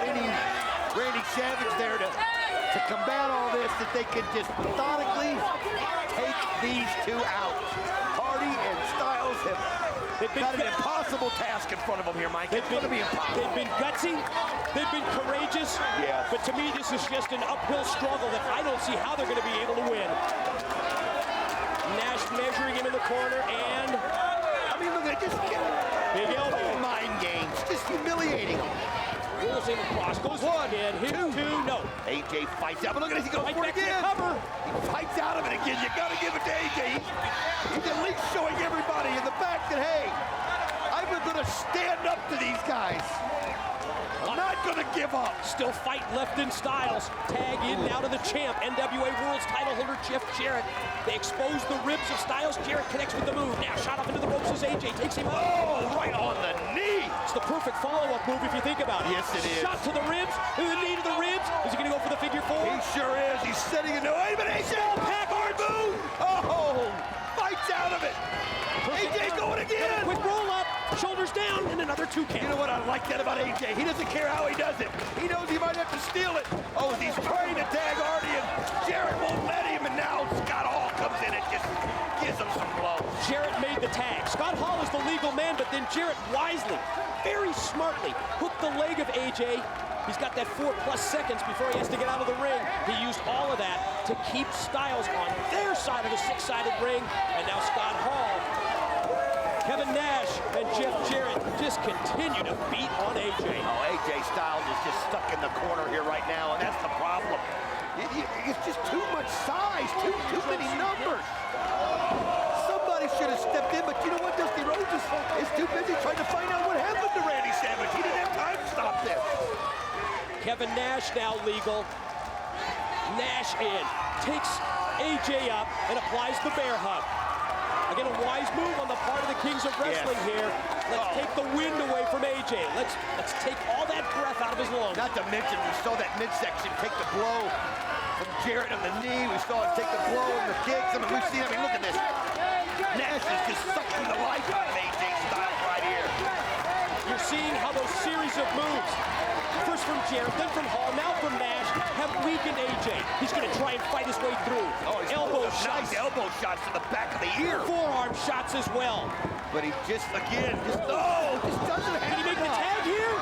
any Randy Savage there to combat all this, that they can just methodically take these two out. Hardy and Styles have got an impossible task in front of them here, Mike. It's going to be impossible. They've been gutsy. They've been courageous. Yes. But to me, this is just an uphill struggle that I don't see how they're going to be able to win. Nash measuring him in the corner, and I mean, look at it. Just big elbow. Mind games. Just humiliating him. Rolls him across. Goes one. And hit two. No. AJ fights out. But look at it. He goes right for it again. Cover. He fights out of it again. You got to give it to AJ. He's at least showing everybody in the back that, hey, I'm going to stand up to these guys. I'm not going to give up. Still fight left in Styles. Tag in now to the champ, NWA World's title holder, Jeff Jarrett. They expose the ribs of Styles. Jarrett connects with the move. Now shot up into the ropes as AJ takes him out. Oh, right on the knee. It's the perfect follow-up move if you think about it. Yes, it is. Shot to the ribs, to the knee to the ribs. Is he going to go for the figure four? He sure is. He's setting it. No, wait a minute. AJ, pack hard move. Oh, fights out of it. AJ going again. Quick roll up, shoulders down, and another two count. You know what? I like that about AJ. He doesn't care how he does it. He knows he might have to steal it. Oh, he's trying to tag Hardy, and Jarrett won't let him, and now Scott Hall comes in and just gives him some blows. Jarrett made the tag. Scott Hall is the legal man, but then Jarrett wisely, very smartly, hooked the leg of AJ. He's got that 4+ seconds before he has to get out of the ring. He used all of that to keep Styles on their side of the six-sided ring, and now Scott Hall, Kevin Nash, and Jeff Jarrett just continue to beat on AJ. Oh, AJ Styles is just stuck in the corner here right now, and that's the problem. It's just too much size, too many numbers. Somebody should have stepped in, but you know what? Dusty Rhodes is too busy trying to find out what happened to Randy Savage. He didn't have time to stop this. Kevin Nash now legal. Nash in, takes AJ up, and applies the bear hug. Again, a wise move on the part of the Kings of Wrestling here. Let's take the wind away from AJ. Let's take all that breath out of his lungs. Not to mention, we saw that midsection take the blow from Jarrett on the knee. We saw him take the blow and the kicks. I mean, we've seen, look at this. Nash is just sucking the life out of AJ Styles right here. You're seeing how those series of moves, first from Jarrett, then from Hall, now from Nash, have weakened AJ. He's going to try and fight his way through. Oh, he's elbow shots. Nice elbow shots to the back of the ear. Forearm shots as well. But he just doesn't have Did he make the tag here?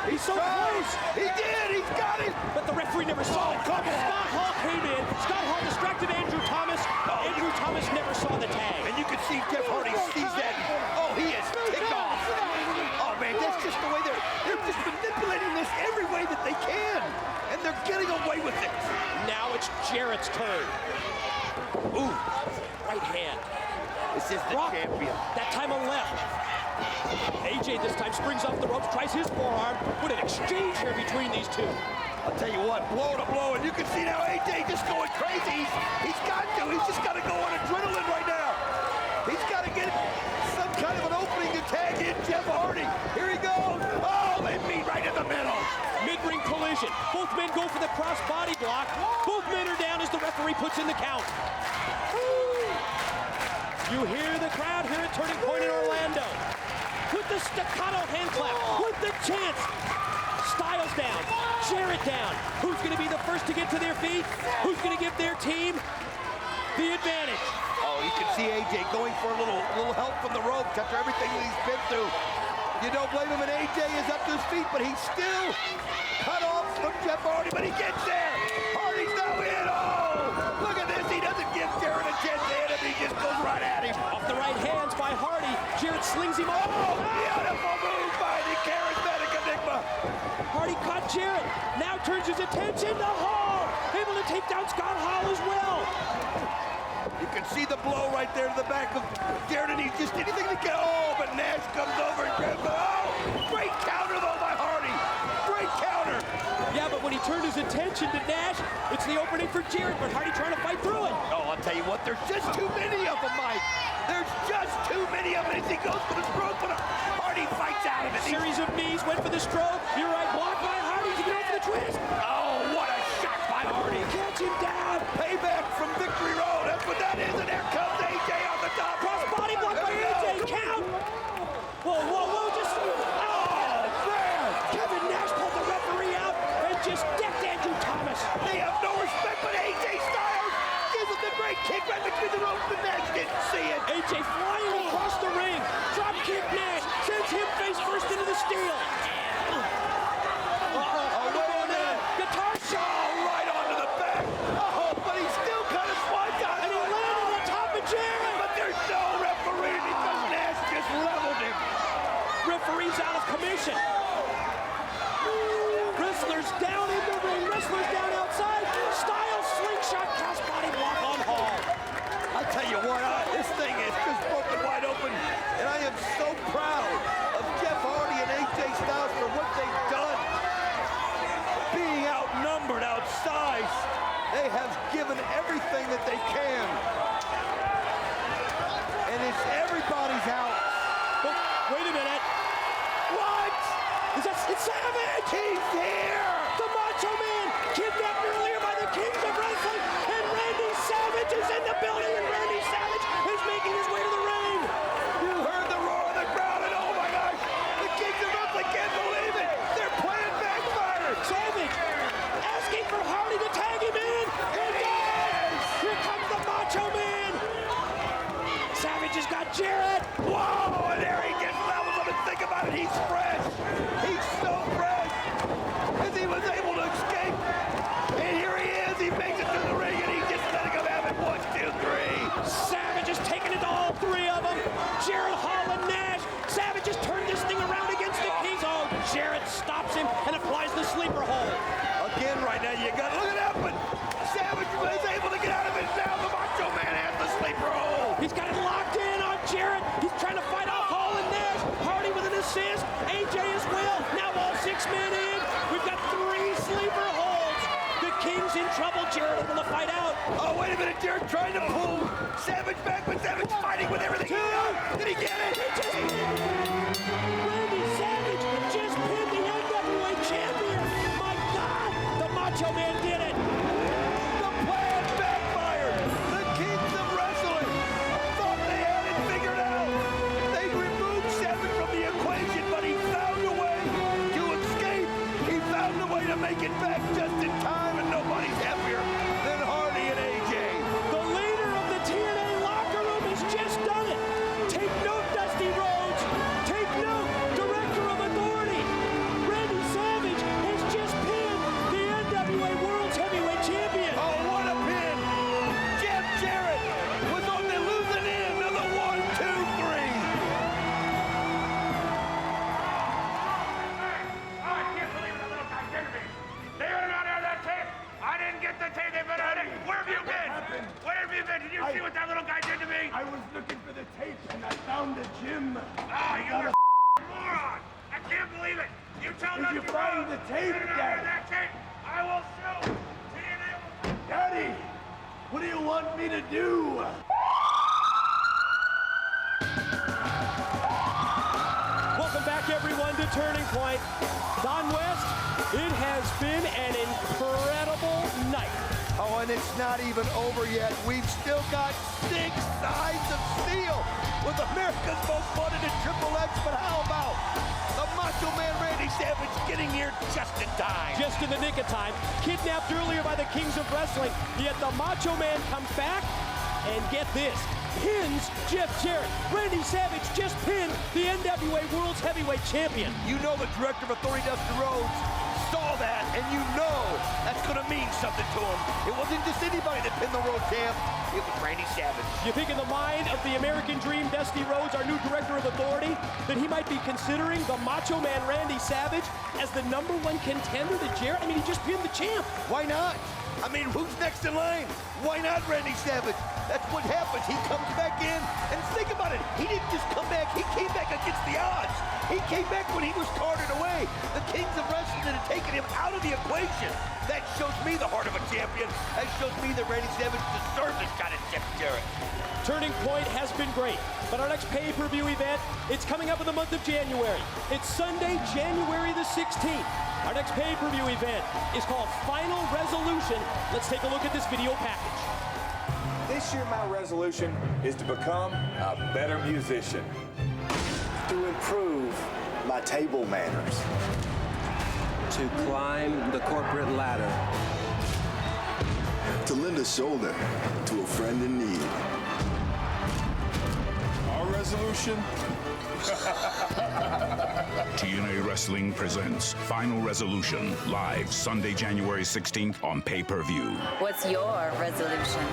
He's so close. He did. He's got it. But the referee never saw it. Come on. Scott Hall came in. Scott Hall distracted Andrew Thomas. Andrew Thomas never saw the tag. And you can see Jeff Hardy sees that. Oh, he is kicked off. Oh, man, that's just the way they're just manipulating this every way that they Ooh, right hand. This is the champion. That time on left. AJ this time springs off the ropes, tries his forearm. What an exchange here between these two. I'll tell you what, blow to blow, and you can see now AJ just going crazy. He's got to. He's just got to go on adrenaline right now. He's got to get some kind of an opening to tag in Jeff Hardy. Here he goes. Oh, they meet right in the middle. Mid-ring collision. Both men go for the cross body block. Both men are down as the referee puts in the count. You hear the crowd here at Turning Point in Orlando. With the staccato hand clap, with the chants. Styles down, Jarrett down. Who's going to be the first to get to their feet? Who's going to give their team the advantage? Oh, you can see AJ going for a little help from the rope after everything that he's been through. You don't blame him, and AJ is up to his feet, but he's still cut off from Jeff Hardy, but he gets there. Hardy's now in. Oh, look at this. He doesn't give Jarrett a chance to hit him. He just goes right at him. Off the right hands by Hardy. Jarrett slings him off. Oh, beautiful move by the charismatic Enigma. Hardy caught Jarrett. Now turns his attention to Hall. Able to take down Scott Hall as well. You can see the blow right there to the back of Jarrett, and he's just anything to get. Oh, but Nash comes over and grabs it. Oh, great counter though by Hardy. Great counter. Yeah, but when he turned his attention to Nash, it's the opening for Jarrett, but Hardy trying to fight through it. Oh, I'll tell you what, there's just too many of them, Mike. There's just too many of them as he goes for the stroke, but Hardy fights out of it. Series of knees, went for the stroke. You're right, blocked by Hardy to get over the twist. Oh, what a shot by Hardy. Catch him down. Payback from Victory Road. That's what that is, and there comes AJ on the top. Cross body block by AJ. Count. Whoa, just. Oh, man. Kevin Nash pulled the referee out and just decked Andrew Thomas. They have no respect, but AJ Styles gives him the great kick right between the ropes, but Nash didn't see it. AJ flying across the ring. Drop kick Nash. Sends him face first into the steel. Oh, wait a minute. Guitar shot. Right onto the back. Oh, but he's still kind of swiped out. And he landed on top of Jarrett. But there's no referee because Nash just leveled him. Referee's out of commission. Wrestlers down in the ring. Wrestlers down outside. Styles slingshot crossbody block on Hall. I'll tell you what, this thing is just broken wide open. And I am so proud of Jeff Hardy and AJ Styles for what they've done. Being outnumbered, outsized, they have given everything that they can. And it's everybody's out. Oh, wait a minute. What? It's Savage! He's here! The Macho Man, kidnapped earlier by the Kings of Wrestling, and Randy Savage is in the building, and Randy Savage is making his way to the ring. You heard the roar of the crowd, and oh my gosh, the Kings of Wrestling can't believe it! Their plan backfired! Savage asking for Hardy to tag him in. It is! Here comes the Macho Man. Savage has got Jarrett. Whoa, and there he gets levels of it. Think about it, he's fresh. He's so fresh. As he was able to escape. And here he is, he makes it to the ring, and he's just letting him have it. 1, 2, 3. Savage is taking it to all three of them. Jarrett, Hall, and Nash. Savage has turned this thing around against the Kings. Oh, Jarrett stops him and applies the sleeper hold. Again, right now, you got, look at that, but Savage was able to get out of it. Now the Macho Man has the sleeper hold. He's got it locked in on Jarrett. He's trying to fight off Hall and Nash. Hardy with an assist. AJ as well. Now all 6 men in. We've got 3 sleeper holds. The King's in trouble. Jarrett able to fight out. Oh, wait a minute. Jarrett trying to pull Savage back, but Savage fighting with everything he got. Did he get it? Randy Savage just pinned the NWA champion. My God, the Macho Man did it. The plan backfired. The Kings of Wrestling thought they had it figured out. They removed Savage from the equation, but he found a way to escape. He found a way to make it back just in time, and nobody's happier than Hardy and AJ. The leader of the TNA locker room has just done it. Take note, Dusty Rhodes. Take note. the tape, Daddy. I will shoot. Daddy, what do you want me to do? Welcome back, everyone, to Turning Point. Don West, it has been an incredible night. Oh, and it's not even over yet. We've still got 6 sides of steel with America's Most Wanted and Triple X. But how about the Macho Man Randy Savage getting here just in time? Just in the nick of time. Kidnapped earlier by the Kings of Wrestling. Yet the Macho Man comes back and get this. Pins Jeff Jarrett. Randy Savage just pinned the NWA World's Heavyweight Champion. You know the Director of Authority, Dusty Rhodes, saw that, and you know that's going to mean something to him. It wasn't just anybody that pinned the world champ. It was Randy Savage. You think in the mind of the American Dream, Dusty Rhodes, our new Director of Authority, that he might be considering the Macho Man Randy Savage as the #1 contender to Jarrett? I mean, he just pinned the champ. Why not? I mean, who's next in line? Why not Randy Savage? That's what happens. He comes back in, and think about it. He didn't just come back. He came back against the odds. He came back when he was carted away. The Kings of Wrestling had taken him out of the equation. That shows me the heart of a champion. That shows me that Randy Savage deserves a shot at Jeff Jarrett. Turning Point has been great, but our next pay-per-view event, it's coming up in the month of January. It's Sunday, January the 16th. Our next pay-per-view event is called Final Resolution. Let's take a look at this video package. This year, my resolution is to become a better musician. To improve my table manners. To climb the corporate ladder. To lend a shoulder to a friend in need. Our resolution? TNA Wrestling presents Final Resolution, live Sunday, January 16th on pay-per-view. What's your resolution?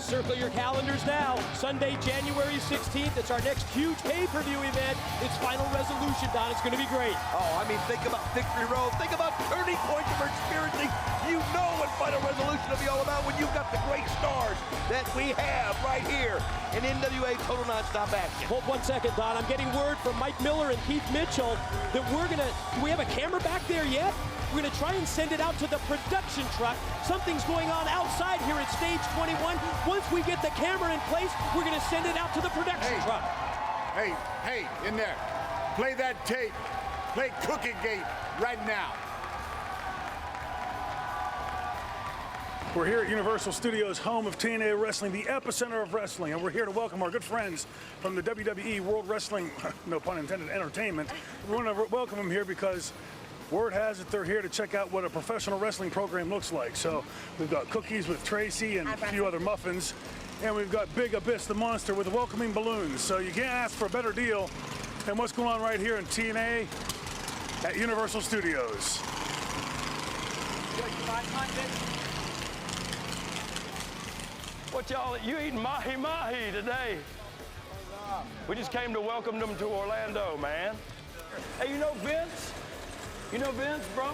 Circle your calendars now. Sunday, January 16th. It's our next huge pay-per-view event. It's Final Resolution, Don. It's going to be great. Oh, I mean, think about Victory Road. Think about Turning Point that we're experiencing. You know what Final Resolution will be all about when you've got the great stars that we have right here in NWA Total Nonstop Action. Hold 1 second, Don. I'm getting word from Mike Miller and Keith Mitchell that we're going to... Do we have a camera back there yet? We're going to try and send it out to the production truck. Something's going on outside here at Stage 21. Once we get the camera in place, we're going to send it out to the production truck. Hey, in there. Play that tape. Play Cooke-Gate right now. We're here at Universal Studios, home of TNA Wrestling, the epicenter of wrestling, and we're here to welcome our good friends from the WWE World Wrestling, no pun intended, entertainment. We want to welcome them here because word has it they're here to check out what a professional wrestling program looks like. So we've got cookies with Traci and a few other muffins, and we've got Big Abyss the Monster with welcoming balloons. So you can't ask for a better deal than what's going on right here in TNA at Universal Studios. What y'all, you eating mahi-mahi today? We just came to welcome them to Orlando, man. Hey, you know Vince? You know Vince, bro?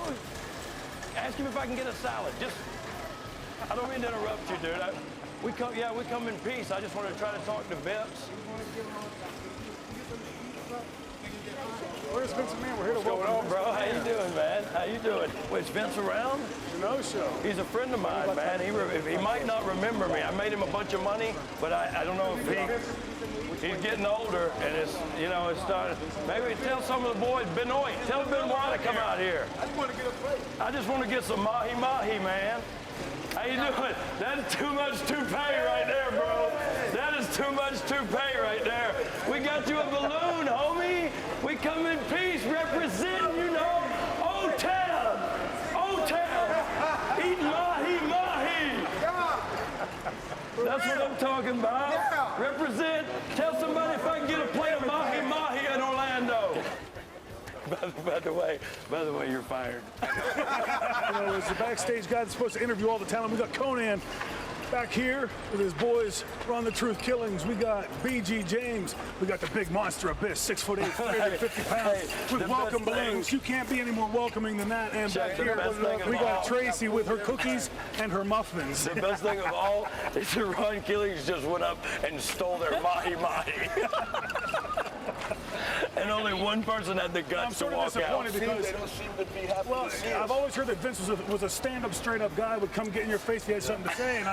Ask him if I can get a salad. I don't mean to interrupt you, dude. We come in peace. I just want to try to talk to Vince. Where's Vince Man? We're here to welcome What's going on, bro? How you doing, man? How you doing? Wait, is Vince around? No-show. He's a friend of mine, man. He might not remember me. I made him a bunch of money, but I don't know if he's getting older, and it's started. Maybe tell some of the boys, Benoit, tell Benoit to come out here. I just want to get a plate. I just want to get some mahi-mahi, man. How you doing? That is too much toupee right there, bro. That is too much toupee right there. We got you a balloon, homie. We come in peace, representing, O-Town. O-Town. Eating mahi-mahi. That's what I'm talking about. Yeah. Represent. Tell somebody if I can get a plate of mahi-mahi in Orlando. By the way, you're fired. As the backstage guy that's supposed to interview all the talent, we got Conan back here with his boys Run the Truth Killings. We got BG James. We got the big monster Abyss, 6'8", 350 pounds, with welcome balloons. You can't be any more welcoming than that. And back here, we got Traci with her cookies and her muffins. The best thing of all is the Run Killings just went up and stole their mahi-mahi. and only one person had the guts to walk out. I'm sort of disappointed because they don't seem to be happy to see us. I've always heard that Vince was a stand-up, straight-up guy, would come get in your face if he had something to say, and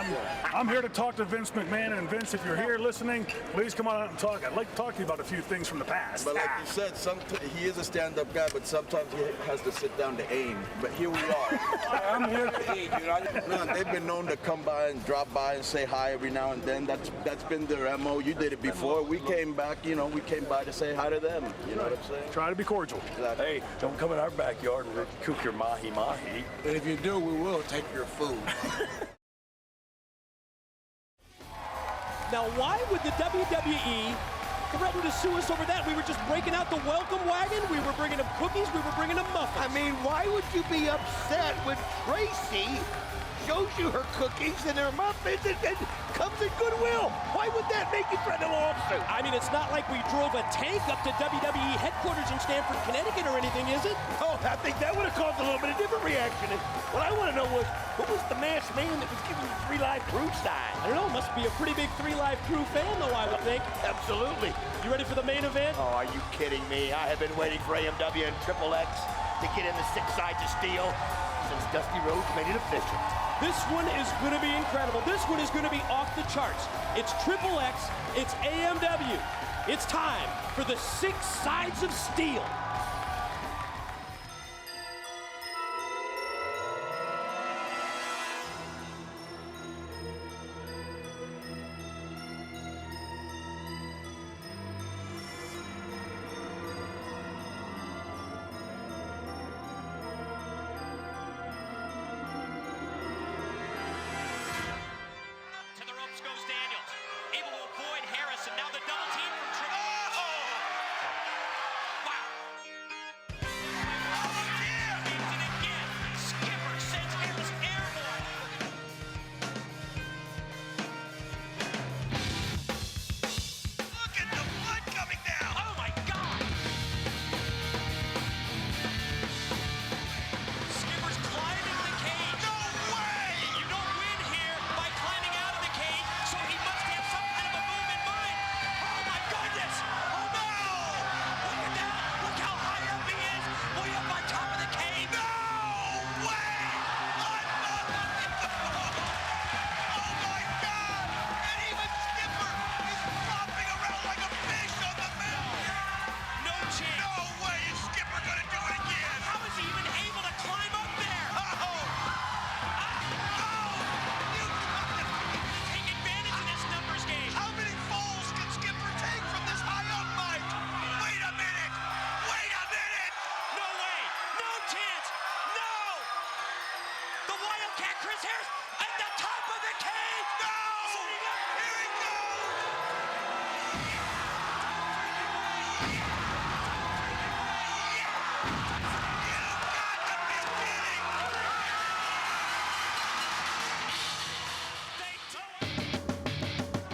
I'm here to talk to Vince McMahon. And Vince, if you're here listening, please come on out and talk. I'd like to talk to you about a few things from the past. But like you said, he is a stand-up guy, but sometimes he has to sit down to aim. But here we are. I'm here to eat, No, they've been known to come by and drop by and say hi every now and then. That's been their MO. You did it before. We came back, we came by to say hi to them. You know what I'm saying? Try to be cordial. Exactly. Hey, don't come in our backyard and cook your mahi-mahi. And if you do, we will take your food. Now, why would the WWE threaten to sue us over that? We were just breaking out the welcome wagon. We were bringing them cookies. We were bringing them muffins. I mean, why would you be upset when Traci shows you her cookies and her muffins and comes in goodwill? Why would that make you threaten a lawsuit? I mean, it's not like we drove a tank up to WWE headquarters in Stamford, Connecticut or anything, is it? Oh, I think that would have caused a little bit of different reaction. And what I want to know was, who was the masked man that was giving you 3 Live Crew sign? I don't know. Must be a pretty big 3 Live Crew fan, though, I would think. Absolutely. You ready for the main event? Oh, are you kidding me? I have been waiting for AMW and Triple X to get in the 6 sides of steel since Dusty Rhodes made it official. This one is going to be incredible. This one is going to be off the charts. It's Triple X. It's AMW. It's time for the 6 sides of steel.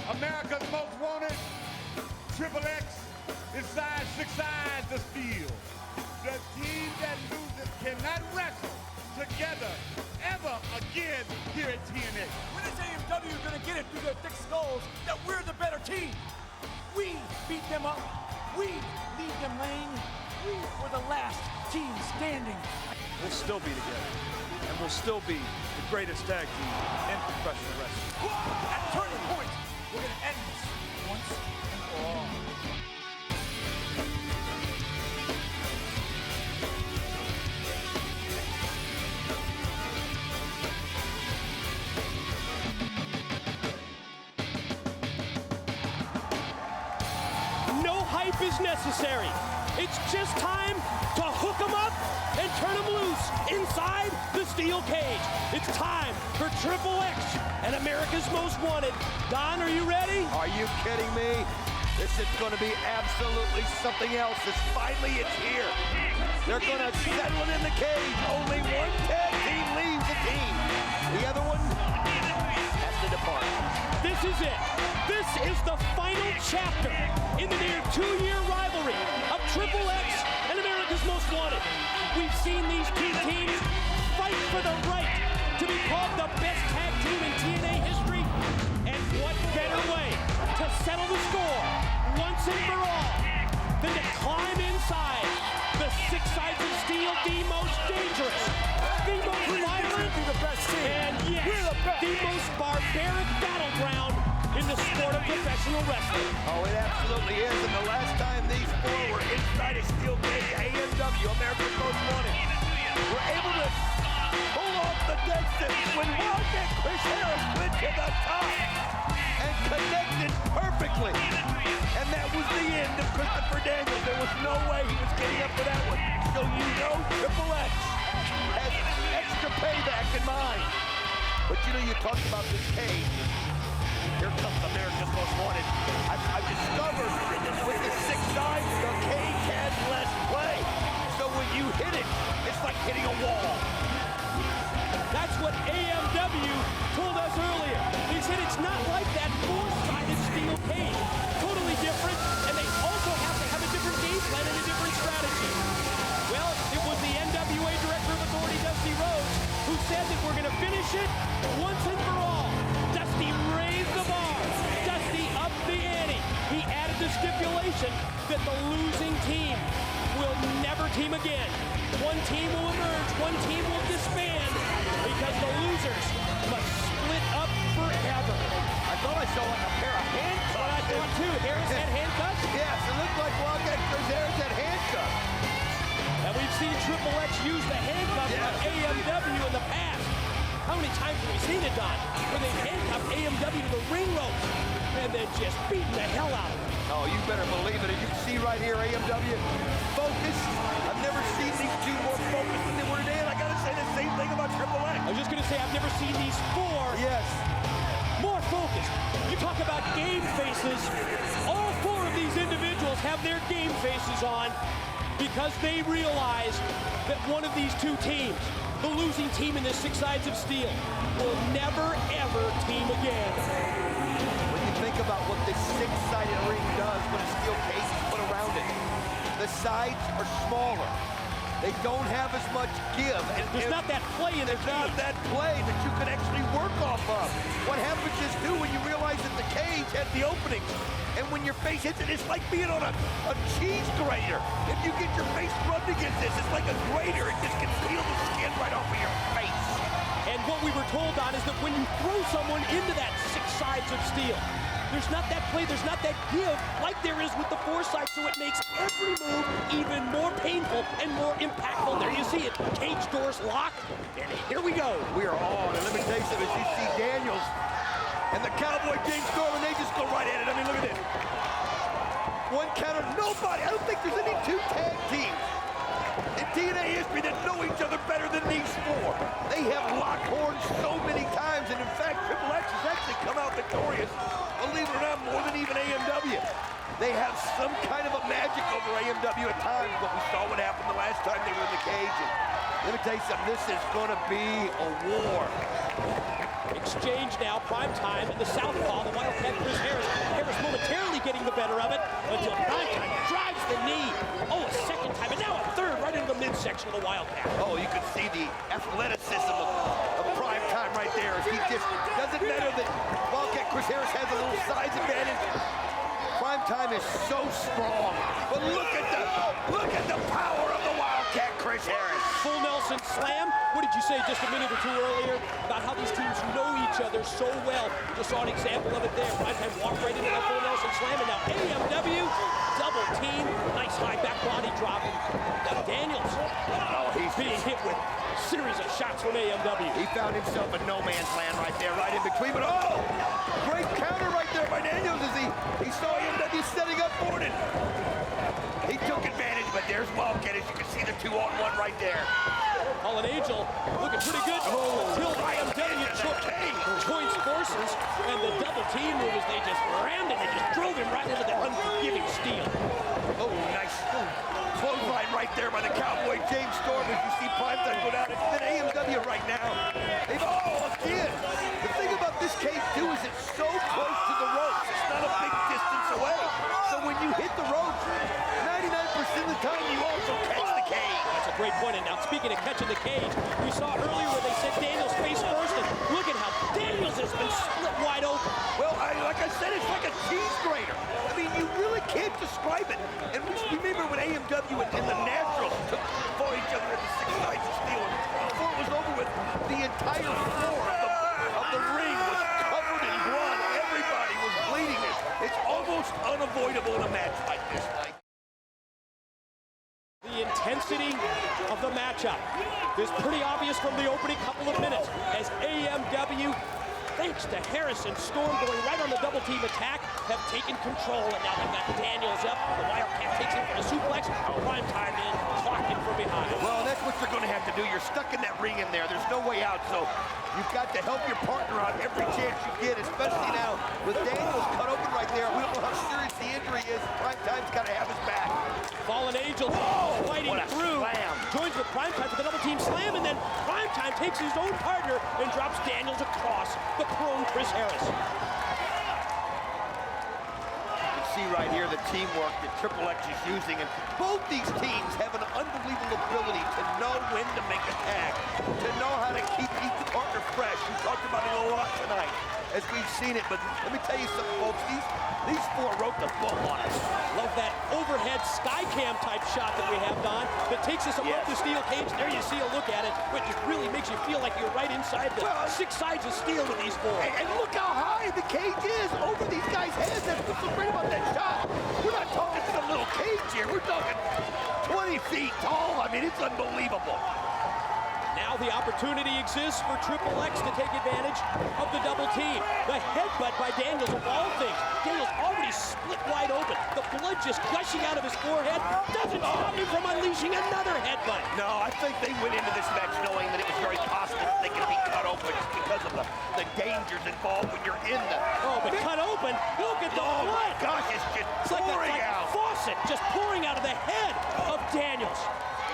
America's most wanted, Triple X inside 6 sides of steel. The team that loses cannot wrestle together ever again here at TNA. When is AMW gonna get it through their thick skulls that we're the better team? We beat them up. We leave them laying. We were the last team standing. We'll still be together, and we'll still be the greatest tag team in professional wrestling. At Turning Point, we're gonna end this once and for all. No hype is necessary. It's just time to hook them up and turn them loose inside the steel cage. It's time for Triple X and America's Most Wanted. Don, are you ready? Are you kidding me? This is going to be absolutely something else. Finally, it's here. They're going to settle it in the cage. Only one tag team leaves the team. The other one has to depart. This is it. This is the final chapter in the near 2-year rivalry of Triple X and America's Most Wanted. We've seen these two teams fight for the right to be called the best tag team in TNA history. And what better way to settle the score once and for all than to climb inside the 6 sides of steel, the most dangerous, the most violent, and yes, the most barbaric battleground in the sport of professional wrestling. Oh, it absolutely is. And the last time these four were inside a steel cage, AMW, America's Most Wanted, were able to pull off the dead sentence when Wildcat Chris Harris went to the top and connected perfectly. And that was the end of Christopher Daniels. There was no way he was getting up for that one. So you know Triple X has extra payback in mind. But you know, you talked about this cage. Here comes America's Most Wanted. I've discovered with the 6 sides, the cage has less play. So when you hit it, it's like hitting a wall. That's what AMW told us earlier. They said it's not like that 4-sided steel cage. Totally different, and they also have to have a different game plan and a different strategy. Well, it was the NWA Director of Authority, Dusty Rhodes, who said that we're going to finish it once and for all. Dusty raised the bar. Dusty upped the ante. He added the stipulation that the losing team will never team again. One team will emerge, one team will disband, because the losers must split up forever. I thought I saw like a pair of handcuffs. What I thought too. Harris had handcuffs? Yes, it looked like Wildcat Chris Harris had handcuffs. And we've seen Triple X use the handcuffs on AMW in the past. How many times have we seen it, Don? Where they've handcuffed AMW to the ring ropes and then just beating the hell out of them. Oh, you better believe it. And you can see right here, AMW, focus. I've never seen these two more focused than they were today, and I gotta say the same thing about Triple X. I was just gonna say, I've never seen these four more focused. You talk about game faces. All 4 of these individuals have their game faces on because they realize that one of these 2 teams, the losing team in the 6 sides of steel, will never, ever team again. When you think about what this 6-sided ring does when a steel cage is put around it, the sides are smaller. They don't have as much give. And there's not that play in the cage. There's not that play that you can actually work off of. What happens is, too, when you realize that the cage has the opening, and when your face hits it, it's like being on a cheese grater. If you get your face rubbed against this, it's like a grater. It just can peel the skin right off of your face. And what we were told on is that when you throw someone into that 6 sides of steel, there's not that play, there's not that give like there is with the 4 sides, so it makes every move even more painful and more impactful. There you see it, cage doors lock, and here we go. We are on, and let me tell you something, as you see Daniels and the Cowboy James Storm, and they just go right at it. I mean, look at this. One counter, nobody, I don't think there's any 2 tag teams in TNA history that know each other better than these 4. They have locked horns so many times, and in fact, Triple X has actually come out victorious, believe it or not, more than even AMW. They have some kind of a magic over AMW at times, but we saw what happened the last time they were in the cage. And let me tell you something, this is going to be a war. Exchange now, prime time in the southpaw, the Wildcat Chris Harris. Harris momentarily getting the better of it until prime time drives the knee. Oh, a second time, and now a third right into the midsection of the Wildcat. Oh, you can see the athleticism of prime time right there. He just doesn't matter that Wildcat Chris Harris has a little size advantage. Prime time is so strong, but look at the power of the Wildcat Chris Harris. Full Nelson slam. What did you say just a minute or 2 earlier about how these teams know each other so well? Just saw an example of it there. Prime time walked right into that full Nelson slam, and now AMW double team. Nice high back body drop. Now Daniels, he's being hit with a series of shots from AMW. He found himself in no man's land right there, right in between. But oh, great counter right there by Daniels as he saw AMW setting up for it. He took advantage, but there's Wildcat, as you can see the 2-on-1 right there. Fallen Angel looking pretty good until AMW joins forces, and the double team move as they just rammed it and just drove him right into the unforgiving steel. Oh, nice clothesline right there by the Cowboy James Storm as you see Prime Time go down. It's been AMW right now. Again, the thing about this cage too is it's so close to the ropes. It's not a big distance away. So when you hit the ropes, 99% of the time you also catch the cage. That's a great point. And now speaking of catching the cage, we saw earlier where they said Daniels face first, and look at how Daniels has been split wide open. Well, like I said, it's like a cheese grater. I mean, you really can't describe it. And remember when AMW and the Naturals took for each other in the 6 sides of steel. Before it was over with, the entire floor of the ring was covered in blood. Everybody was bleeding. It's almost unavoidable in a match like this, Mike. The intensity of the matchup is pretty obvious from the opening couple of minutes as AMW, thanks to Harris and Storm going right on the double team attack, have taken control, and now they've got Daniels up. The Wildcat takes him for the suplex. Prime time in, clocked in from behind. Well, that's what you're going to have to do. You're stuck in that ring in there. There's no way out, so you've got to help your partner out every chance you get, especially now with Daniels cut open right there. We don't know how serious the injury is. Prime time's got to have his back. Fallen Angel fighting through. Slam. Joins with Prime Time for the double team slam, and then Prime Time takes his own partner and drops Daniels across the prone Chris Harris. You can see right here the teamwork that Triple X is using, and both these teams have an unbelievable ability to know when to make a tag, to know how to keep each partner fresh. We talked about it a lot tonight as we've seen it, but let me tell you something, folks. These four wrote the book on us. Love that overhead sky cam type shot that we have, Don, that takes us above the steel cage. There you see a look at it, which just really makes you feel like you're right inside the 6 sides of steel with these four. And look how high the cage is over these guys' heads. That's what's so great about that shot. We're not talking some little cage here. We're talking 20 feet tall. I mean, it's unbelievable. Now the opportunity exists for Triple X to take advantage of the double team. The headbutt by Daniels of all things. Daniels already split wide open. The blood just gushing out of his forehead doesn't stop him from unleashing another headbutt. No, I think they went into this match knowing that it was very possible that they could be cut open just because of the dangers involved when you're in the... Oh, but cut open, look at the blood. Oh my gosh, it's just pouring out. A faucet just pouring out of the head of Daniels.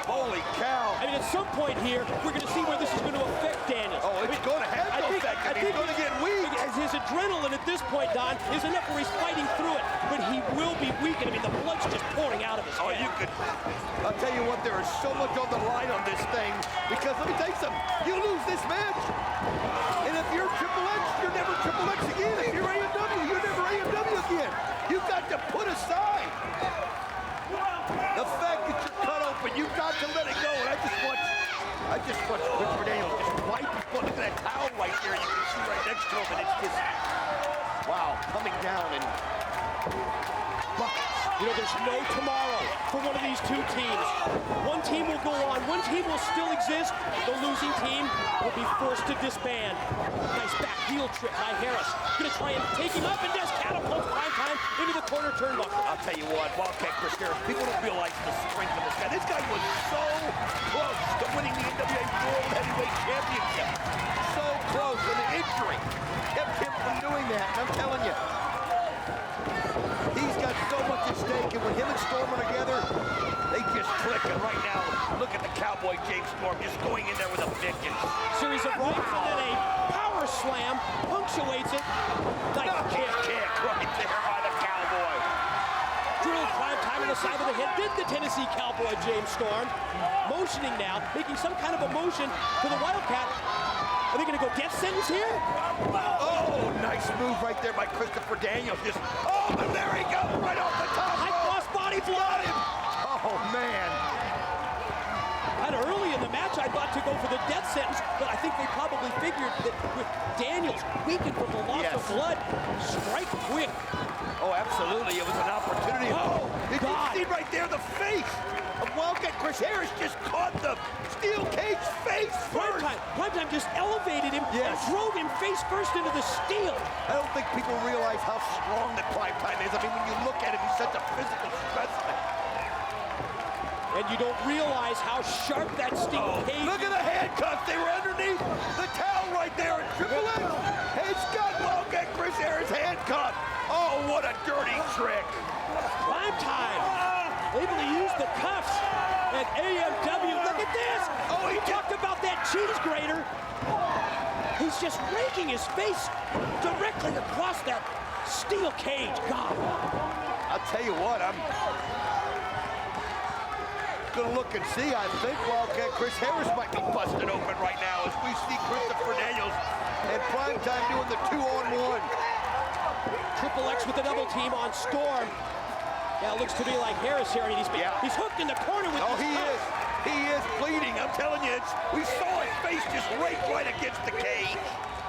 Holy cow. I mean, at some point here, we're going to see where this is going to affect Daniels. Oh, it's going to have to affect him. He's going to get weak. His adrenaline at this point, Don, is enough where he's fighting through it, but he will be weakened. I mean, the blood's just pouring out of his head. I'll tell you what, there is so much on the line on this thing, because let me tell you something, you lose this match, and if you're Triple X, you're never Triple X again. If you're AMW, you're never AMW again. You've got to put aside the fact that you're cut open. You've got to let it go. And I just watched Richard Daniels just wipe his butt. Look at that towel right there. You can see right next to him, and it's just, wow, coming down and buckets. You know, there's no tomorrow for one of these two teams. One team will go on. One team will still exist. The losing team will be forced to disband. Nice back heel trip by Harris. Gonna try and take him up and just catapult Prime Time into the corner turnbuckle. I'll tell you what, Wildcat Chris Harris, people don't realize the strength of this guy. This guy was so close to winning the NWA World Heavyweight Championship. So close, and the injury kept him from doing that. And I'm telling you, he's got so much at stake, and when him and Storm are together, they just click. And right now, look at the Cowboy James Storm just going in there with a vengeance. Series of rights and then a power slam punctuates it. Nice kick right there by the Cowboy. Drilled Prime Time on the side of the head. Did the Tennessee Cowboy James Storm. Motioning now, making some kind of a motion to the Wildcat. Are they going to go death sentence here? Oh, nice move right there by Christopher Daniels. Just, and there he goes, right off the top. High cross body blow. Oh, man. And early in the match, I thought to go for the death sentence, but I think they probably figured that with Daniels weakened from the loss of blood, strike quick. Oh, absolutely. It was an opportunity. Oh, did you see right there the face of Wildcat Chris Harris just caught the steel cage face first. Prime Time just elevated him and drove him face first into the steel. I don't think people realize how strong that Prime Time is. I mean, when you look at it, he's such a physical specimen. And you don't realize how sharp that steel cage is. Look at the handcuffs. They were underneath the towel right there. And Triple X has got Wildcat Chris Harris handcuffed. Oh, what a dirty trick. Prime Time able to use the cuffs at AMW. Look at this. Oh, he talked about that cheese grater. He's just raking his face directly across that steel cage. God. I'll tell you what, I'm gonna look and see. I think Wildcat Chris Harris might be busted open right now as we see Christopher Daniels and Prime Time doing the 2-on-1. Triple X with the double team on Storm. Yeah, it looks to me like Harris here, and he's hooked in the corner with he is. He is bleeding. I'm telling you, we saw his face just raked right against the cage.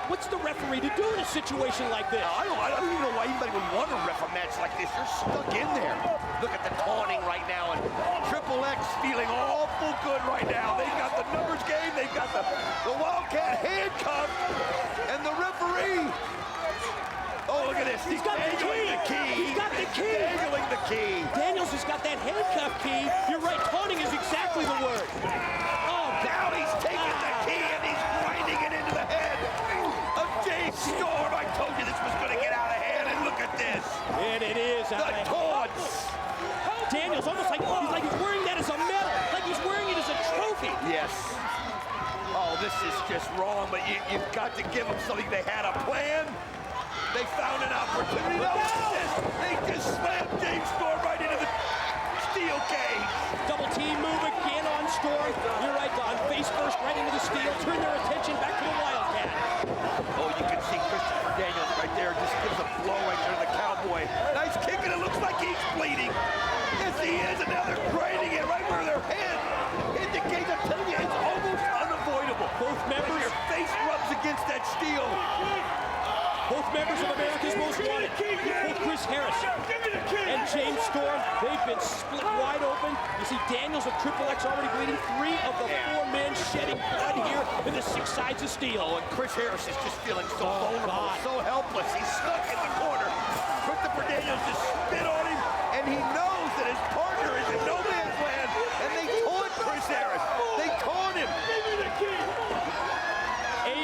What's the referee to do in a situation like this? I don't even know why anybody would want to ref a match like this. You're stuck in there. Look at the taunting right now, and Triple X feeling awful good right now. They've got the numbers game, they've got the Wildcat handcuff, and the referee. Oh, look at this. He's got the key. He's got the key. Dangling the key. Daniels has got that handcuff key. You're right, taunting is exactly the word. Oh, now he's taking the key and he's grinding it into the head of Jay Storm. I told you this was going to get out of hand, and look at this. And it is out of hand. The taunts. Daniels almost like he's wearing that as a medal, like he's wearing it as a trophy. Yes. Oh, this is just wrong, but you've got to give them something. They had a plan. They found an opportunity. No! They just slammed James Storm right into the steel cage. Double team move again on Storm. You're right, Don. Face first right into the steel. Turn their attention back to the Wildcat. Oh, you can see Christopher Daniels right there. Just gives a blow right there to the Cowboy. Nice kick, and it looks like he's bleeding. Yes, he is, and now they're grinding it right where their head indicates. I'm telling you, it's almost unavoidable. Both members. When your face rubs against that steel. Both members of America's Most Wanted, both Chris Harris and James Storm, they've been split wide open. You see Daniels with Triple X already bleeding. 3 of the 4 men shedding blood here in the 6 sides of steel. Oh, and Chris Harris is just feeling so vulnerable, so helpless. He's stuck in the corner. Christopher Daniels just spit on him, and he knows that his partner is in no man's land, and they taunt Chris Harris. They taunt him.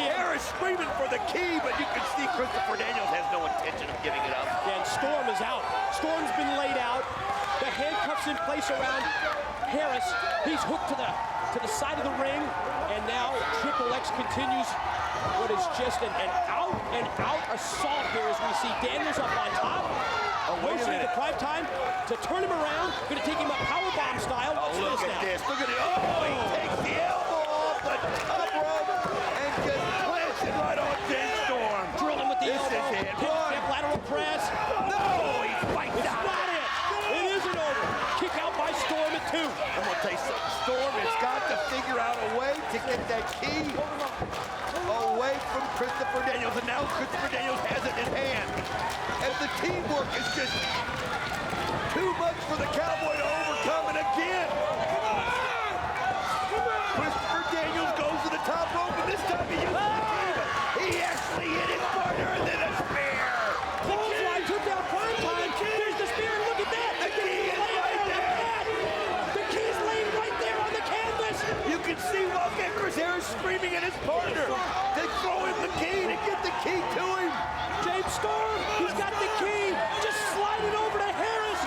Harris screaming for the key, but you can see Christopher Daniels has no intention of giving it up. And Storm is out. Storm's been laid out. The handcuffs in place around Harris. He's hooked to the side of the ring, and now Triple X continues what is just an out and out assault here as we see Daniels up on top. Motioning to Prime Time to turn him around. Going to take him up powerbomb style. Oh, look at this. Look at it. Oh, he takes the elbow off the top rope and just plants it right on James Storm. Drilling with the elbow. This is it. Kick, lateral press. No, he fights out. It's not it. It isn't over. Kick out by Storm at 2. I'm going to tell you something. Storm has got to figure out a way to get that key away from Christopher Daniels, and now Christopher Daniels has it in hand. And the teamwork is just too much for the Cowboy to overcome, and again, Christopher Daniels goes to the top rope, and this time he uses the key, but he actually hit his partner, and then a spear. Clothesline took down Prime Time. There's the spear, and look at that. The key is right there. The key's laying right there on the canvas. You can see Wildcat Chris Harris screaming at his partner. They throw him the key to get the key to him. James Storm, he's got the key. Just slide it over to Harris.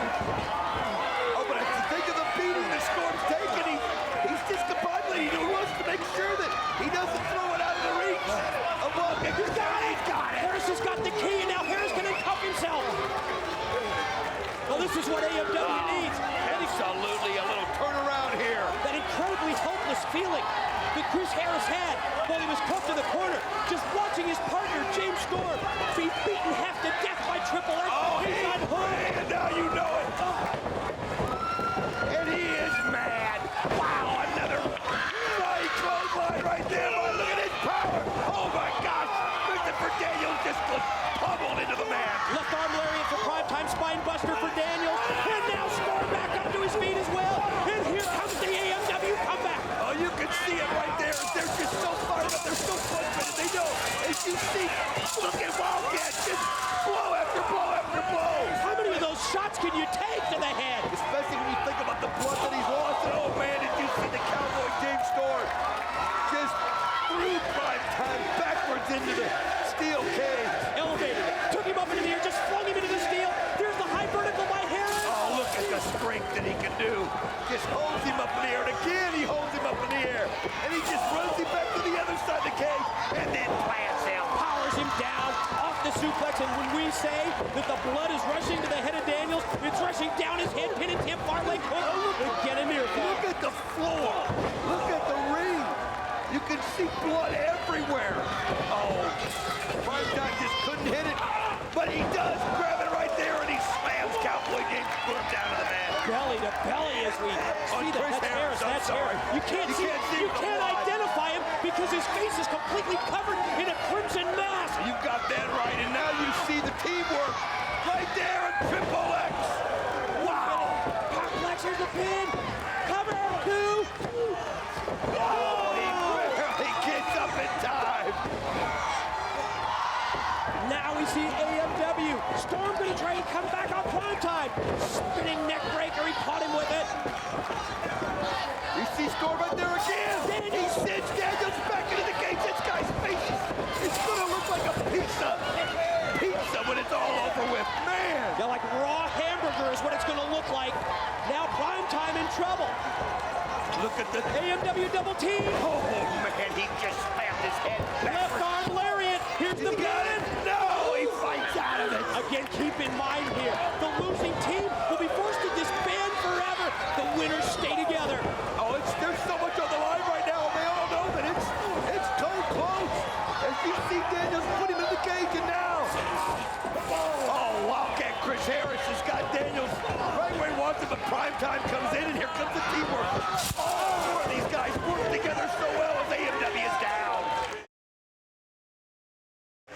Oh, but if you think of the beating the Storm's taking, he's discombobulated. He wants to make sure that he doesn't throw it out of the reach of Wildcat. He's got it. Harris has got the key, and now Harris can uncuff himself. Well, this is what AMW needs. Absolutely a little turnaround here. That incredibly helpless feeling that Chris Harris had while he was cuffed to the corner, just watching his partner, James Storm, be beaten half to death by Triple X. Oh, he's unhooked. And now you know it. And he is mad. Wow, another right clothesline right there. Boy, look at his power. Oh, my gosh. Christopher Daniels just was pummeled into the mat. Left arm lariat for Prime Time, spine buster for Daniels. And now Storm back up to his feet as well. And here comes the AMW comeback. Oh, you can see it right there. They're just so fired up. They're so frustrated. They know. As you see, look at Wildcat. Just blow after blow after blow. How many of those shots can you take to the head? Especially when you think about the blood that he's lost. And oh, man, did you see the Cowboy James Storm just threw Prime Time backwards into the steel cage. Elevated it. Took him up into the air. Just flung him into the steel. There's the high vertical by Harris. Oh, look at the strength that he can do. Just holds him up in the air. And again, he holds him up in the air. And he just runs him back to the other side of the cage. And then plants him. Powers him down off the suplex. And when we say that the blood is rushing to the head of Daniels, it's rushing down his head, pin and tip, far leg hook. Again, a miracle. Look at the floor. Look at the ring. You can see blood everywhere. Oh, Prime Time just couldn't hit it. But he does grab it right there, and he slams Cowboy James Storm down to the mat. Belly to belly as we see that. That's Harris. That's Harris. You can't see. You can't identify him because his face is completely covered in a crimson mask. You got that right, and now you see the teamwork right there at Triple X. Wow. Complex, here's the pin. Cover two. Oh, he gets up in time. Now we see AMW. Storm gonna try and come back on prime time. Spinning neck breaker, he caught him with it. You see Storm right there again. He sends Daniels back into the cage. This guy's face is gonna look like a pizza. Pizza when it's all over with, man. Yeah, like raw hamburger is what it's gonna look like. Now prime time in trouble. Look at the AMW double team. Oh man, he just slammed his head back. Left arm lariat. Here's the pin. No, he fights out of it. Again, keep in mind here, the losing team will be forced to disband forever. The winners stay together. Oh, there's so much on the line right now. They all know that it's so close. As you see Daniels put him in the cage, and now, oh, Wildcat Chris Harris has got Daniels right where he wants him, but primetime comes in, and here comes the teamwork. All four of these guys work together so well as AMW is down.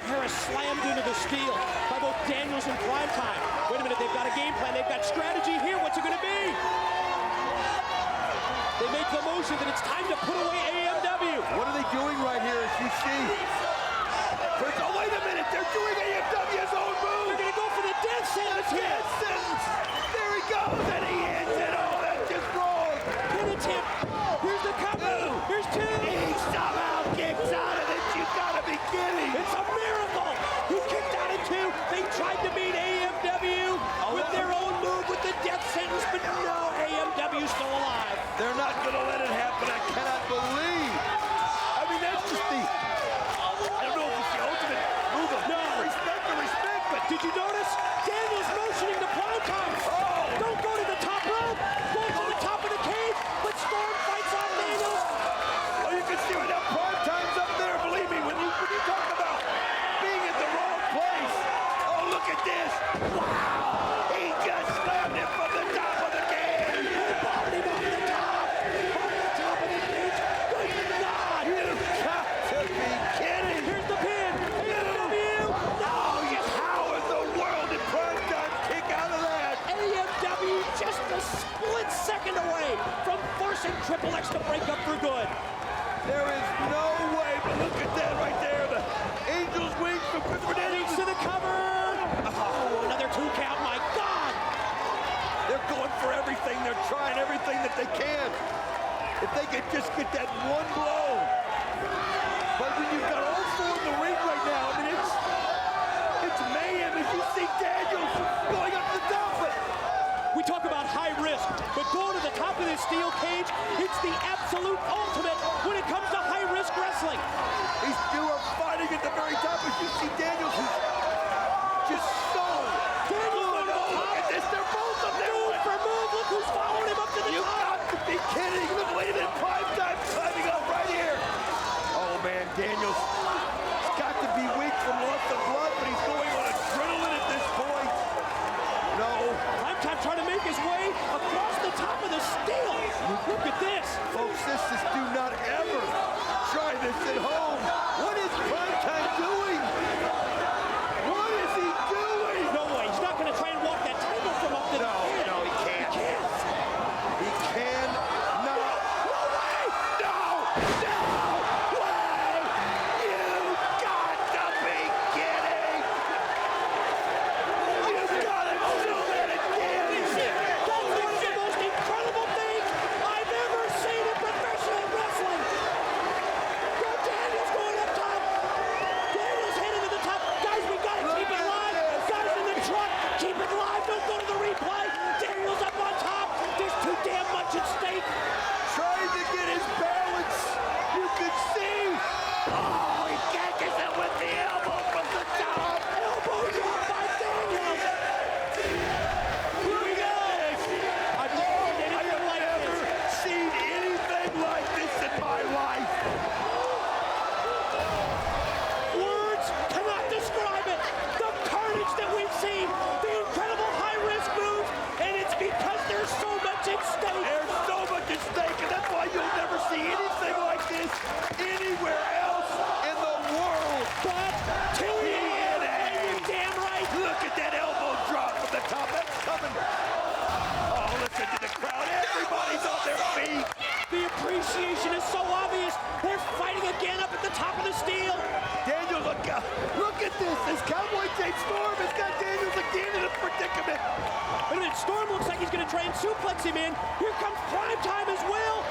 Harris slammed into the steel by both Daniels and primetime. Wait a minute, they've got a game plan. They've got strategy here. What's it going to be? They make the motion that it's time to put away AMW. What are they doing right here as you see? Oh, wait a minute. They're doing AMW's own move. They're going to go for the death sentence here. Death sentence. There he goes, and he ends it. Oh, that's just wrong. Penitent. Here's the cover. Here's two. He somehow kicks out of it. You gotta be kidding. It's a miracle. He kicked out at two. They tried to beat AMW with their own move with the death sentence, but no, AMW's still alive. They're not gonna let it happen. I cannot believe. I mean, that's just the, I don't know if it's the ultimate move of respect or respect, but did you notice? Daniels motioning to primetime. Oh. Don't go to the top rope. Go to the top of the cage, but Storm fights off Daniels. Oh, you can see right now, primetime's up there. Believe me, when you talk about being at the wrong place. Oh, look at this. Wow. He just slammed him from the top of the cage. Bobbed him off the top. Off the top of the cage. Good God. You've got to be kidding. Here's the pin. AMW. No. How in the world did primetime kick out of that? AMW just a split second away from forcing Triple X to break up for good. There is no way, but look at that right there. The Angel's wings from Christopher Daniels. To the cover. Oh, another 2 count. My God. They're going for everything. They're trying everything that they can. If they could just get that one blow. But when you've got all four in the ring right now, I mean, it's mayhem as you see Daniels going up the top. But we talk about high risk, but going to the top of this steel cage, it's the absolute ultimate when it comes to high risk wrestling. These two are fighting at the very top as you see Daniels who's just so good. Oh, look at this. They're both up there. Move for move. Look who's following him up to the top. You've got to be kidding. Look, wait a minute. Primetime climbing up right here. Oh, man, Daniels has got to be weak from loss of blood, but he's going on adrenaline at this point. No. Primetime trying to make his way across the top of the steel. Look at this. Folks, this is do not ever try this at home. What is Primetime doing? What is he doing? No way. He's not going to try and walk that table from up to the pin. No, he can't. He can't. He cannot. No way. No way. You got to be kidding. You got to do that again. That's one of the most incredible things I've ever seen in professional wrestling. Go Daniels going up top. Daniels heading to appreciation is so obvious. They're fighting again up at the top of the steel. Daniels, look at this. This Cowboy J Storm has got Daniels again in a predicament. Wait a minute, Storm looks like he's going to try and suplex him in. Here comes Prime Time as well.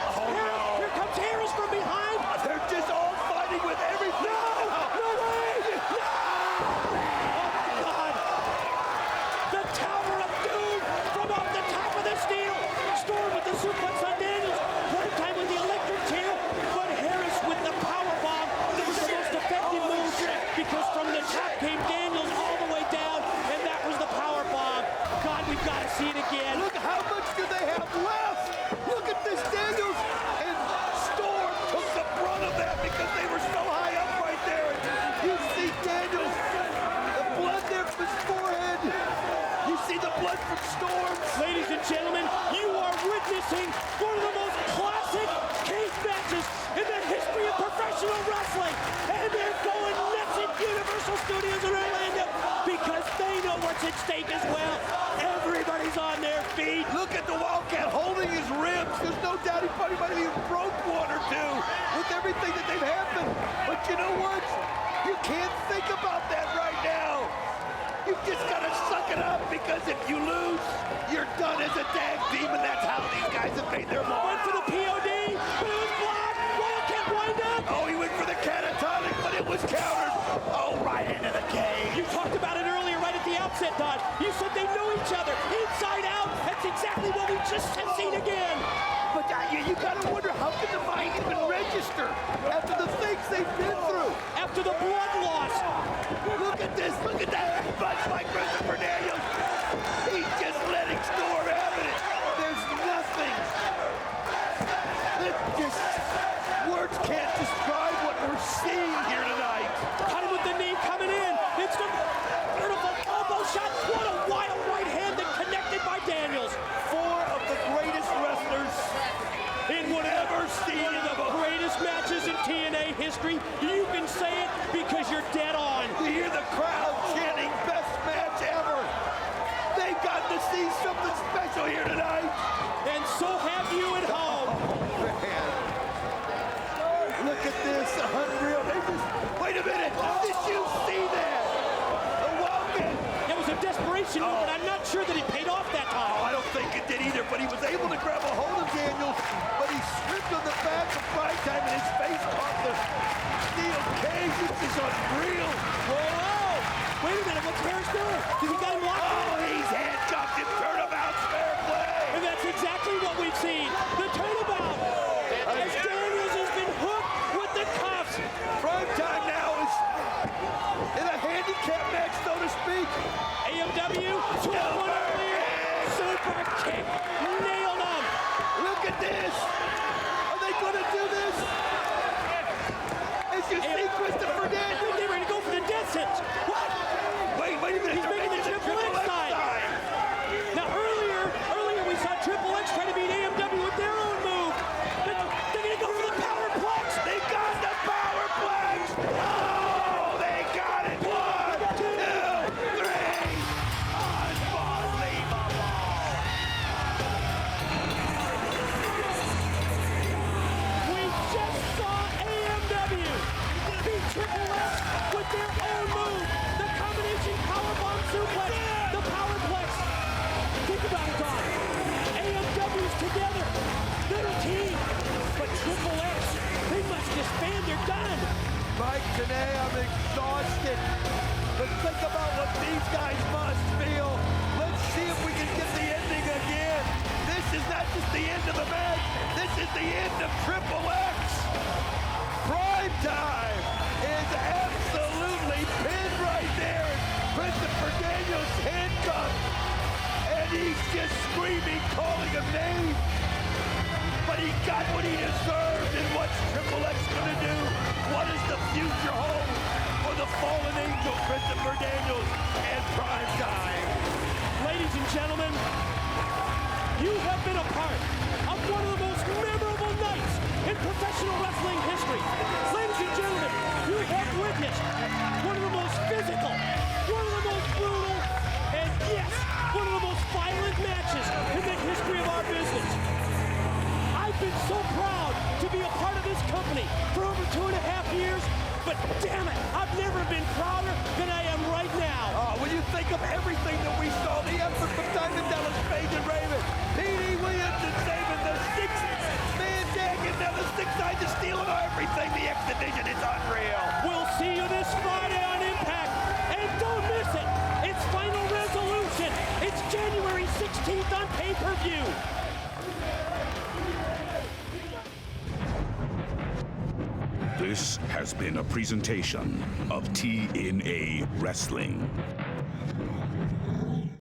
Here comes Harris from behind. They're just all fighting with everything. No way! No! Oh, God. The Tower of Doom from off the top of the steel. Storm with the suplex on Daniels. Prime Time with the electric chair. But Harris with the power bomb. It was the most effective move because from the top came Daniels all the way down, and that was the power bomb. God, we've got to see it again. Look, how much do they have left? Look at this, Daniels and Storm took the brunt of that because they were so high up right there. You see Daniels, the blood there from his forehead. You see the blood from Storm. Ladies and gentlemen, you are witnessing one of the most classic cage matches in the history of professional wrestling. And they're going nuts at Universal Studios in Orlando because they know what's at stake as well. Everybody's on their feet. Look at the Wildcat holding his ribs. There's no doubt he probably might have even broke one or two with everything that they've happened. But you know what? You can't think about that right now. You've just got to suck it up because if you lose, you're done as a tag team, and that's how these guys have made their mark. Went for the POD, but it was blocked. Wildcat wind up. Oh, he went for the catatonic, but it was countered. Oh, right into the cage. You talked about it earlier right at the outset, Don. You said they know each other inside out. That's exactly what we just have seen again. But you got to wonder, how can the mind even register after the things they've been through? After the blood loss. Look at this. Look at that. Bunch by Christopher Daniels. He's just letting Storm have it. There's nothing. Words can't describe what we're seeing here tonight. Caught him with the knee coming in. It's the beautiful elbow shot. What a wild right hand that connected by Daniels. Four of the greatest wrestlers in one of the greatest matches in TNA history. You can say it because you're dead on. You hear the crowd chanting, best match ever. They've got to see something special here tonight. And so have you at home. Man. Look at this, unreal. Wait a minute, did you see that? The Wildcat. It was a desperation move, but I'm not sure that it paid off that time. Oh, I don't think it did either, but he was able to grab a hold of Daniels, but he slipped on the back of Prime Time and his face caught the steel cage. This is unreal. Whoa! Wait a minute, what's Harris doing? Did he got him locked? Oh, he's handcuffed and turnabout's fair play. And that's exactly what we've seen. The turnabout. As Daniels has been hooked with the cuffs. Prime Time now is in a handicap match, so to speak. AMW, 2-1 earlier. Super kick. Nailed him. Look at this. Are they going to do this? As you see Christopher Daniels. They're ready to go for the death sentence. What? Wait a minute. He's making the Triple X side. Now earlier we saw Triple X try to beat AMW with their own move. They're going to go for the Powerplex. They got the Powerplex. Oh, they got it. 1, 2, 3. Unbelievable. We just saw AMW beat Triple X with their own move. The combination powerbomb suplex, the Powerplex. Think about it, Don. AMW's together. They're a team. But Triple X, they must disband. They're done. Mike, today I'm exhausted. But think about what these guys must feel. Let's see if we can get the ending again. This is not just the end of the match. This is the end of Triple X. Prime Time is absolutely pinned right there. Christopher Daniels handcuffed. And he's just screaming, calling him names. But he got what he deserved. And what's Triple X going to do? What does the future hold for the fallen angel, Christopher Daniels, and Prime Time? Ladies and gentlemen, you have been a part of one of the most memorable nights in professional wrestling history. Ladies and gentlemen, you have witnessed one of the most physical, one of the most brutal, and yes, one of the most violent matches in the history of our business. I've been so proud to for over 2.5 years, but damn it, I've never been prouder than I am right now. When you think of everything that we saw, the effort from Diamond Dallas Page and Raven, Petey, Williams, and Sabin, the six-man tag, and now the six sides of steel and everything. The X Division is unreal. We'll see you this Friday on Impact, and don't miss it. It's Final Resolution. It's January 16th on pay-per-view. This has been a presentation of TNA Wrestling.